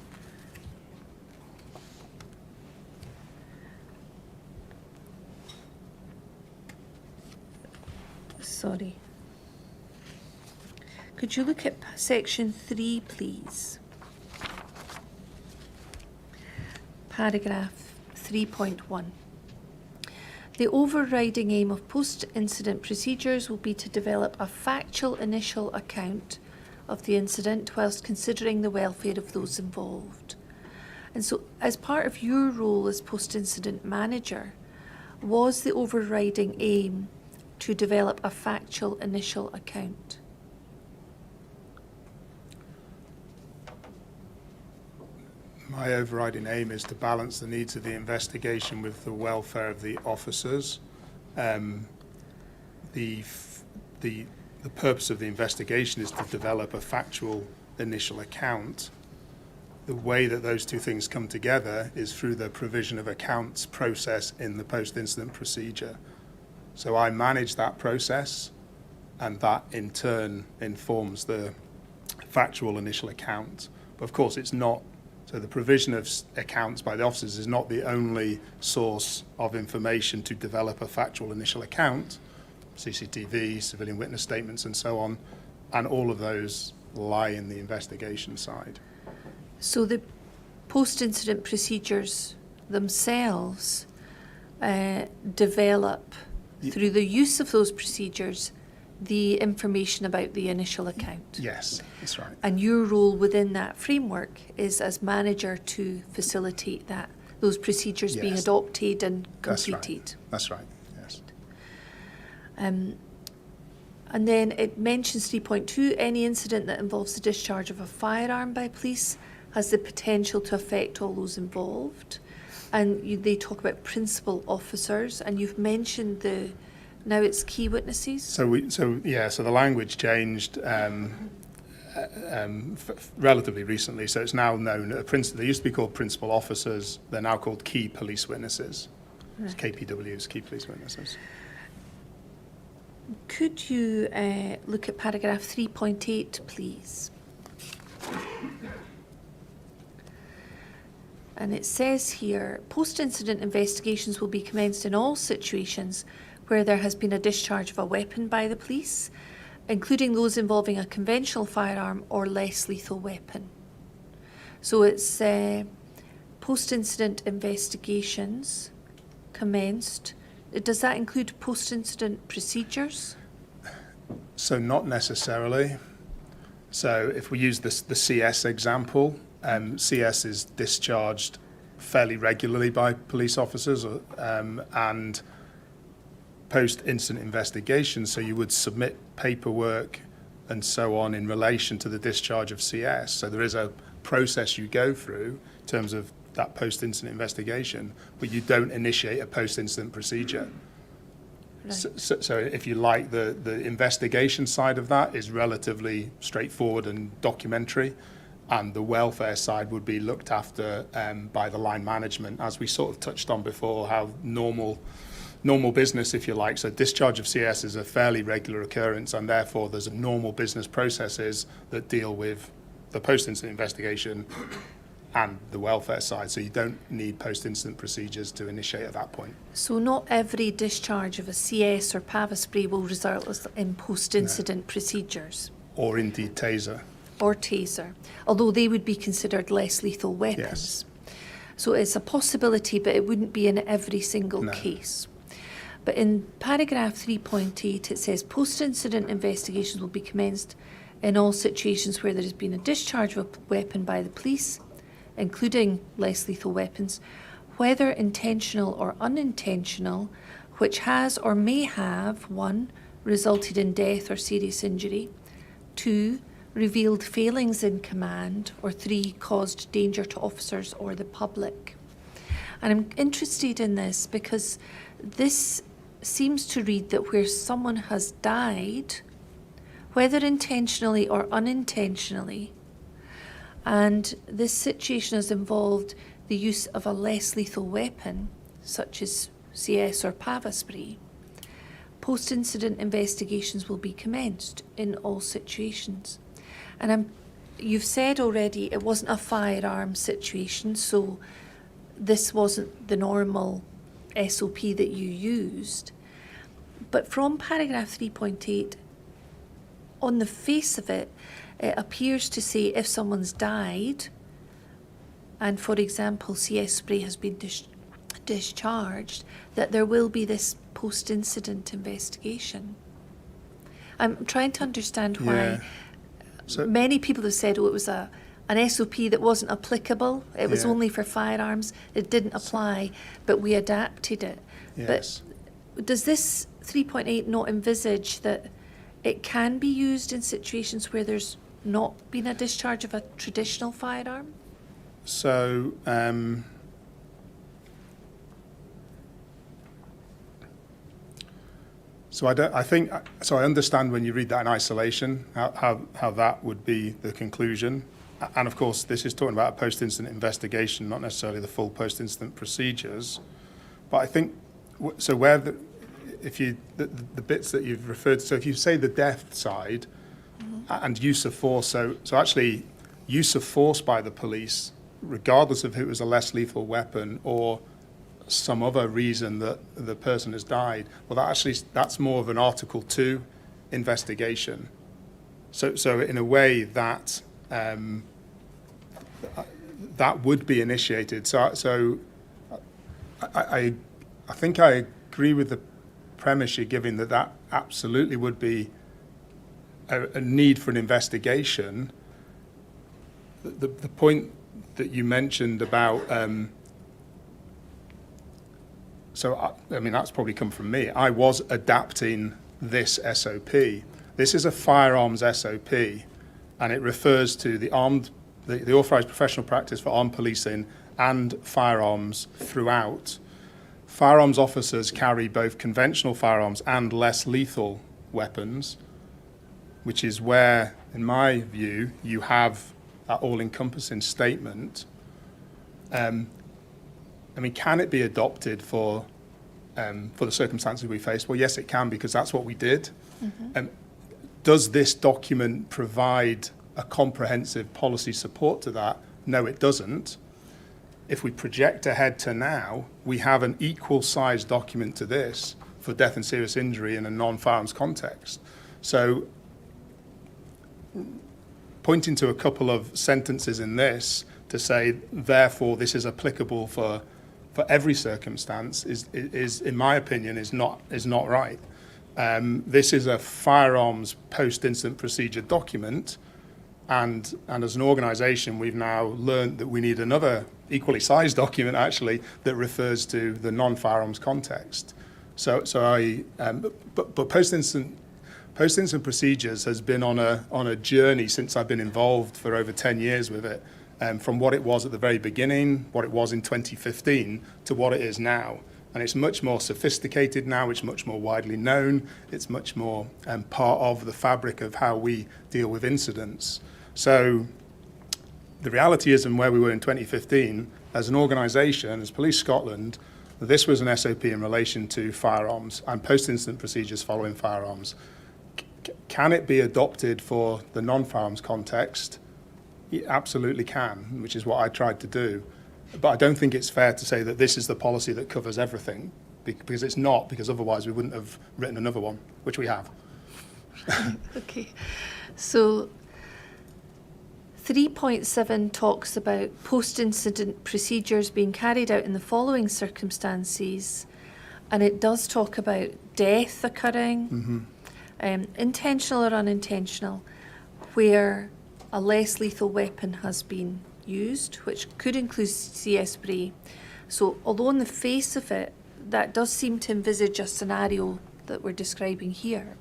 sorry. Could you look at section 3, please? Paragraph 3.1. The overriding aim of post-incident procedures will be to develop a factual initial account of the incident whilst considering the welfare of those involved. And so, as part of your role as post-incident manager, was the overriding aim to develop a factual initial account? My overriding aim is to balance the needs of the investigation with the welfare of the officers. The purpose of the investigation is to develop a factual initial account. The way that those two things come together is through the provision of accounts process in the post-incident procedure. So I manage that process, and that in turn informs the factual initial account. But of course, it's not. So the provision of accounts by the officers is not the only source of information to develop a factual initial account. CCTV, civilian witness statements, and so on, and all of those lie in the investigation side. So the post-incident procedures themselves develop, through the use of those procedures, the information about the initial account. Yes, that's right. And your role within that framework is as manager to facilitate that, those procedures being adopted and completed. That's right, yes. And then it mentions 3.2, any incident that involves the discharge of a firearm by police has the potential to affect all those involved. And they talk about principal officers, and you've mentioned now it's key witnesses. So the language changed relatively recently. So it's now known. They used to be called principal officers. They're now called key police witnesses. Right. It's KPWs, key police witnesses. Could you look at paragraph 3.8, please? And it says here, post-incident investigations will be commenced in all situations where there has been a discharge of a weapon by the police, including those involving a conventional firearm or less lethal weapon. So it's post-incident investigations commenced. Does that include post-incident procedures? So not necessarily. So if we use the CS example, CS is discharged fairly regularly by police officers and post-incident investigation, so you would submit paperwork and so on in relation to the discharge of CS. So there is a process you go through in terms of that post-incident investigation, but you don't initiate a post-incident procedure. Right. So if you like, the investigation side of that is relatively straightforward and documentary, and the welfare side would be looked after by the line management, as we sort of touched on before, how normal business, if you like. So discharge of CS is a fairly regular occurrence, and therefore there's a normal business processes that deal with the post-incident investigation and the welfare side. So you don't need post-incident procedures to initiate at that point. So not every discharge of a CS or PAVA spray will result in post-incident procedures. Or indeed taser. Or taser, although they would be considered less lethal weapons. Yes. So it's a possibility, but it wouldn't be in every single case. But in paragraph 3.8, it says post-incident investigations will be commenced in all situations where there has been a discharge of a weapon by the police, including less lethal weapons, whether intentional or unintentional, which has or may have, 1, resulted in death or serious injury, 2, revealed failings in command, or 3, caused danger to officers or the public. And I'm interested in this because this seems to read that where someone has died, whether intentionally or unintentionally, and this situation has involved the use of a less lethal weapon, such as CS or PAVA spray, post-incident investigations will be commenced in all situations. And you've said already it wasn't a firearm situation, so this wasn't the normal SOP that you used. But from paragraph 3.8, on the face of it, it appears to say if someone's died, and for example CS spray has been discharged, that there will be this post-incident investigation. I'm trying to understand why. Yeah. So, many people have said, oh, it was an SOP that wasn't applicable. It was only for firearms. It didn't apply, but we adapted it. yes. But does this 3.8 not envisage that it can be used in situations where there's not been a discharge of a traditional firearm? So, I understand when you read that in isolation, how that would be the conclusion. And of course, this is talking about a post-incident investigation, not necessarily the full post-incident procedures. But I think, so where the bits that you've referred to, so if you say the death side and use of force, so actually use of force by the police, regardless of if it was a less lethal weapon or some other reason that the person has died, well, that's more of an Article 2 investigation. So in a way that that would be initiated. So I think I agree with the premise you're giving that absolutely would be a need for an investigation. The point that you mentioned about I mean, that's probably come from me. I was adapting this SOP. This is a firearms SOP, and it refers to the authorised professional practice for armed policing and firearms throughout. Firearms officers carry both conventional firearms and less lethal weapons, which is where, in my view, you have that all-encompassing statement. I mean, can it be adopted for the circumstances we face? Well, yes, it can, because that's what we did. Does this document provide a comprehensive policy support to that? No, it doesn't. If we project ahead to now, we have an equal-sized document to this for death and serious injury in a non-firearms context. So, pointing to a couple of sentences in this to say, therefore, this is applicable for every circumstance is, in my opinion, is not right. This is a firearms post-incident procedure document, and as an organisation, we've now learned that we need another equally sized document actually that refers to the non-firearms context. But post-incident post-incident procedures has been on a journey since I've been involved for over 10 years with it, from what it was at the very beginning, what it was in 2015, to what it is now. And it's much more sophisticated now, it's much more widely known, it's much more part of the fabric of how we deal with incidents. So the reality is, and where we were in 2015, as an organisation, as Police Scotland, this was an SOP in relation to firearms and post-incident procedures following firearms. Can it be adopted for the non-firearms context? It absolutely can, which is what I tried to do. But I don't think it's fair to say that this is the policy that covers everything, because it's not, because otherwise we wouldn't have written another one, which we have. Okay, so 3.7 talks about post-incident procedures being carried out in the following circumstances, and it does talk about death occurring, intentional or unintentional, where a less lethal weapon has been used, which could include CS spray. So although on the face of it, that does seem to envisage a scenario that we're describing here,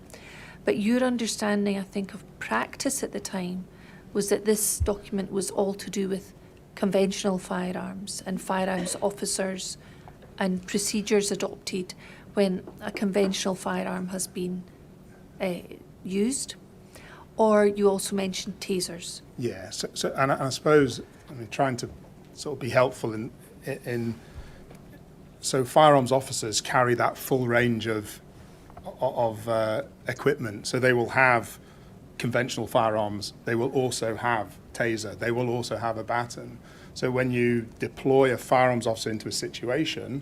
but your understanding, I think, of practice at the time was that this document was all to do with conventional firearms and firearms officers and procedures adopted when a conventional firearm has been used. Or you also mentioned tasers. Yeah, and I suppose, I mean, trying to sort of be helpful in so firearms officers carry that full range of equipment. So they will have conventional firearms, they will also have taser, they will also have a baton. So when you deploy a firearms officer into a situation,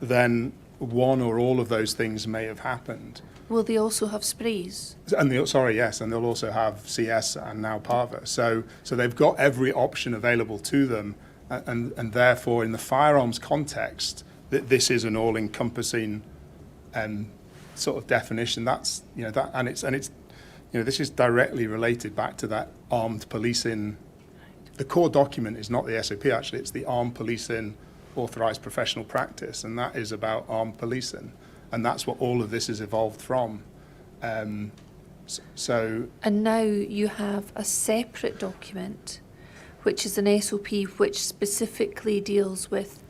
then one or all of those things may have happened. Will they also have sprays? And they'll also have CS and now Parva. So they've got every option available to them, and therefore in the firearms context, this is an all-encompassing sort of definition. That's that, and it's this is directly related back to that armed policing. The core document is not the SOP actually; it's the armed policing authorised professional practice, and that is about armed policing. And that's what all of this has evolved from. And now you have a separate document, which is an SOP which specifically deals with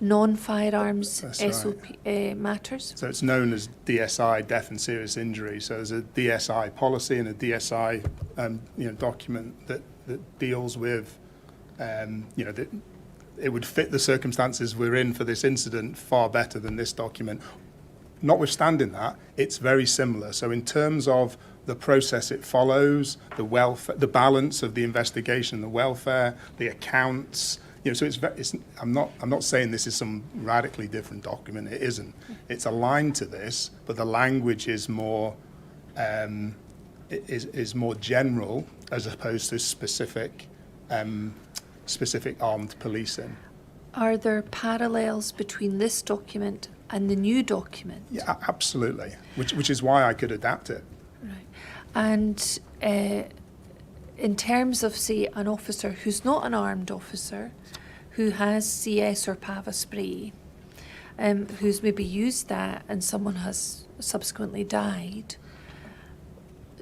non-firearms SOP matters. So it's known as DSI, death and serious injury. So there's a DSI policy and a DSI document that deals with that it would fit the circumstances we're in for this incident far better than this document. Notwithstanding that, it's very similar. So in terms of the process it follows, the welfare, the balance of the investigation, the welfare, the accounts, so I'm not saying this is some radically different document. It isn't. It's aligned to this, but the language is more is more general as opposed to specific armed policing. Are there parallels between this document and the new document? Yeah, absolutely. Which is why I could adapt it. Right. And in terms of, say, an officer who's not an armed officer, who has CS or PAVA spray, who's maybe used that and someone has subsequently died,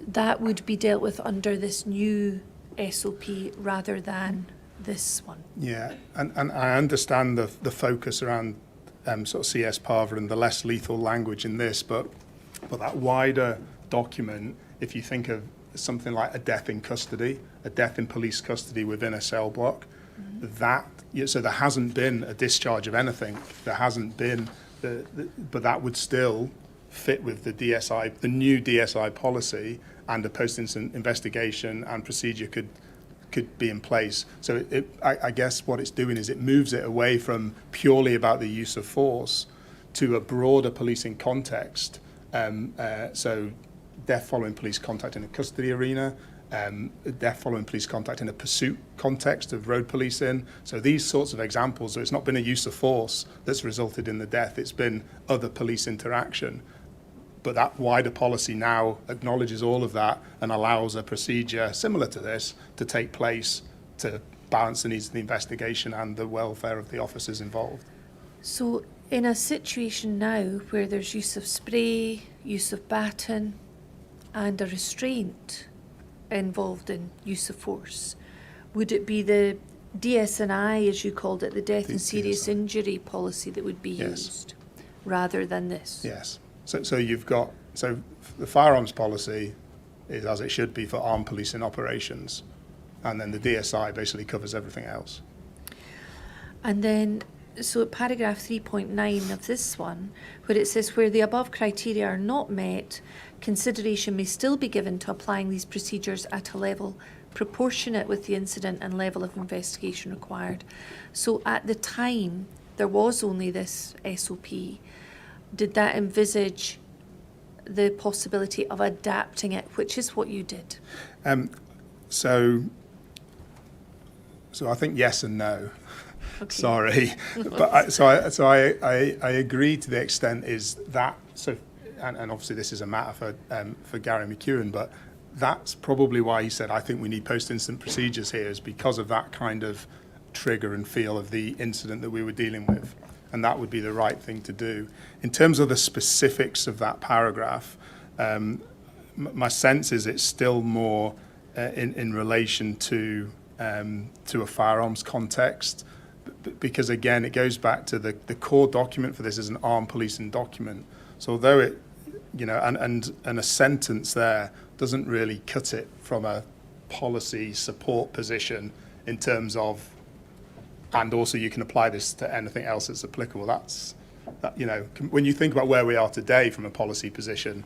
that would be dealt with under this new SOP rather than this one. Yeah, and I understand the focus around sort of CS PAVA and the less lethal language in this, but that wider document, if you think of something like a death in custody, a death in police custody within a cell block, so there hasn't been a discharge of anything, there hasn't been, but that would still fit with the DSI, the new DSI policy, and a post-incident investigation and procedure could be in place. So I guess what it's doing is it moves it away from purely about the use of force to a broader policing context. So death following police contact in a custody arena, death following police contact in a pursuit context of road policing. So these sorts of examples, so it's not been a use of force that's resulted in the death, it's been other police interaction. But that wider policy now acknowledges all of that and allows a procedure similar to this to take place to balance the needs of the investigation and the welfare of the officers involved. So in a situation now where there's use of spray, use of baton, and a restraint involved in use of force, would it be the DS&I, as you called it, the death and serious DSI. injury policy that would be Yes. used rather than this? Yes. So you've got, so the firearms policy is as it should be for armed policing operations, and then the DSI basically covers everything else. And then, so at paragraph 3.9 of this one, where it says, where the above criteria are not met, consideration may still be given to applying these procedures at a level proportionate with the incident and level of investigation required. So at the time, there was only this SOP. Did that envisage the possibility of adapting it, which is what you did? So I think yes and no. Okay. Sorry, but I agree to the extent is that so, and obviously this is a matter for Gary McEwen, but that's probably why he said I think we need post-incident procedures here, is because of that kind of trigger and feel of the incident that we were dealing with, and that would be the right thing to do. In terms of the specifics of that paragraph, my sense is it's still more in relation to a firearms context, because again it goes back to the core document for this is an armed policing document. So although it, you know, and a sentence there doesn't really cut it from a policy support position in terms of, and also you can apply this to anything else that's applicable. That, you know, when you think about where we are today from a policy position,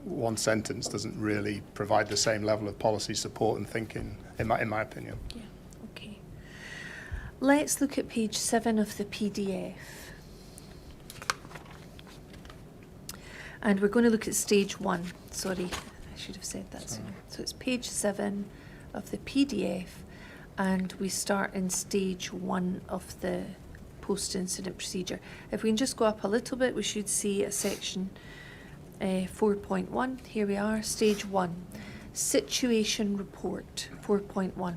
one sentence doesn't really provide the same level of policy support and thinking, in my opinion. Yeah, okay. Let's look at page 7 of the PDF. And we're going to look at stage 1. Sorry, I should have said that sooner. So it's page 7 of the PDF, and we start in stage 1 of the post-incident procedure. If we can just go up a little bit, we should see a section 4.1. Here we are, stage 1, situation report 4.1.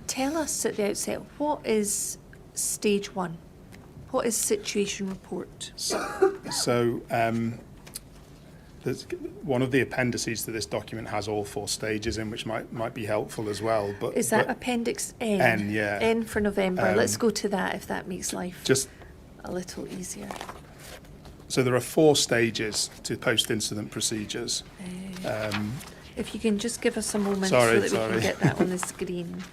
Tell us at the outset, what is stage 1? What is situation report? So there's one of the appendices to this document has all 4 stages in, which might be helpful as well. But Is that Appendix N? N, yeah. N for November. Let's go to that if that makes life just a little easier. so there are 4 stages to post-incident procedures. If you can just give us a moment Sorry, so that we sorry. can get that on the screen.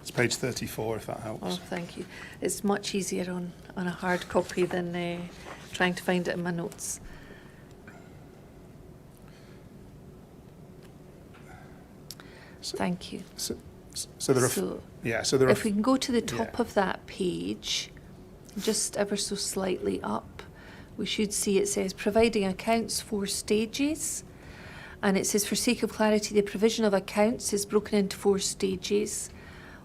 It's page 34, if that helps. Oh, thank you. It's much easier on a hard copy than trying to find it in my notes. Thank you. So there are So so there are if we can go to the top yeah. of that page, just ever so slightly up, we should see it says providing accounts 4 stages. And it says, for sake of clarity, the provision of accounts is broken into 4 stages.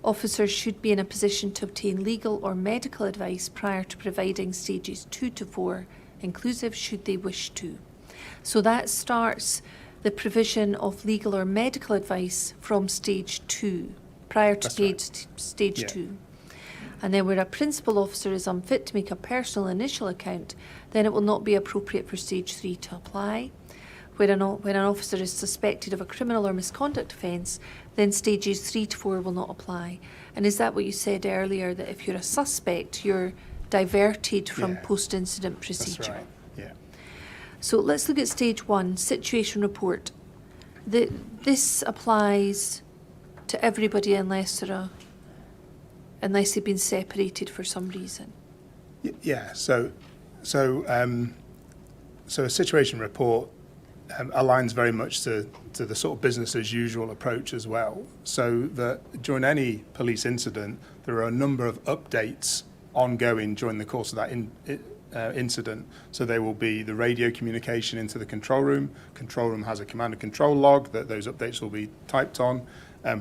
Officers should be in a position to obtain legal or medical advice prior to providing stages 2 to 4, inclusive, should they wish to. So that starts the provision of legal or medical advice from stage 2, prior to That's right. stage Yeah. 2. And then where a principal officer is unfit to make a personal initial account, then it will not be appropriate for stage 3 to apply. When an officer is suspected of a criminal or misconduct offence, then stages 3 to 4 will not apply. And is that what you said earlier, that if you're a suspect, you're diverted from Yeah. post-incident That's procedure? right. Yeah. So let's look at stage 1, situation report. This applies to everybody unless they've been separated for some reason. Yeah. So a situation report aligns very much to the sort of business as usual approach as well. So that during any police incident, there are a number of updates ongoing during the course of that incident. So there will be the radio communication into the control room. Control room has a command and control log that those updates will be typed on.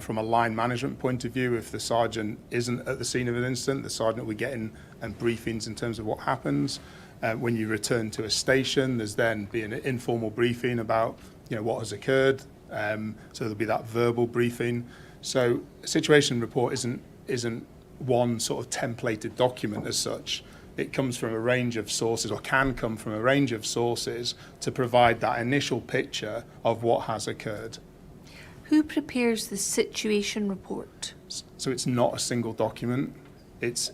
From a line management point of view, if the sergeant isn't at the scene of an incident, the sergeant will be getting briefings in terms of what happens. When you return to a station, there's then be an informal briefing about what has occurred. So there'll be that verbal briefing. So a situation report isn't one sort of templated document as such. It comes from a range of sources, or can come from a range of sources, to provide that initial picture of what has occurred. Who prepares the situation report? So it's not a single document. It's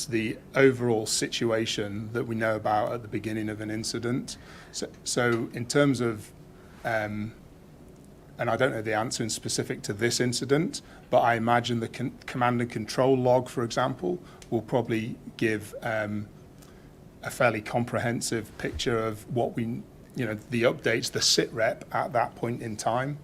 the overall situation that we know about at the beginning of an incident. So in terms of, and I don't know the answer in specific to this incident, but I imagine the command and control log, for example, will probably give a fairly comprehensive picture of what the updates, the sit rep at that point in time.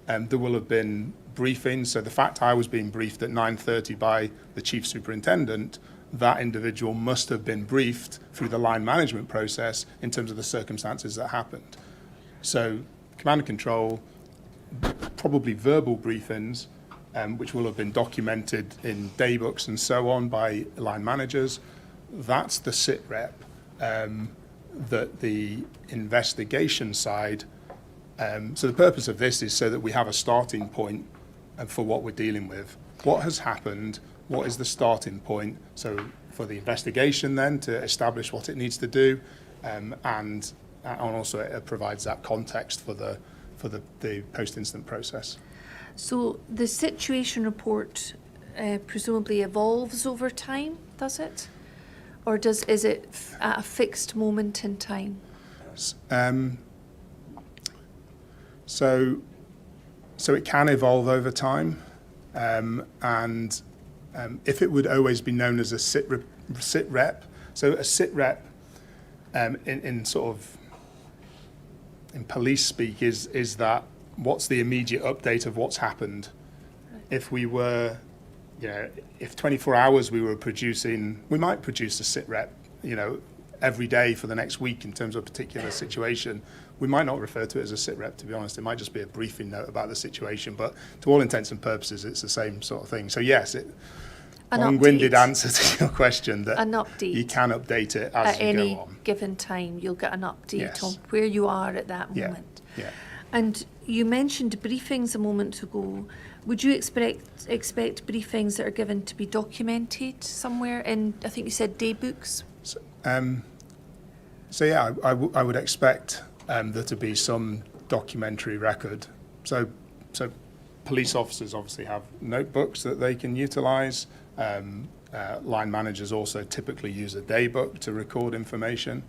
There will have been briefings. So the fact I was being briefed at 9:30 by the chief superintendent, that individual must have been briefed through the line management process in terms of the circumstances that happened. So command and control, probably verbal briefings, which will have been documented in daybooks and so on by line managers. That's the sit rep that the investigation side. So the purpose of this is so that we have a starting point for what we're dealing with. What has happened? What is the starting point? So for the investigation then to establish what it needs to do, and also it provides that context for the post-incident process. So the situation report presumably evolves over time, does it? Or is it at a fixed moment in time? So it can evolve over time, and if it would always be known as a sit rep, so a sit rep in sort of in police speak is that what's the immediate update of what's happened. If we were, if 24 hours we were producing, we might produce a sit rep, every day for the next week in terms of a particular situation. We might not refer to it as a sit rep, to be honest. It might just be a briefing note about the situation, but to all intents and purposes, it's the same sort of thing. So yes, long-winded answer to your question, that an update. You can update it as you go on. At any given time, you'll get an update on where you are at that moment. Yeah. And you mentioned briefings a moment ago. Would you expect briefings that are given to be documented somewhere in, I think you said daybooks? So yeah, I would expect there to be some documentary record. So police officers obviously have notebooks that they can utilise. Line managers also typically use a daybook to record information.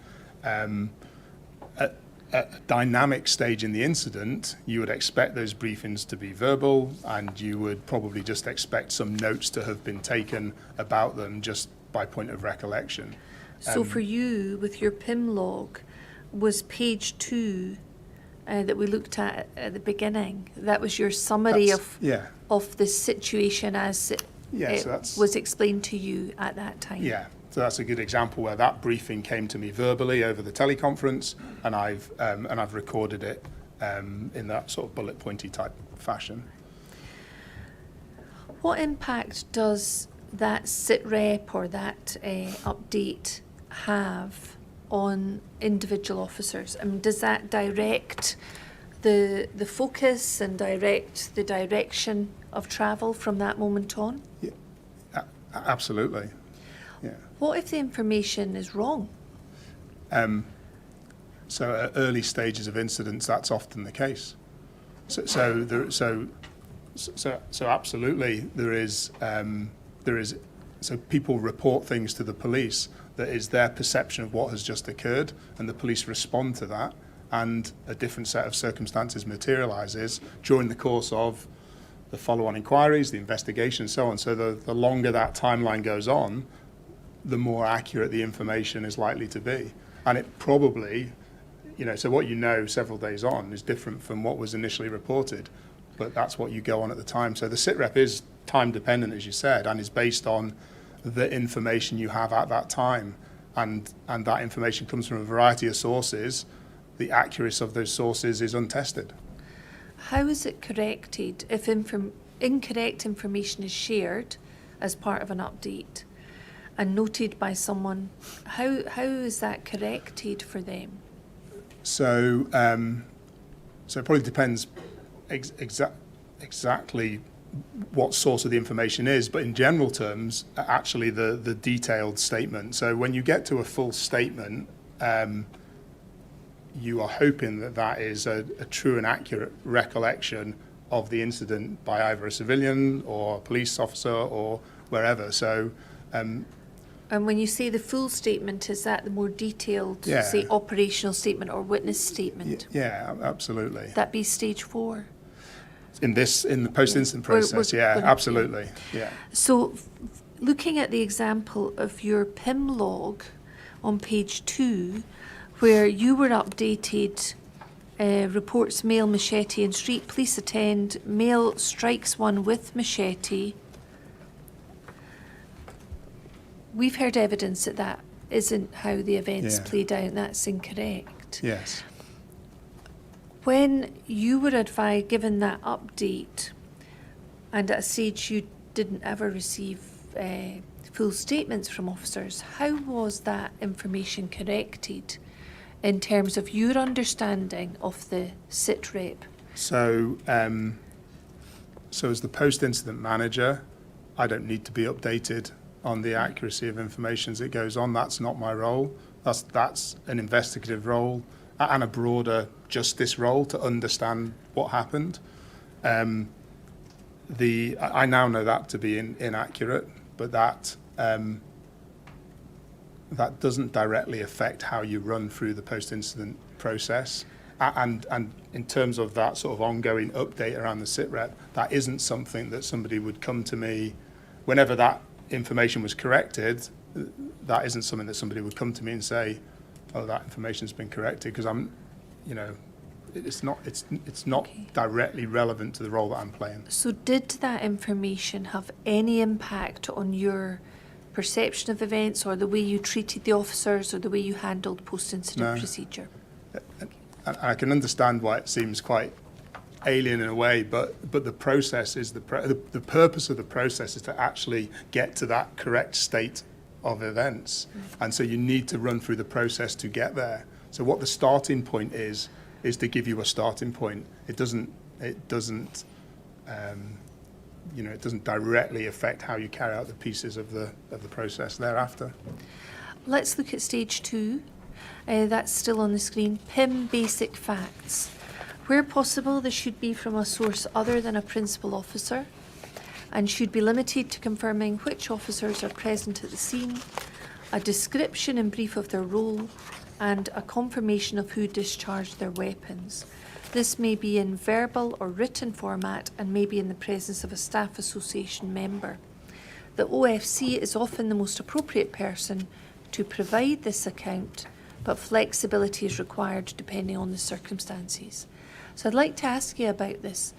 At a dynamic stage in the incident, you would expect those briefings to be verbal, and you would probably just expect some notes to have been taken about them just by point of recollection. So for you, with your PIM log, was page 2 that we looked at the beginning, that was your summary of the situation as it was explained to you at that time? Yeah, so that's a good example where that briefing came to me verbally over the teleconference, and I've recorded it in that sort of bullet pointy type fashion. What impact does that sit rep or that update have on individual officers? I mean, does that direct the focus and direct the direction of travel from that moment on? Yeah, absolutely. Yeah. What if the information is wrong? So at early stages of incidents, that's often the case. So absolutely there is. So people report things to the police that is their perception of what has just occurred, and the police respond to that, and a different set of circumstances materialises during the course of the follow-on inquiries, the investigation, and so on. So the longer that timeline goes on, the more accurate the information is likely to be. And it probably, so what several days on is different from what was initially reported, but that's what you go on at the time. So the sit rep is time dependent, as you said, and is based on the information you have at that time, and that information comes from a variety of sources. The accuracy of those sources is untested. How is it corrected if incorrect information is shared as part of an update, and noted by someone, how is that corrected for them? So, so it probably depends exactly what source of the information is, but in general terms, actually the detailed statement. So when you get to a full statement, you are hoping that that is a true and accurate recollection of the incident by either a civilian or a police officer or wherever. So. And when you say the full statement, is that the more detailed, Yeah. say, operational statement or witness statement? Yeah, absolutely. That be stage 4? In the post-incident process, We're yeah, gonna- absolutely, yeah. So, looking at the example of your PIM log on page 2, where you were updated, reports male machete in street, police attend, male strikes one with machete. We've heard evidence that that isn't how the events Yeah. played out, and that's incorrect. Yes. When you were given that update, and at a stage you didn't ever receive full statements from officers, how was that information corrected in terms of your understanding of the sit rep? So, so as the post-incident manager, I don't need to be updated on the accuracy of information as it goes on. That's not my role. That's an investigative role and a broader justice role to understand what happened. I now know that to be inaccurate, but that doesn't directly affect how you run through the post-incident process. And in terms of that sort of ongoing update around the SITREP, that isn't something that somebody would come to me whenever that information was corrected. That isn't something that somebody would come to me and say, "Oh, that information's been corrected," because it's not Okay. directly relevant to the role that I'm playing. So did that information have any impact on your perception of events, or the way you treated the officers, or the way you handled post-incident No. procedure? And I can understand why it seems quite alien in a way, but the process is the purpose of the process is to actually get to that correct state of events, and so you need to run through the process to get there. So what the starting point is to give you a starting point. It doesn't directly affect how you carry out the pieces of the process thereafter. Let's look at stage 2. That's still on the screen. PIM basic facts. Where possible, this should be from a source other than a principal officer, and should be limited to confirming which officers are present at the scene, a description and brief of their role, and a confirmation of who discharged their weapons. This may be in verbal or written format and may be in the presence of a staff association member. The OFC is often the most appropriate person to provide this account, but flexibility is required depending on the circumstances. So I'd like to ask you about this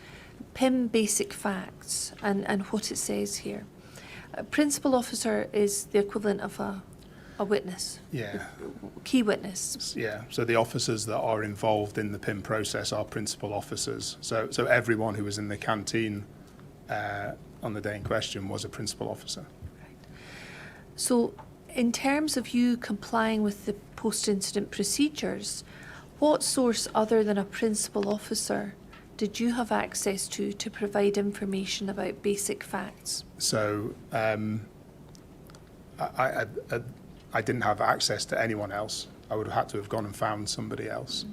PIM basic facts and what it says here. A principal officer is the equivalent of a witness, Yeah. key witness. Yeah, so the officers that are involved in the PIM process are principal officers. So everyone who was in the canteen on the day in question was a principal officer. Right. So in terms of you complying with the post-incident procedures, what source other than a principal officer did you have access to provide information about basic facts? So I didn't have access to anyone else. I would have had to have gone and found somebody else.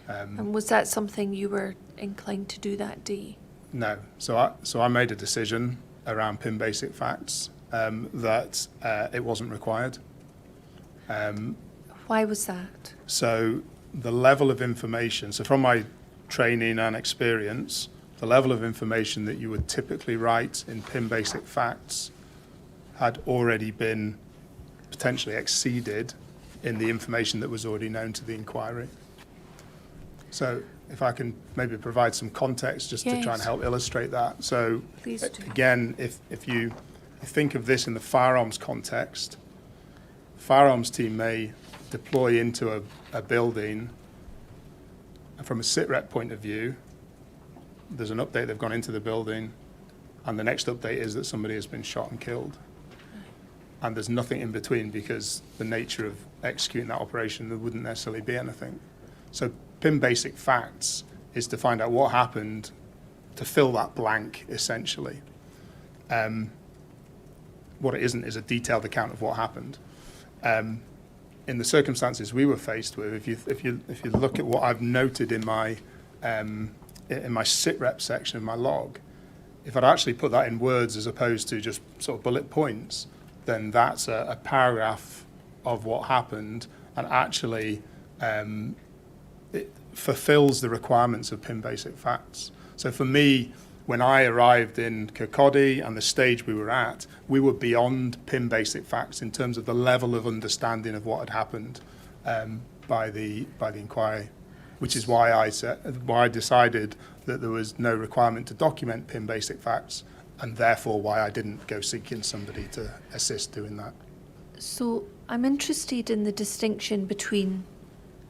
And was that something you were inclined to do that day? No. So I made a decision around PIM basic facts that it wasn't required. Why was that? So the level of information, so from my training and experience, the level of information that you would typically write in PIM basic facts had already been potentially exceeded in the information that was already known to the inquiry. So if I can maybe provide some context just to try and Yes. help illustrate that. So Please do. again, if you think of this in the firearms context, firearms team may deploy into a building, and from a SITREP point of view, there's an update they've gone into the building, and the next update is that somebody has been shot and killed. and there's nothing in between because the nature of executing that operation, there wouldn't necessarily be anything. So PIM basic facts is to find out what happened to fill that blank, essentially. What it isn't is a detailed account of what happened. In the circumstances we were faced with, if you look at what I've noted in my SITREP section of my log, if I'd actually put that in words as opposed to just sort of bullet points, then that's a paragraph of what happened, and actually it fulfills the requirements of PIM basic facts. So for me, when I arrived in Kirkcaldy and the stage we were at, we were beyond PIM basic facts in terms of the level of understanding of what had happened by the inquiry, which is why I decided that there was no requirement to document PIM basic facts, and therefore why I didn't go seeking somebody to assist doing that. So I'm interested in the distinction between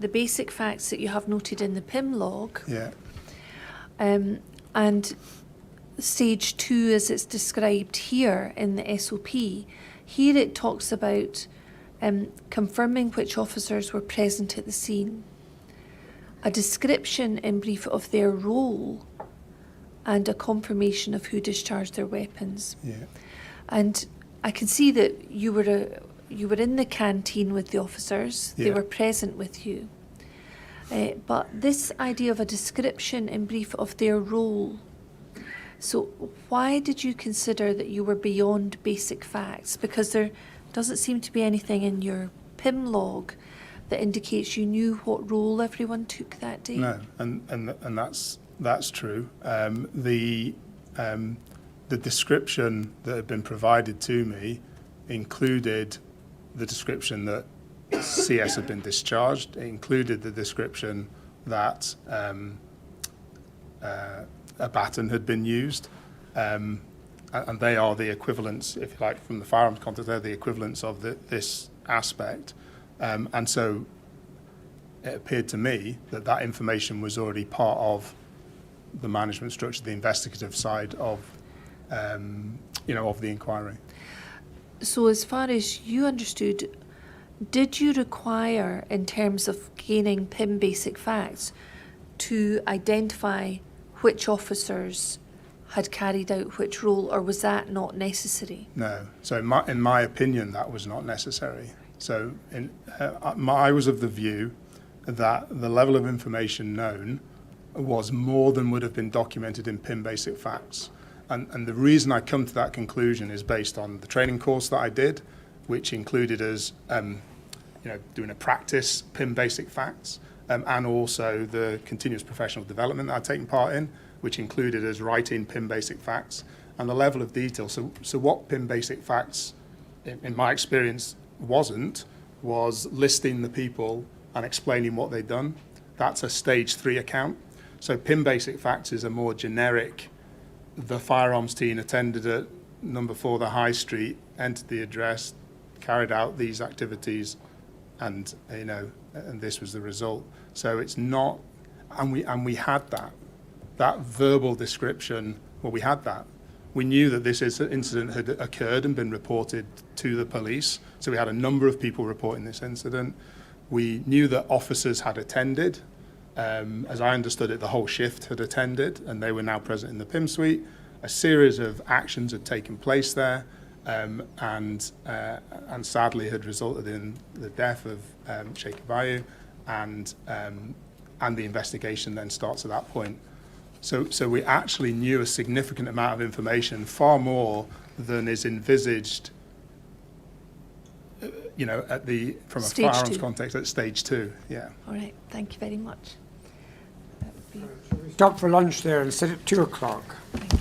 the basic facts that you have noted in the PIM log, Yeah. and stage 2 as it's described here in the SOP. Here it talks about confirming which officers were present at the scene, a description in brief of their role, and a confirmation of who discharged their weapons. Yeah. And I can see that you were in the canteen with the officers. They Yeah. were present with you. But this idea of a description in brief of their role, so why did you consider that you were beyond basic facts? Because there doesn't seem to be anything in your PIM log that indicates you knew what role everyone took that day. No, and that's true. The description that had been provided to me included the description that CS had been discharged. It included the description that a baton had been used, and they are the equivalents, if you like, from the firearms context. They're the equivalents of this aspect, and so it appeared to me that that information was already part of the management structure, the investigative side of of the inquiry. So as far as you understood, did you require, in terms of gaining PIM basic facts, to identify which officers had carried out which role, or was that not necessary? No. So in my opinion, that was not necessary. So I was of the view that the level of information known was more than would have been documented in PIM basic facts. And the reason I come to that conclusion is based on the training course that I did, which included us doing a practice PIM basic facts, and also the continuous professional development that I'd taken part in, which included us writing PIM basic facts, and the level of detail. So what PIM basic facts, in my experience, was listing the people and explaining what they'd done. That's a stage 3 account. So PIM basic facts is a more generic, the firearms team attended at number 4 the High Street, entered the address, carried out these activities, and this was the result. So it's not, and we had that verbal description. Well, we had that. We knew that this incident had occurred and been reported to the police. So we had a number of people reporting this incident. We knew that officers had attended. As I understood it, the whole shift had attended, and they were now present in the PIM suite. A series of actions had taken place there, and sadly had resulted in the death of Sheikh Bayou, and the investigation then starts at that point. So we actually knew a significant amount of information, far more than is envisaged, from a Stage firearms 2. context at stage 2. Yeah. All right, thank you very much. That would be, Stop for lunch there and sit at 2 o'clock. thank you.